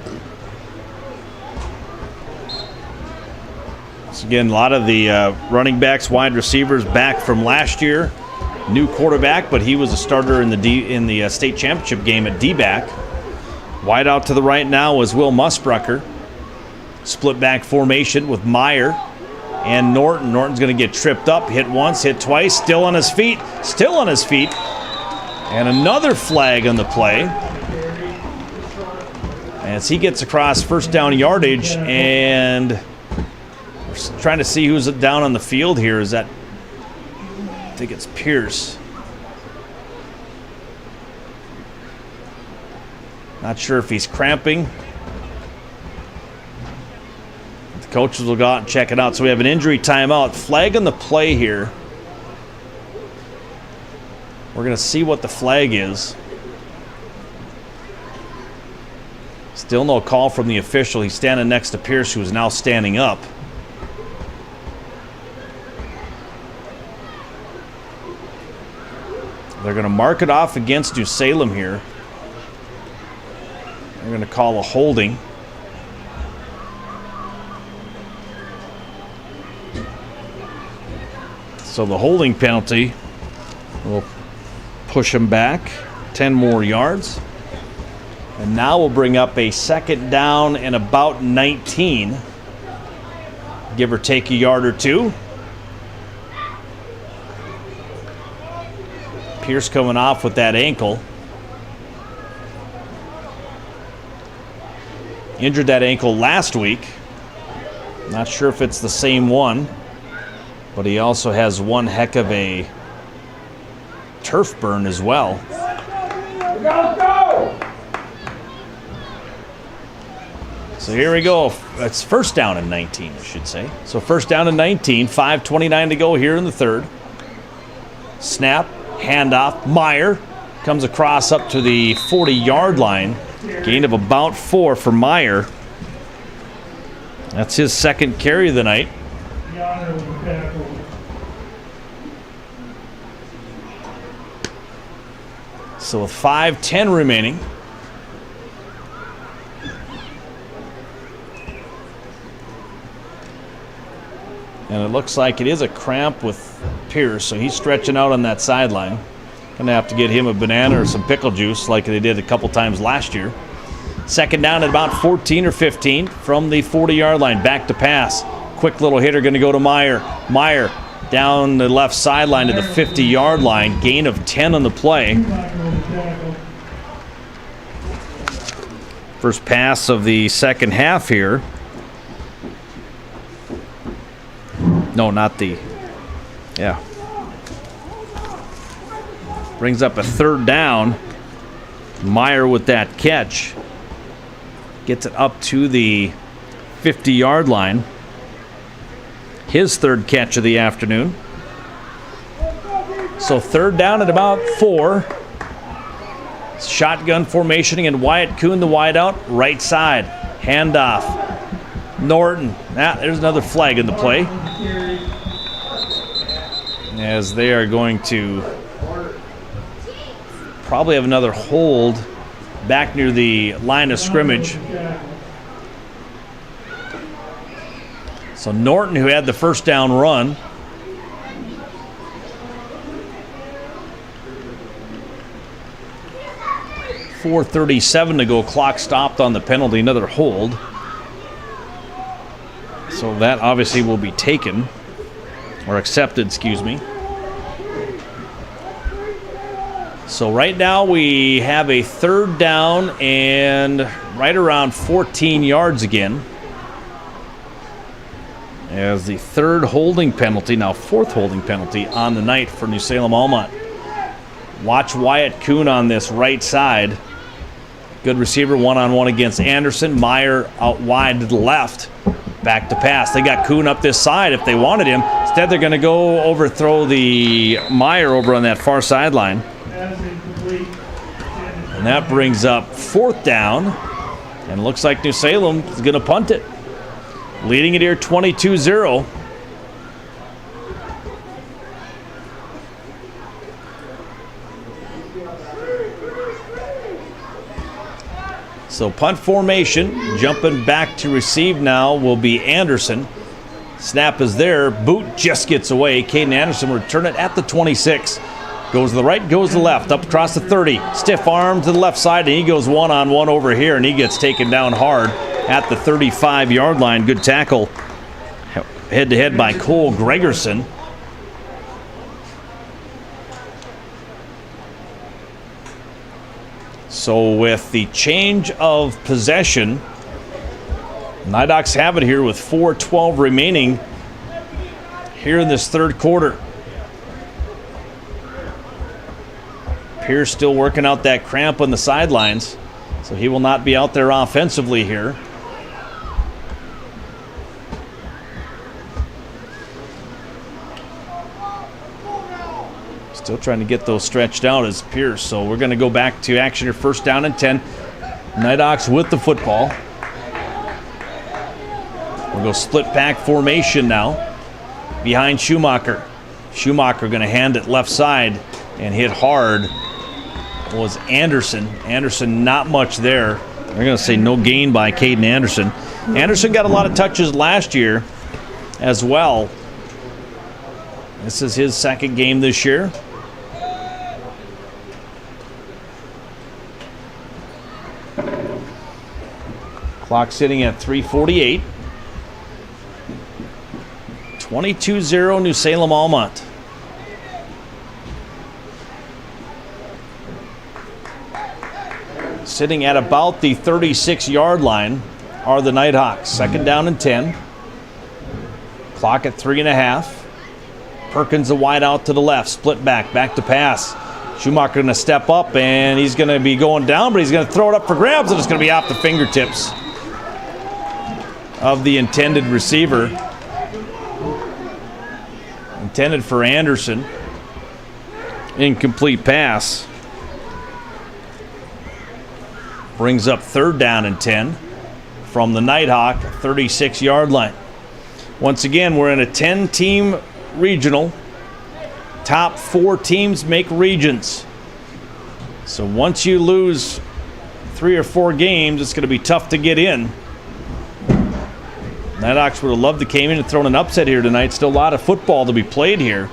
So again, a lot of the running backs, wide receivers back from last year. New quarterback, but he was a starter in the state championship game at D-back. Wide out to the right now is Will Musbrucker. Split back formation with Meyer and Norton. Norton's going to get tripped up. Hit once, hit twice. Still on his feet. Still on his feet. And another flag on the play. As he gets across 1st down yardage, and we're trying to see who's down on the field here. Is that, I think it's Pierce. Not sure if he's cramping. The coaches will go out and check it out. So we have an injury timeout. Flag on the play here. We're going to see what the flag is. Still no call from the official. He's standing next to Pierce, who is now standing up. They're going to mark it off against New Salem here. They're going to call a holding. So the holding penalty will push him back 10 more yards. And now we'll bring up a 2nd down and about 19. Give or take a yard or 2. Pierce coming off with that ankle. Injured that ankle last week. Not sure if it's the same one, but he also has one heck of a turf burn as well. So here we go. It's first down and 19, I should say. So first down and 19, 5:29 to go here in the third. Snap, handoff. Meyer comes across up to the 40-yard line. Gain of about 4 for Meyer. That's his second carry of the night. So with 5:10 remaining. And it looks like it is a cramp with Pierce, so he's stretching out on that sideline. Gonna have to get him a banana or some pickle juice like they did a couple times last year. Second down at about 14 or 15 from the 40-yard line. Back to pass. Quick little hitter going to go to Meyer. Meyer down the left sideline to the 50-yard line. Gain of 10 on the play. First pass of the second half here. No, not the... Yeah. Brings up a third down. Meyer with that catch. Gets it up to the 50-yard line. His third catch of the afternoon. So third down at about 4. Shotgun formation and Wyatt Kuhn, the wideout, right side. Handoff. Norton. There's another flag in the play. As they are going to probably have another hold back near the line of scrimmage. So Norton, who had the first down run, .437 to go. Clock stopped on the penalty. Another hold. So that obviously will be taken, or accepted, excuse me. So right now we have a third down and right around 14 yards again. As the third holding penalty, now fourth holding penalty on the night for New Salem-Almont. Watch Wyatt Kuhn on this right side. Good receiver, one-on-one against Anderson. Meyer out wide to the left. Back to pass. They got Kuhn up this side if they wanted him. Instead, they're going to go overthrow the Meyer over on that far sideline. And that brings up fourth down. And it looks like New Salem is going to punt it. Leading it here 22-0. So punt formation, jumping back to receive now will be Anderson. Snap is there. Boot just gets away. Caden Anderson will return it at the 26. Goes to the right, goes to the left, up across the 30. Stiff arm to the left side, and he goes one-on-one over here, and he gets taken down hard at the 35-yard line. Good tackle head-to-head by Cole Gregerson. So with the change of possession, Nighthawks have it here with 4:12 remaining here in this third quarter. Pierce still working out that cramp on the sidelines, so he will not be out there offensively here. Still trying to get those stretched out as Pierce. So we're going to go back to action here. First down and 10. Nighthawks with the football. We'll go split pack formation now. Behind Schumacher. Schumacher going to hand it left side and hit hard was Anderson. Anderson not much there. They're going to say no gain by Caden Anderson. Anderson got a lot of touches last year as well. This is his second game this year. Clock sitting at 3:48. 22-0 New Salem-Almont. Sitting at about the 36-yard line are the Nighthawks. 2nd down and 10. Clock at 3.5. Perkins a wide out to the left. Split back to pass. Schumacher going to step up, and he's going to be going down, but he's going to throw it up for grabs, and it's going to be off the fingertips of the intended receiver. Intended for Anderson. Incomplete pass. Brings up 3rd down and 10 from the Nighthawk 36-yard line. Once again, we're in a 10-team regional. Top 4 teams make regions. So once you lose 3 or 4 games, it's going to be tough to get in. Nighthawks would have loved to came in and thrown an upset here tonight. Still a lot of football to be played here.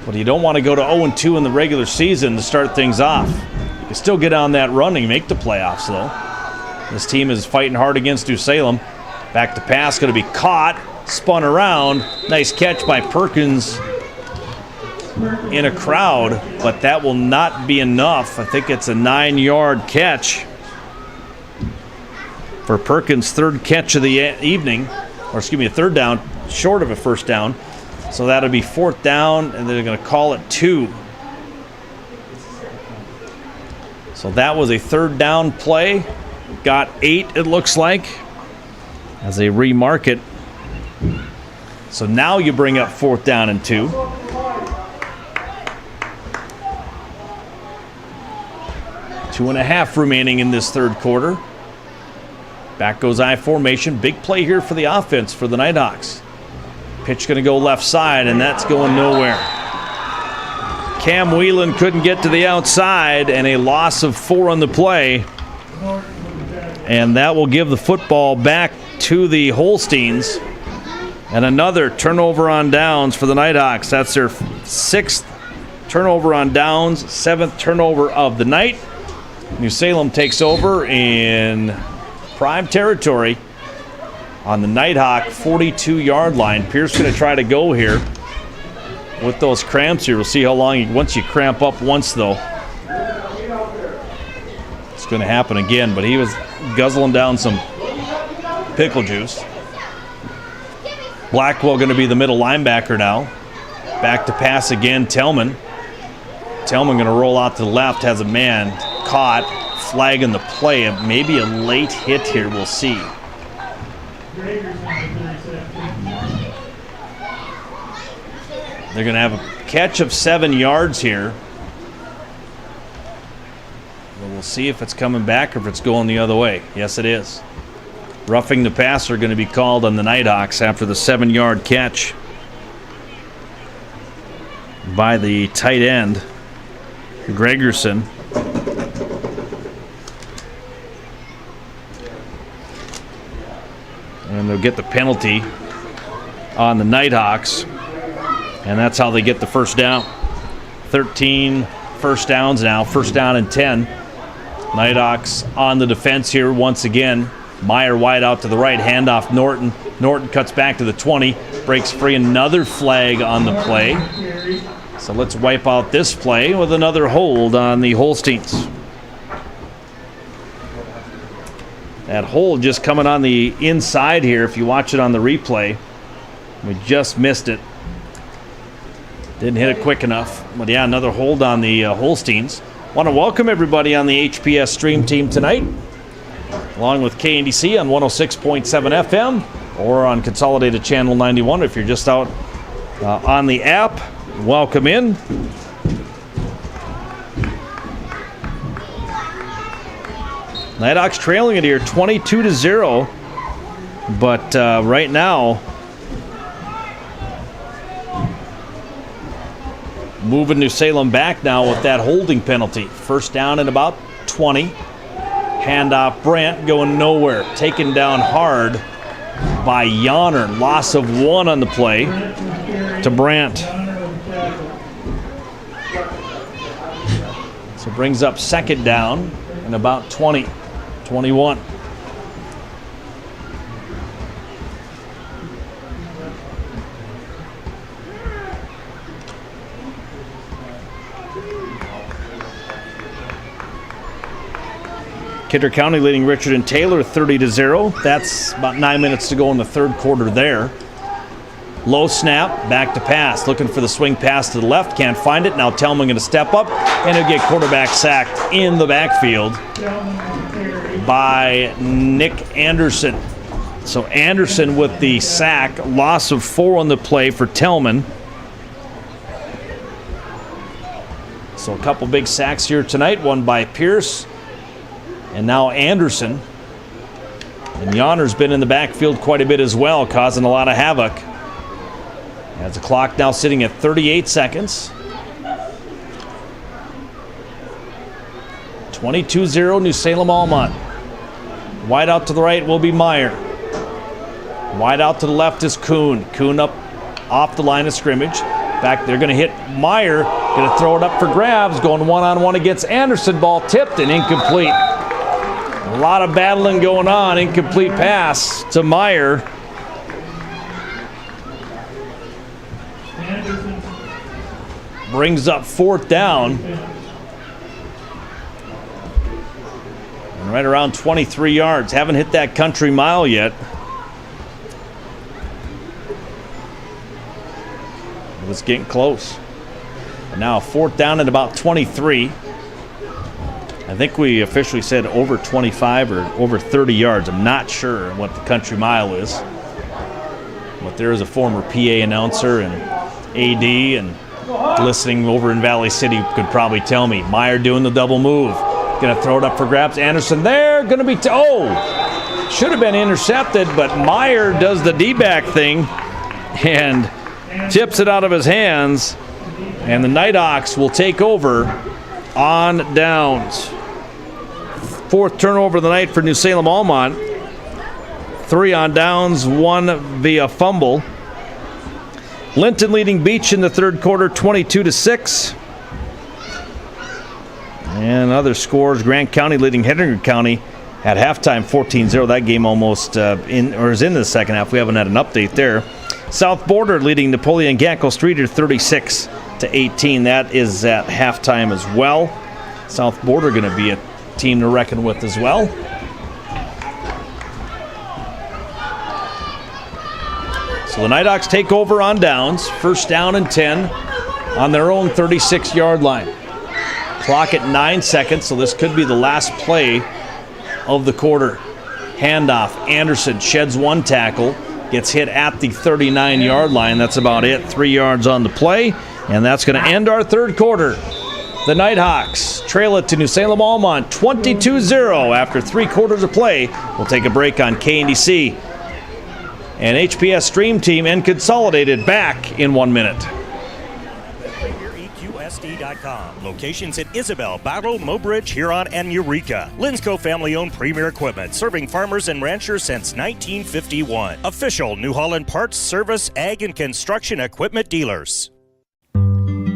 But you don't want to go to 0-2 in the regular season to start things off. You can still get on that run and make the playoffs, though. This team is fighting hard against New Salem. Back to pass, going to be caught, spun around. Nice catch by Perkins in a crowd, but that will not be enough. I think it's a 9-yard catch for Perkins' 3rd catch of the evening, or excuse me, a 3rd down, short of a 1st down. So that'll be 4th down, and they're going to call it 2. So that was a 3rd down play. Got 8, it looks like, as they remark it. So now you bring up 4th down and 2. 2.5 remaining in this 3rd quarter. Back goes I formation. Big play here for the offense for the Nighthawks. Pitch going to go left side, and that's going nowhere. Cam Whelan couldn't get to the outside, and a loss of 4 on the play. And that will give the football back to the Holsteins. And another turnover on downs for the Nighthawks. That's their 6th turnover on downs, 7th turnover of the night. New Salem takes over in prime territory on the Nighthawk 42-yard line. Pierce going to try to go here with those cramps here. We'll see how long, once you cramp up once, though, it's going to happen again. But he was guzzling down some pickle juice. Blackwell going to be the middle linebacker now. Back to pass again, Tellman. Tellman going to roll out to the left, has a man caught, flagging the play. Maybe a late hit here, we'll see. They're going to have a catch of 7 yards here. We'll see if it's coming back or if it's going the other way. Yes, it is. Roughing the passer going to be called on the Nighthawks after the 7-yard catch by the tight end, Gregerson. And they'll get the penalty on the Nighthawks. And that's how they get the 1st down. 13 first downs now. 1st down and 10. Nighthawks on the defense here once again. Meyer wide out to the right. Handoff Norton. Norton cuts back to the 20. Breaks free. Another flag on the play. So let's wipe out this play with another hold on the Holsteins. That hold just coming on the inside here. If you watch it on the replay, we just missed it. Didn't hit it quick enough. But yeah, another hold on the Holsteins. Want to welcome everybody on the HPS stream team tonight, along with KNDC on 106.7 FM or on Consolidated Channel 91. If you're just out on the app, welcome in. Nighthawks trailing it here 22-0, but right now moving New Salem back now with that holding penalty. 1st down and about 20. Handoff Brandt going nowhere. Taken down hard by Yonner. Loss of 1 on the play to Brandt. So brings up 2nd down and about 20. 21. Kidder County leading Richard and Taylor 30-0. That's about 9 minutes to go in the third quarter there. Low snap, back to pass. Looking for the swing pass to the left, can't find it. Now Tellman going to step up, and he'll get quarterback sacked in the backfield by Nick Anderson. So Anderson with the sack, loss of 4 on the play for Tellman. So a couple big sacks here tonight, one by Pierce, and now Anderson. And Yonner's been in the backfield quite a bit as well, causing a lot of havoc. As the clock now sitting at 38 seconds. 22-0 New Salem-Almont. Wide out to the right will be Meyer. Wide out to the left is Kuhn. Kuhn up off the line of scrimmage. Back, they're going to hit Meyer. Going to throw it up for grabs. Going one-on-one against Anderson. Ball tipped and incomplete. A lot of battling going on. Incomplete pass to Meyer. Brings up 4th down. And right around 23 yards. Haven't hit that country mile yet. It's getting close. And now 4th down at about 23. I think we officially said over 25 or over 30 yards. I'm not sure what the country mile is. But there is a former PA announcer and AD and listening over in Valley City could probably tell me. Meyer doing the double move. Going to throw it up for grabs. Anderson there. Going to be... should have been intercepted, but Meyer does the D-back thing and tips it out of his hands, and the Nighthawks will take over on downs. 4th turnover of the night for New Salem-Almont. 3 on downs, 1 via fumble. Linton leading Beach in the third quarter, 22-6. And other scores, Grant County leading Hettinger County at halftime, 14-0. That game almost is in the second half. We haven't had an update there. South Border leading Napoleon Gackle Streeter 36-18. That is at halftime as well. South Border going to be a team to reckon with as well. So the Nighthawks take over on downs. 1st down and 10 on their own 36-yard line. Clock at 9 seconds, so this could be the last play of the quarter. Handoff. Anderson sheds 1 tackle. Gets hit at the 39-yard line. That's about it. 3 yards on the play. And that's going to end our third quarter. The Nighthawks trail it to New Salem-Almont 22-0 after 3 quarters of play. We'll take a break on KNDC. And HPS Stream Team and Consolidated back in 1 minute. PremierEQSD.com. Locations in Isabel, Battle, Mobridge, Huron, and Eureka. Linsco family-owned Premier Equipment, serving farmers and ranchers since 1951. Official New Holland Parts, Service, Ag, and Construction Equipment dealers.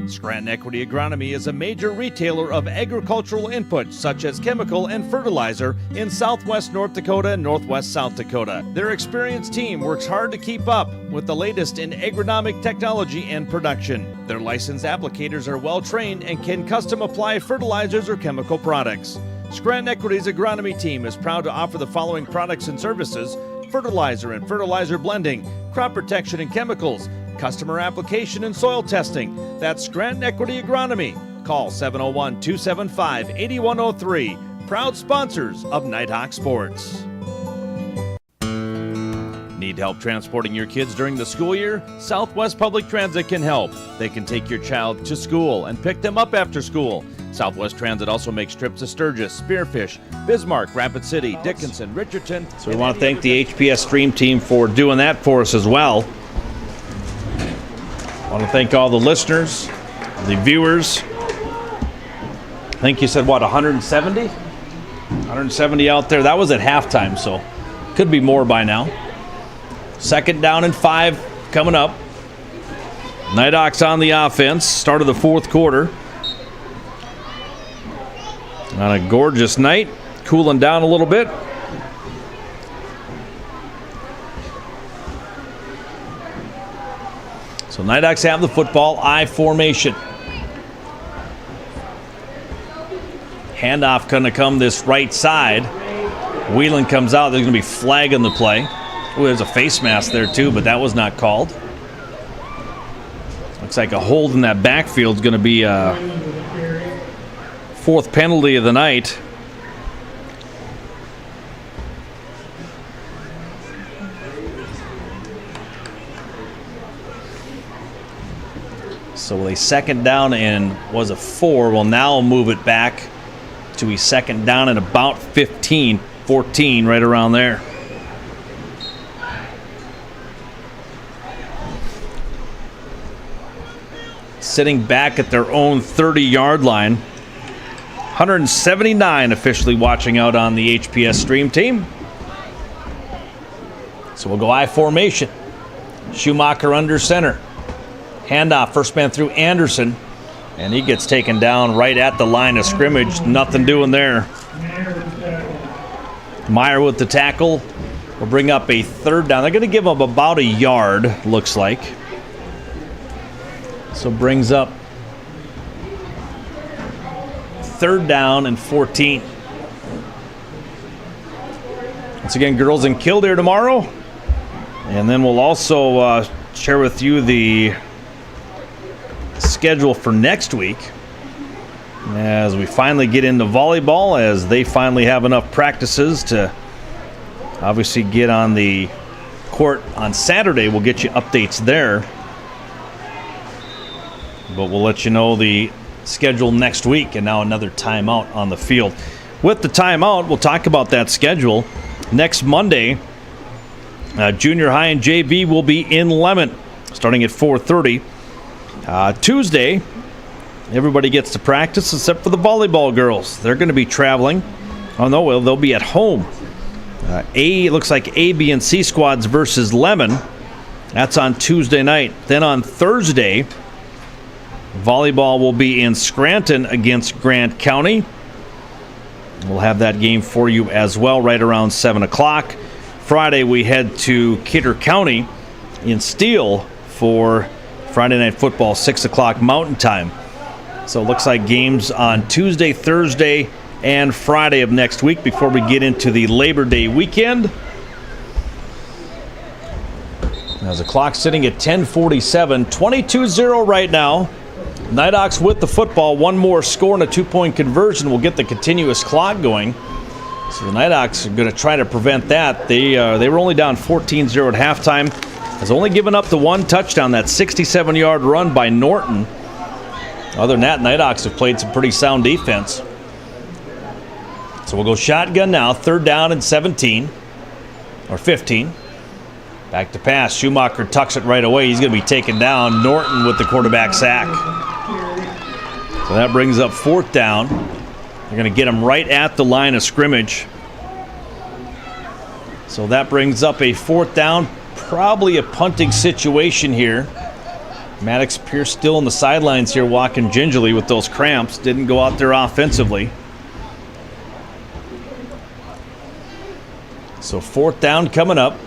Scranton Equity Agronomy is a major retailer of agricultural inputs such as chemical and fertilizer in southwest North Dakota and northwest South Dakota. Their experienced team works hard to keep up with the latest in agronomic technology and production. Their licensed applicators are well trained and can custom apply fertilizers or chemical products. Scranton Equity's agronomy team is proud to offer the following products and services: fertilizer and fertilizer blending, crop protection and chemicals, customer application and soil testing. That's Scranton Equity Agronomy. Call 701-275-8103. Proud sponsors of Nighthawk Sports. Need help transporting your kids during the school year? Southwest Public Transit can help. They can take your child to school and pick them up after school. Southwest Transit also makes trips to Sturgis, Spearfish, Bismarck, Rapid City, Dickinson, Richardson. So we want to thank the HPS Stream Team for doing that for us as well. I want to thank all the listeners, the viewers. I think you said, what, 170? 170 out there. That was at halftime, so could be more by now. 2nd down and 5 coming up. Nighthawks on the offense. Start of the 4th quarter. On a gorgeous night. Cooling down a little bit. So Nighthawks have the football, I formation. Handoff going to come this right side. Whelan comes out. There's going to be flag on the play. Oh, there's a face mask there too, but that was not called. Looks like a hold in that backfield is going to be a 4th penalty of the night. So a 2nd down and was a 4. Will now move it back to a 2nd down and about 15, 14, right around there. Sitting back at their own 30-yard line. 179 officially watching out on the HPS stream team. So we'll go I formation. Schumacher under center. Handoff, first man through Anderson, and he gets taken down right at the line of scrimmage. Nothing doing there. Meyer with the tackle will bring up a 3rd down. They're going to give him about a yard, looks like. So brings up 3rd down and 14. Once again, girls in Kildare tomorrow. And then we'll also share with you the schedule for next week as we finally get into volleyball, as they finally have enough practices to obviously get on the court on Saturday. We'll get you updates there, but we'll let you know the schedule next week. And now another timeout on the field. With the timeout, we'll talk about that schedule. Next Monday, junior high and JV will be in Lemon starting at 4:30. Tuesday, everybody gets to practice except for the volleyball girls. They're going to be traveling. Oh, no, well, they'll be at home. It looks like A, B, and C squads versus Lemon. That's on Tuesday night. Then on Thursday, volleyball will be in Scranton against Grant County. We'll have that game for you as well right around 7 o'clock. Friday, we head to Quater County in Steele for Friday Night Football, 6 o'clock Mountain Time. So it looks like games on Tuesday, Thursday, and Friday of next week before we get into the Labor Day weekend. As the clock sitting at 10:47, 22-0 right now. Nighthawks with the football. One more score and a 2-point conversion will get the continuous clock going. So the Nighthawks are going to try to prevent that. They were only down 14-0 at halftime. Has only given up the 1 touchdown, that 67-yard run by Norton. Other than that, Nighthawks have played some pretty sound defense. So we'll go shotgun now, 3rd down and 17, or 15. Back to pass. Schumacher tucks it right away. He's going to be taken down. Norton with the quarterback sack. So that brings up 4th down. They're going to get him right at the line of scrimmage. So that brings up a 4th down. Probably a punting situation here. Maddox Pierce still on the sidelines here walking gingerly with those cramps. Didn't go out there offensively. So 4th down coming up.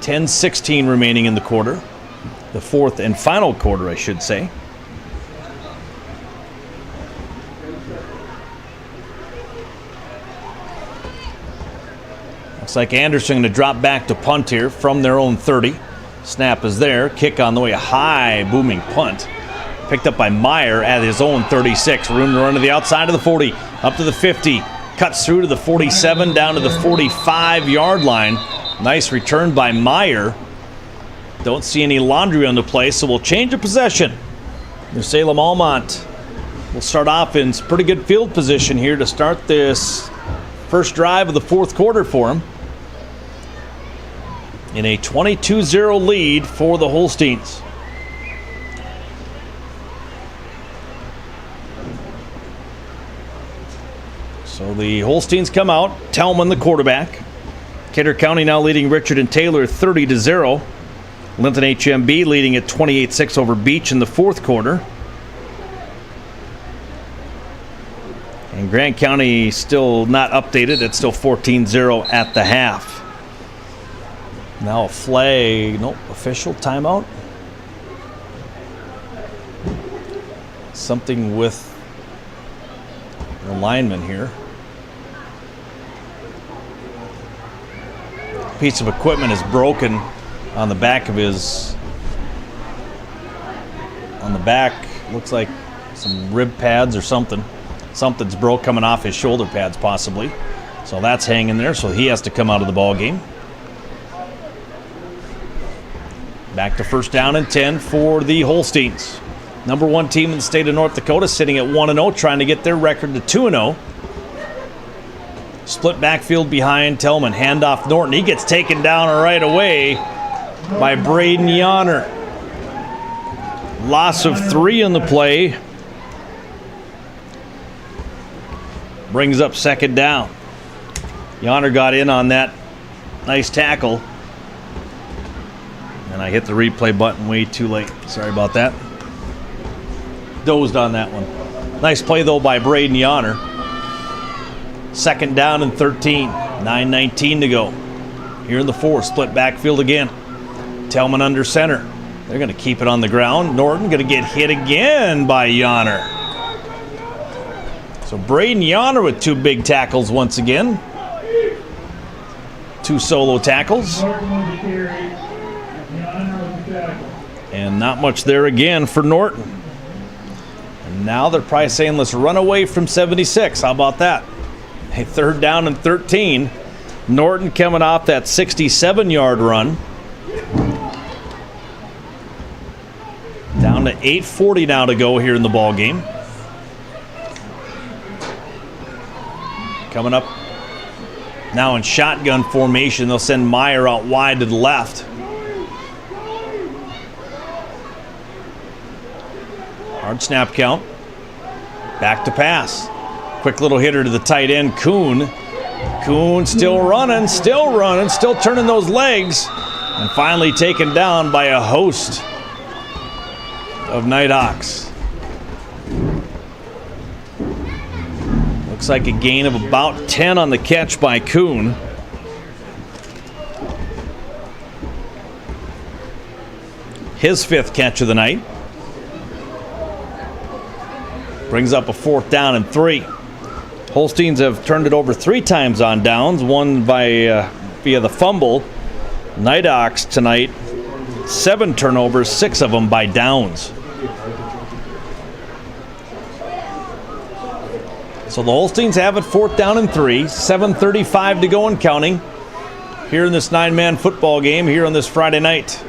10:16 remaining in the quarter. The 4th and final quarter, I should say. Looks like Anderson going to drop back to punt here from their own 30. Snap is there. Kick on the way. A high booming punt. Picked up by Meyer at his own 36. Room to run to the outside of the 40. Up to the 50. Cuts through to the 47. Down to the 45-yard line. Nice return by Meyer. Don't see any laundry on the play, so we'll change of possession. The Salem-Almont will start off in pretty good field position here to start this first drive of the 4th quarter for him. In a 22-0 lead for the Holsteins. So the Holsteins come out. Tellman the quarterback. Quater County now leading Richard and Taylor 30-0. Linton HMB leading at 28-6 over Beach in the 4th quarter. And Grant County still not updated. It's still 14-0 at the half. Now a flag. Nope, official timeout. Something with the lineman here. Piece of equipment is broken on the back of his, on the back, looks like some rib pads or something. Something's broke coming off his shoulder pads possibly. So that's hanging there, so he has to come out of the ball game. Back to first down and 10 for the Holsteins. Number 1 team in the state of North Dakota, sitting at 1-0, trying to get their record to 2-0. Split backfield behind Tillman. Handoff Norton. He gets taken down right away by Braden Yonner. Loss of 3 in the play. Brings up second down. Yonner got in on that nice tackle. And I hit the replay button way too late. Sorry about that. Dozed on that one. Nice play, though, by Braden Yonner. Second down and 13. 9:19 to go. Here in the 4th, split backfield again. Tillman under center. They're going to keep it on the ground. Norton going to get hit again by Yonner. So Braden Yonner with 2 big tackles once again. 2 solo tackles. And not much there again for Norton. And now they're probably saying, let's run away from 76. How about that? A third down and 13. Norton coming off that 67-yard run. Down to 8:40 now to go here in the ball game. Coming up now in shotgun formation. They'll send Meyer out wide to the left. Hard snap count. Back to pass. Quick little hitter to the tight end, Kuhn. Kuhn still running, still turning those legs. And finally taken down by a host of Nighthawks. Looks like a gain of about 10 on the catch by Kuhn. His 5th catch of the night. Brings up a 4th down and 3. Holsteins have turned it over 3 times on downs, one by via the fumble. Nighthawks tonight, 7 turnovers, 6 of them by downs. So the Holsteins have it 4th down and 3, 7:35 to go and counting here in this 9-man football game here on this Friday night.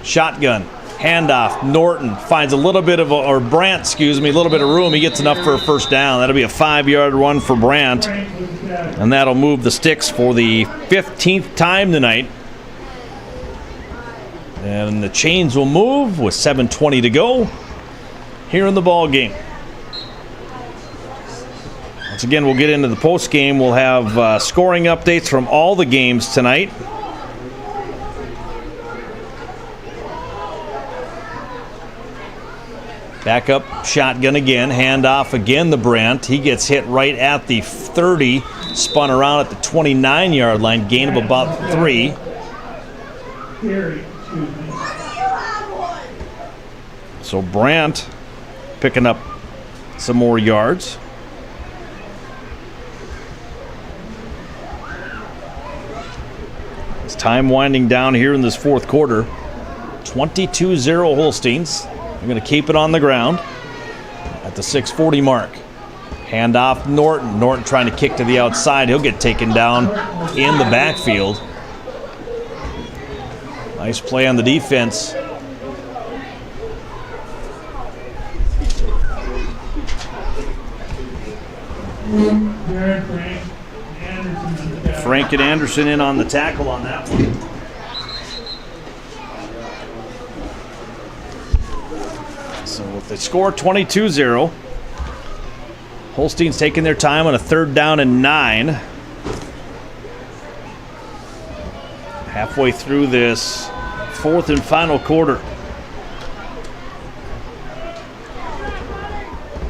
Shotgun. Handoff. Norton finds a little bit of, a little bit of room. He gets enough for a first down. That'll be a 5-yard run for Brandt. And that'll move the sticks for the 15th time tonight. And the chains will move with 7:20 to go here in the ball game. Once again, we'll get into the post game. We'll have scoring updates from all the games tonight. Back up, shotgun again, handoff again to Brandt. He gets hit right at the 30, spun around at the 29-yard line, gain of about 3. So Brandt picking up some more yards. It's time winding down here in this 4th quarter. 22-0 Holsteins. They're going to keep it on the ground at the 6:40 mark. Handoff Norton. Norton trying to kick to the outside. He'll get taken down in the backfield. Nice play on the defense. Frank and Anderson in on the tackle on that one. So if they score 22-0, Holstein's taking their time on a 3rd down and 9. Halfway through this 4th and final quarter.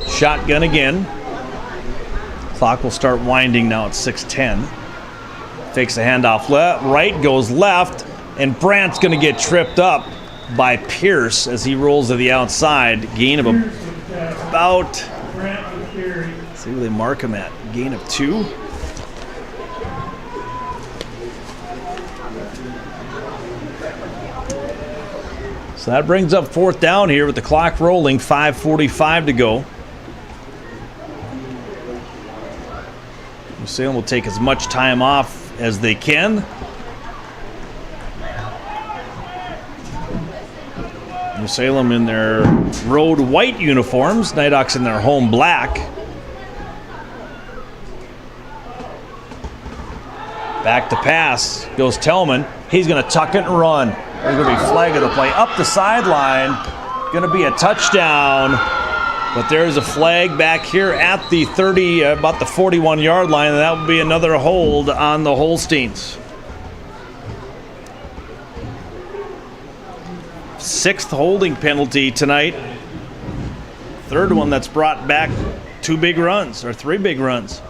Shotgun again. Clock will start winding now at 6:10. Fakes the handoff left, right, goes left, and Brandt's going to get tripped up by Pierce as he rolls to the outside. Gain of about See where they mark him at. Gain of 2. So that brings up 4th down here with the clock rolling, 5:45 to go. New Salem will take as much time off as they can. New Salem in their road white uniforms, Nighthawks in their home black. Back to pass goes Tellman. He's going to tuck it and run. There's going to be flag of the play up the sideline. Going to be a touchdown. But there's a flag back here at the 30, about the 41-yard line, and that will be another hold on the Holsteins. 6th holding penalty tonight. 3rd one that's brought back 2 big runs, or 3 big runs.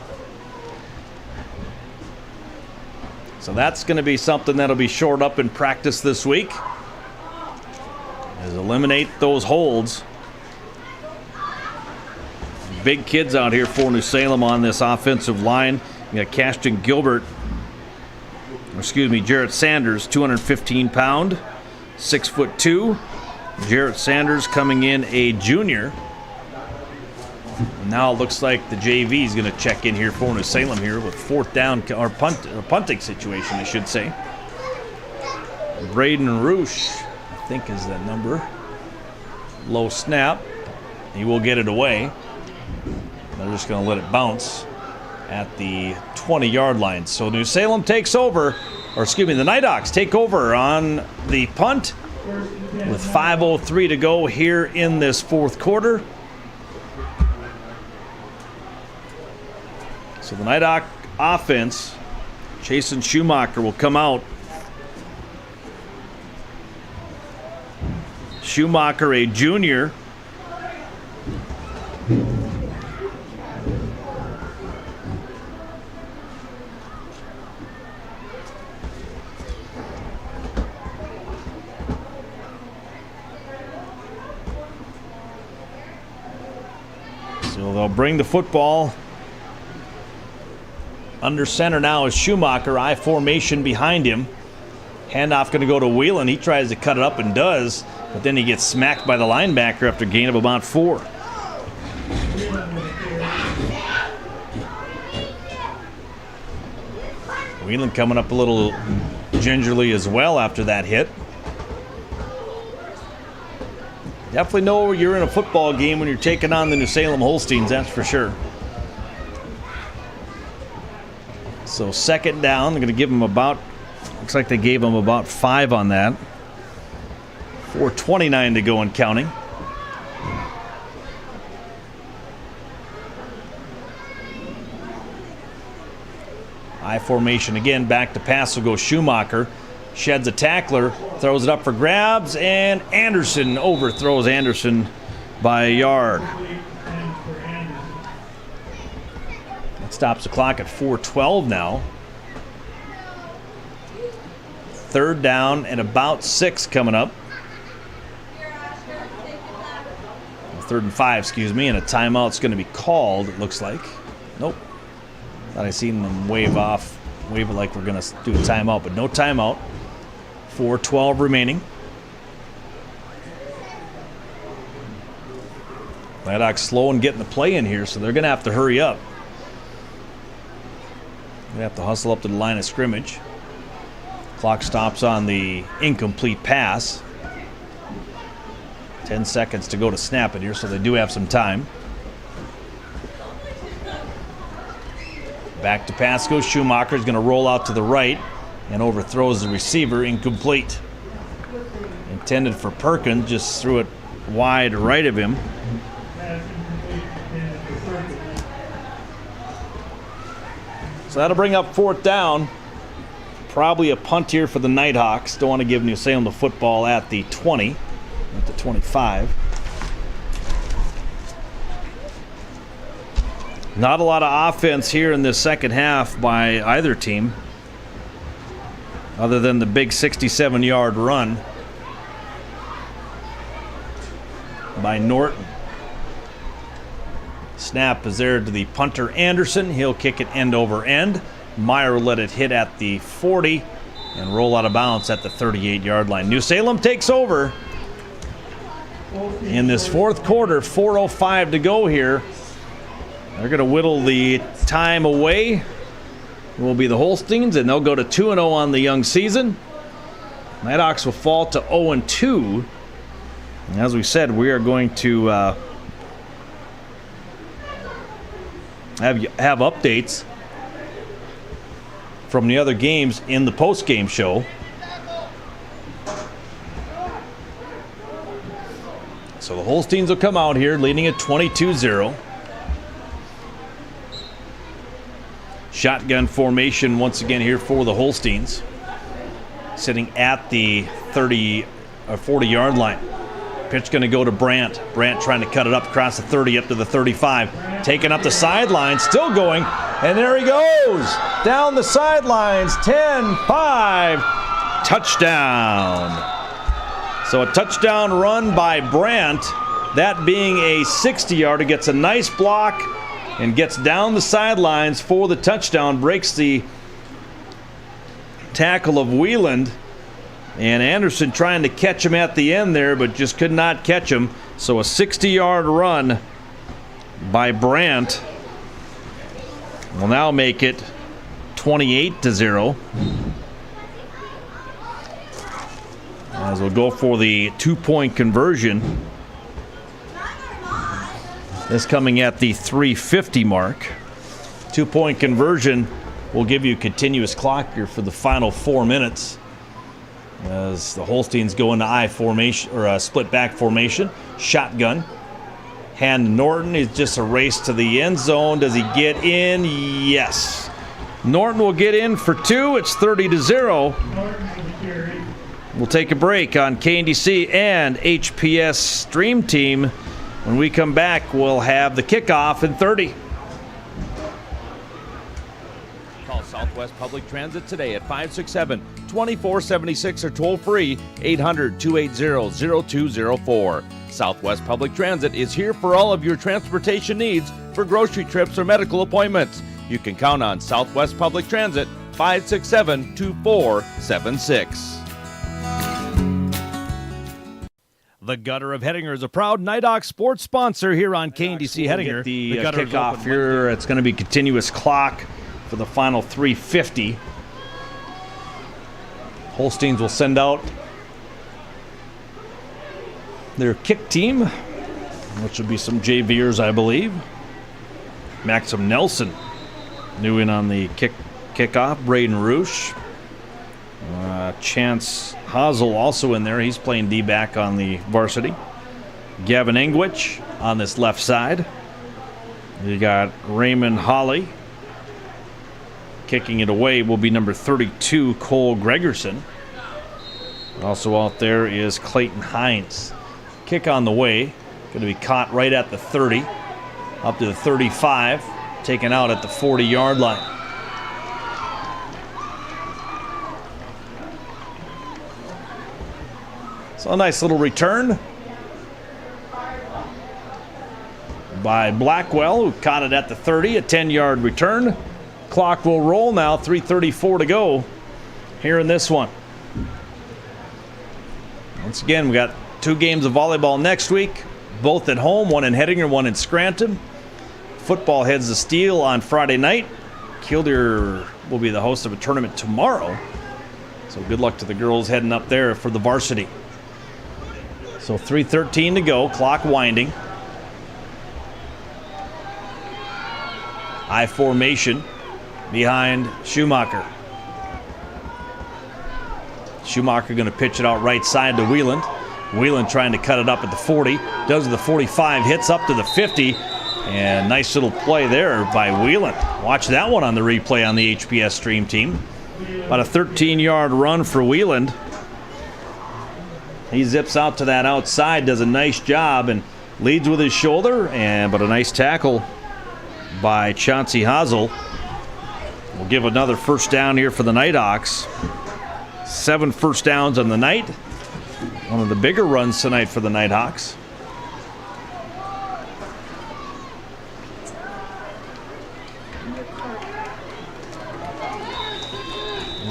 So that's going to be something that'll be shored up in practice this week. Is eliminate those holds. Big kids out here for New Salem on this offensive line. You got Jarrett Sanders, 215-pound, 6'2". Jarrett Sanders coming in a junior. Now it looks like the JV is going to check in here for New Salem here with 4th down, or punting situation, I should say. Braden Roosh, I think is that number. Low snap. He will get it away. They're just going to let it bounce at the 20-yard line. So New Salem takes over, the Nighthawks take over on the punt with 5:03 to go here in this 4th quarter. So the Nighthawk offense, Chasen Schumacher will come out. Schumacher, a junior. So they'll bring the football. Under center now is Schumacher, I formation behind him. Handoff going to go to Whelan. He tries to cut it up and does, but then he gets smacked by the linebacker after a gain of about 4. Whelan coming up a little gingerly as well after that hit. Definitely know you're in a football game when you're taking on the New Salem Holsteins, that's for sure. So 2nd down, they're going to give them about, looks like they gave them about 5 on that. 4:29 to go and counting. I formation again, back to pass will go Schumacher. Sheds a tackler, throws it up for grabs, and Anderson overthrows Anderson by a yard. That stops the clock at 4:12 now. 3rd down and about 6 coming up. 3rd and 5, excuse me, and a timeout's going to be called, it looks like. Nope. Thought I seen them wave it like we're going to do a timeout, but no timeout. 4:12 remaining. Nighthawks slow and getting the play in here, so they're going to have to hurry up. They have to hustle up to the line of scrimmage. Clock stops on the incomplete pass. 10 seconds to go to snap it here, so they do have some time. Back to pass goes Schumacher. Is going to roll out to the right and overthrows the receiver, incomplete. Intended for Perkins, just threw it wide right of him. So that'll bring up 4th down. Probably a punt here for the Nighthawks. Don't want to give New Salem the football at the 20, at the 25. Not a lot of offense here in this second half by either team, other than the big 67-yard run by Norton. Snap is there to the punter Anderson. He'll kick it end over end. Meyer let it hit at the 40 and roll out of bounds at the 38-yard line. New Salem takes over in this fourth quarter. 4:05 to go here. They're going to whittle the time away. It will be the Holsteins, and they'll go to 2-0 on the young season. Nighthawks will fall to 0-2. And as we said, we are going to have updates from the other games in the post-game show. So the Holsteins will come out here leading at 22-0. Shotgun formation once again here for the Holsteins. Sitting at the 30 or 40-yard line. Pitch going to go to Brandt. Brandt trying to cut it up across the 30 up to the 35. Taking up the sideline, still going. And there he goes. Down the sidelines, 10-5. Touchdown. So a touchdown run by Brandt. That being a 60-yarder. Gets a nice block and gets down the sidelines for the touchdown. Breaks the tackle of Wieland. And Anderson trying to catch him at the end there, but just could not catch him. So a 60-yard run by Brandt will now make it 28-0. As we'll go for the 2-point conversion. This coming at the 3:50 mark. 2-point conversion will give you a continuous clock here for the final 4 minutes. As the Holsteins go into I formation or a split back formation. Shotgun. Hand to Norton is just a race to the end zone. Does he get in? Yes. Norton will get in for 2. It's 30-0. We'll take a break on KNDC and HPS Stream Team. When we come back, we'll have the kickoff in 30. Call Southwest Public Transit today at 567-2476 or toll free 800-280-0204. Southwest Public Transit is here for all of your transportation needs for grocery trips or medical appointments. You can count on Southwest Public Transit 567-2476. The Gutter of Hettinger is a proud Nighthawks sports sponsor here on KNDC Hettinger. The kickoff here. It's going to be continuous clock for the final 3:50. Holsteins will send out their kick team, which will be some JVers, I believe. Maxim Nelson new in on the kickoff. Braden Roosh. Chance Hazel also in there. He's playing D-back on the varsity. Gavin Engwich on this left side. You got Raymond Holly. Kicking it away will be number 32, Cole Gregerson. Also out there is Clayton Hines. Kick on the way. Going to be caught right at the 30. Up to the 35. Taken out at the 40-yard line. So a nice little return by Blackwell, who caught it at the 30, a 10-yard return. Clock will roll now, 3:34 to go here in this one. Once again, we got 2 games of volleyball next week, both at home, one in Hettinger, one in Scranton. Football heads to Steele on Friday night. Killdeer will be the host of a tournament tomorrow. So good luck to the girls heading up there for the varsity. So 3:13 to go, clock winding. I formation behind Schumacher. Schumacher going to pitch it out right side to Wieland. Wieland trying to cut it up at the 40. Does the 45, hits up to the 50. And nice little play there by Wieland. Watch that one on the replay on the HPS Stream Team. About a 13-yard run for Wieland. He zips out to that outside, does a nice job, and leads with his shoulder. But a nice tackle by Chauncey Hazel. We'll give another first down here for the Nighthawks. 7 first downs on the night. One of the bigger runs tonight for the Nighthawks.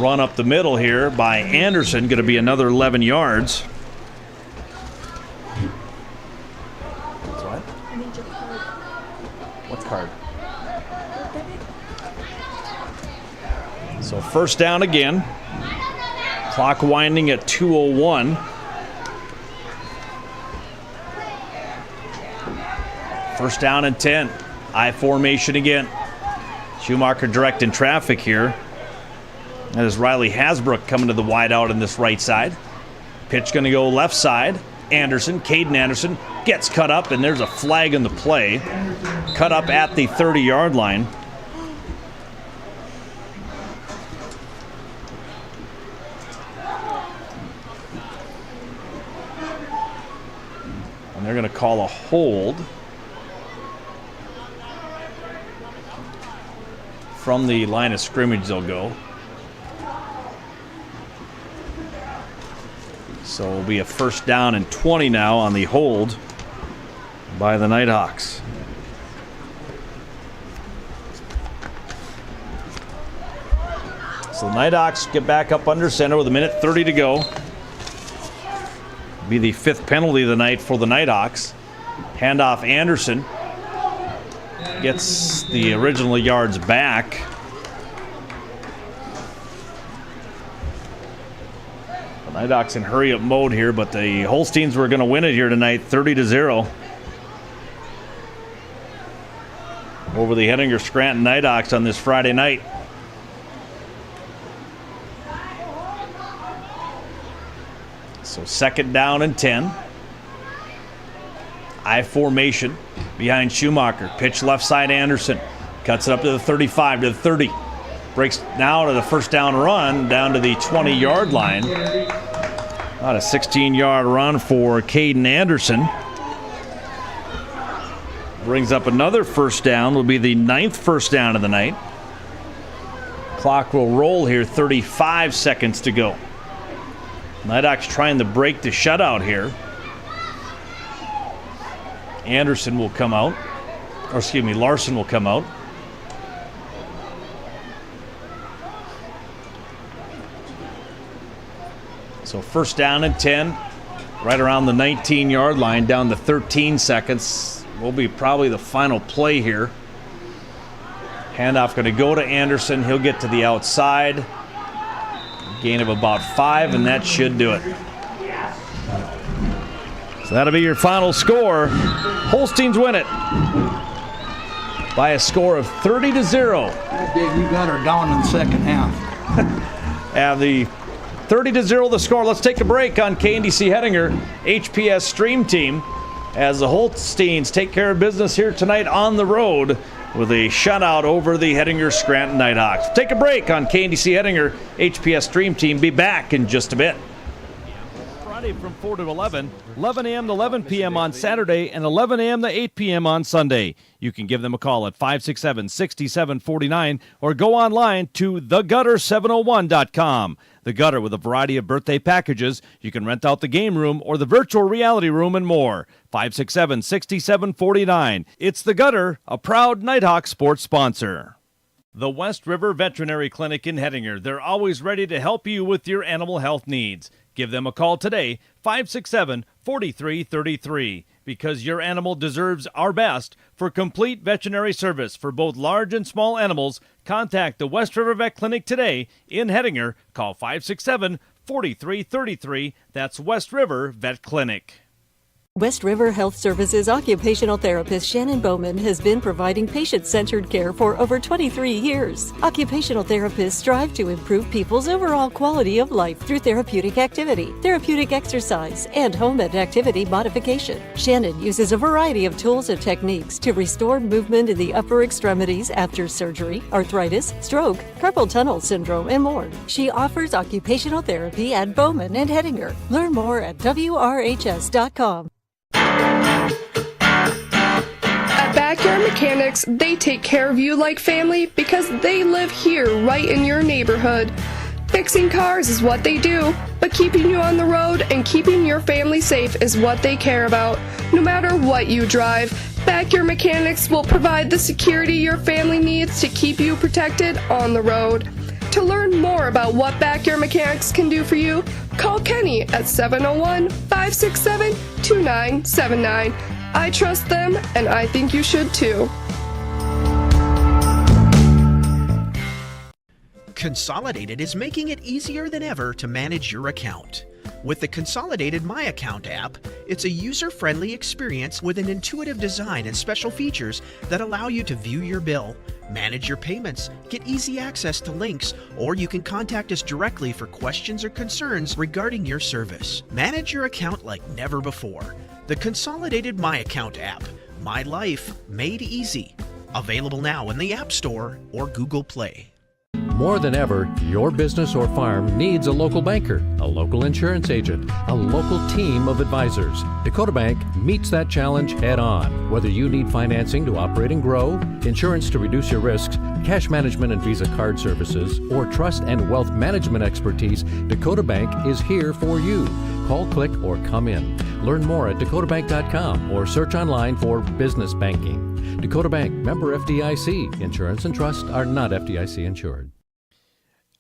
run up the middle here by Anderson, going to be another 11 yards. What? What card? So first down again. Clock winding at 2:01. First down and 10. I formation again. Schumacher directing traffic here. That is Riley Hasbrook coming to the wide out on this right side. Pitch going to go left side. Anderson, Caden Anderson, gets cut up, and there's a flag in the play. Cut up at the 30-yard line. And they're going to call a hold from the line of scrimmage. They'll go. So it'll be a first down and 20 now on the hold by the Nighthawks. So the Nighthawks get back up under center with 1:30 to go. Be the 5th penalty of the night for the Nighthawks. Handoff Anderson. Gets the original yards back. The Nighthawks in hurry-up mode here, but the Holsteins were going to win it here tonight, 30-0. Over the Hettinger Scranton Nighthawks on this Friday night. So second down and 10. I formation behind Schumacher. Pitch left side Anderson. Cuts it up to the 35, to the 30. Breaks now to the first down run down to the 20-yard line. About a 16-yard run for Caden Anderson. Brings up another first down. Will be the 9th first down of the night. Clock will roll here, 35 seconds to go. Nighthawks trying to break the shutout here. Anderson will come out. Or excuse me, Larson will come out. So first down and 10. Right around the 19-yard line, down to 13 seconds. Will be probably the final play here. Handoff going to go to Anderson. He'll get to the outside. Gain of about 5, and that should do it. So that'll be your final score. Holsteins win it by a score of 30-0. You got her down in the second half. And the 30-0 the score. Let's take a break on KNDC Hettinger HPS Stream Team as the Holsteins take care of business here tonight on the road with a shutout over the Hettinger Scranton Nighthawks. Take a break on KNDC Hettinger HPS Stream Team. Be back in just a bit. Friday from 4 to 11, 11 a.m. to 11 p.m. on Saturday, and 11 a.m. to 8 p.m. on Sunday. You can give them a call at 567-6749 or go online to thegutter701.com. The Gutter, with a variety of birthday packages. You can rent out the game room or the virtual reality room and more. 567-6749. It's The Gutter, a proud Nighthawk sports sponsor. The West River Veterinary Clinic in Hettinger. They're always ready to help you with your animal health needs. Give them a call today, 567-4333, because your animal deserves our best. For complete veterinary service for both large and small animals, contact the West River Vet Clinic today in Hettinger. Call 567-4333. That's West River Vet Clinic. West River Health Services occupational therapist Shannon Bowman has been providing patient-centered care for over 23 years. Occupational therapists strive to improve people's overall quality of life through therapeutic activity, therapeutic exercise, and home and activity modification. Shannon uses a variety of tools and techniques to restore movement in the upper extremities after surgery, arthritis, stroke, carpal tunnel syndrome, and more. She offers occupational therapy at Bowman and Hettinger. Learn more at WRHS.com. At Backyard Mechanics, they take care of you like family because they live here right in your neighborhood. Fixing cars is what they do, but keeping you on the road and keeping your family safe is what they care about. No matter what you drive, Backyard Mechanics will provide the security your family needs to keep you protected on the road. To learn more about what Backyard Mechanics can do for you, call Kenny at 701-567-2979. I trust them, and I think you should too. Consolidated is making it easier than ever to manage your account. With the Consolidated My Account app, it's a user-friendly experience with an intuitive design and special features that allow you to view your bill, manage your payments, get easy access to links, or you can contact us directly for questions or concerns regarding your service. Manage your account like never before. The Consolidated My Account app. My life made easy. Available now in the App Store or Google Play. More than ever, your business or farm needs a local banker, a local insurance agent, a local team of advisors. Dakota Bank meets that challenge head on. Whether you need financing to operate and grow, insurance to reduce your risks, cash management and Visa card services, or trust and wealth management expertise, Dakota Bank is here for you. Call, click, or come in. Learn more at dakotabank.com or search online for business banking. Dakota Bank, member FDIC. Insurance and trust are not FDIC insured.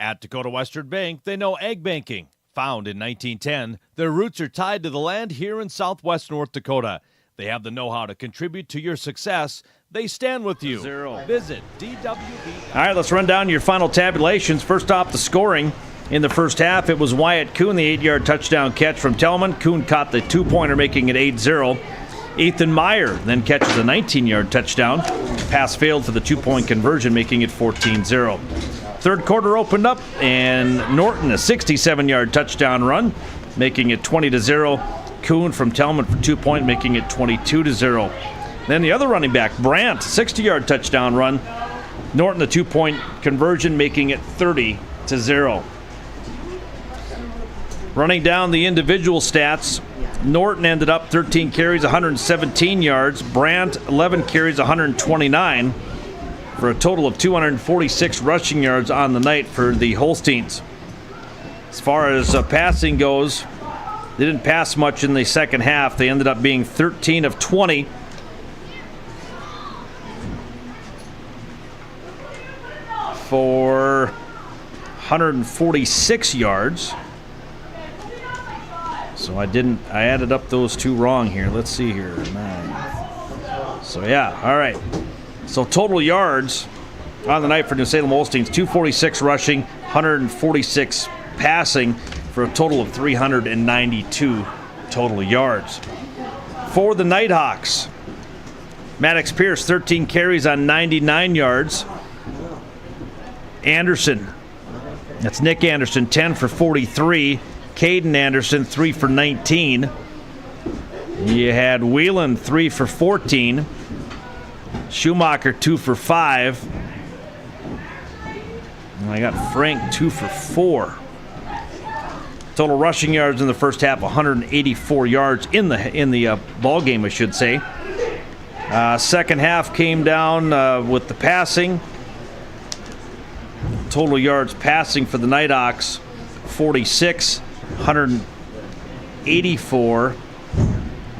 At Dakota Western Bank, they know ag banking. Found in 1910, their roots are tied to the land here in southwest North Dakota. They have the know-how to contribute to your success. They stand with you. Visit DWB. All right, let's run down your final tabulations. First off, the scoring. In the first half, it was Wyatt Kuhn, the 8-yard touchdown catch from Tellman. Kuhn caught the 2-pointer, making it 8-0. Ethan Meyer then catches a 19-yard touchdown. Pass failed for the 2-point conversion, making it 14-0. Third quarter opened up, and Norton, a 67-yard touchdown run, making it 20-0. Kuhn from Tellman for 2-point, making it 22-0. Then the other running back, Brandt, 60-yard touchdown run. Norton, the 2-point conversion, making it 30-0. Running down the individual stats, Norton ended up 13 carries, 117 yards. Brandt, 11 carries, 129, for a total of 246 rushing yards on the night for the Holsteins. As far as passing goes, they didn't pass much in the second half. They ended up being 13 of 20. For 146 yards. So I added up those two wrong here. Let's see here. 9. So yeah, all right. So total yards on the night for New Salem Holsteins, 246 rushing, 146 passing, for a total of 392 total yards. For the Nighthawks, Maddox Pierce, 13 carries on 99 yards. Anderson, that's Nick Anderson, 10 for 43. Caden Anderson, 3 for 19. You had Whelan, 3 for 14. Schumacher, 2 for 5. And I got Frank, 2 for 4. Total rushing yards in the first half, 184 yards in the ball game, I should say. Second half came down with the passing. Total yards passing for the Nighthawks, 46. 184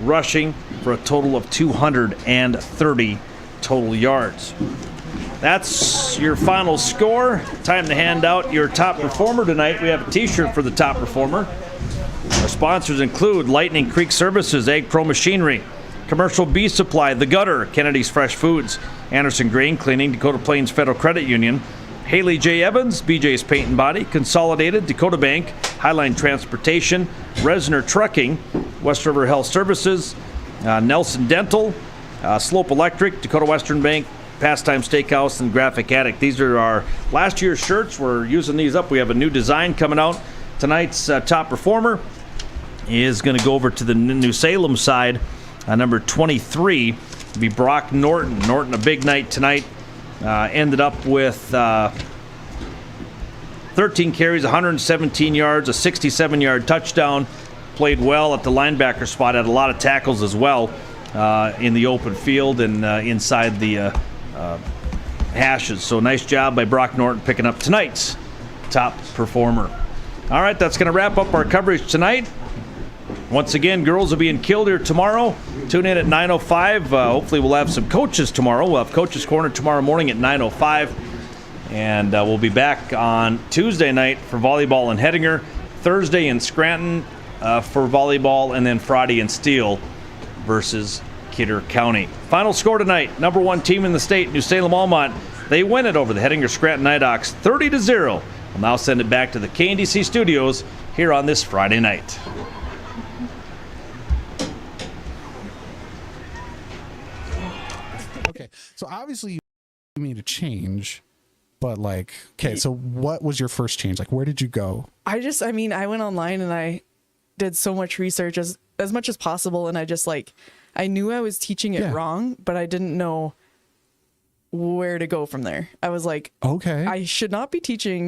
rushing for a total of 230 total yards. That's your final score. Time to hand out your top performer tonight. We have a t-shirt for the top performer. Our sponsors include Lightning Creek Services, Ag Pro Machinery, Commercial Bee Supply, The Gutter, Kennedy's Fresh Foods, Anderson Grain Cleaning, Dakota Plains Federal Credit Union, Haley J. Evans, BJ's Paint and Body, Consolidated, Dakota Bank, Highline Transportation, Resner Trucking, West River Health Services, Nelson Dental, Slope Electric, Dakota Western Bank, Pastime Steakhouse, and Graphic Addict. These are our last year's shirts. We're using these up. We have a new design coming out. Tonight's top performer is going to go over to the New Salem side. Number 23 will be Brock Norton. Norton, a big night tonight. Ended up with 13 carries, 117 yards, a 67-yard touchdown. Played well at the linebacker spot, had a lot of tackles as well in the open field and inside the hashes. So nice job by Brock Norton picking up tonight's top performer. All right, that's going to wrap up our coverage tonight. Once again, girls will be in Killdeer tomorrow. Tune in at 9:05. Hopefully we'll have some coaches tomorrow. We'll have Coaches Corner tomorrow morning at 9:05. And we'll be back on Tuesday night for volleyball in Hettinger, Thursday in Scranton for volleyball, and then Friday in Steele versus Kidder County. Final score tonight, number 1 team in the state, New Salem-Almont. They win it over the Hettinger Scranton Nighthawks 30-0. We'll now send it back to the KNDC studios here on this Friday night. Okay, so obviously you made a change, but like, okay, so what was your first change? Like, where did you go? I went online and I did so much research as much as possible, and I just I knew I was teaching it wrong, but I didn't know where to go from there. I was like, okay, I should not be teaching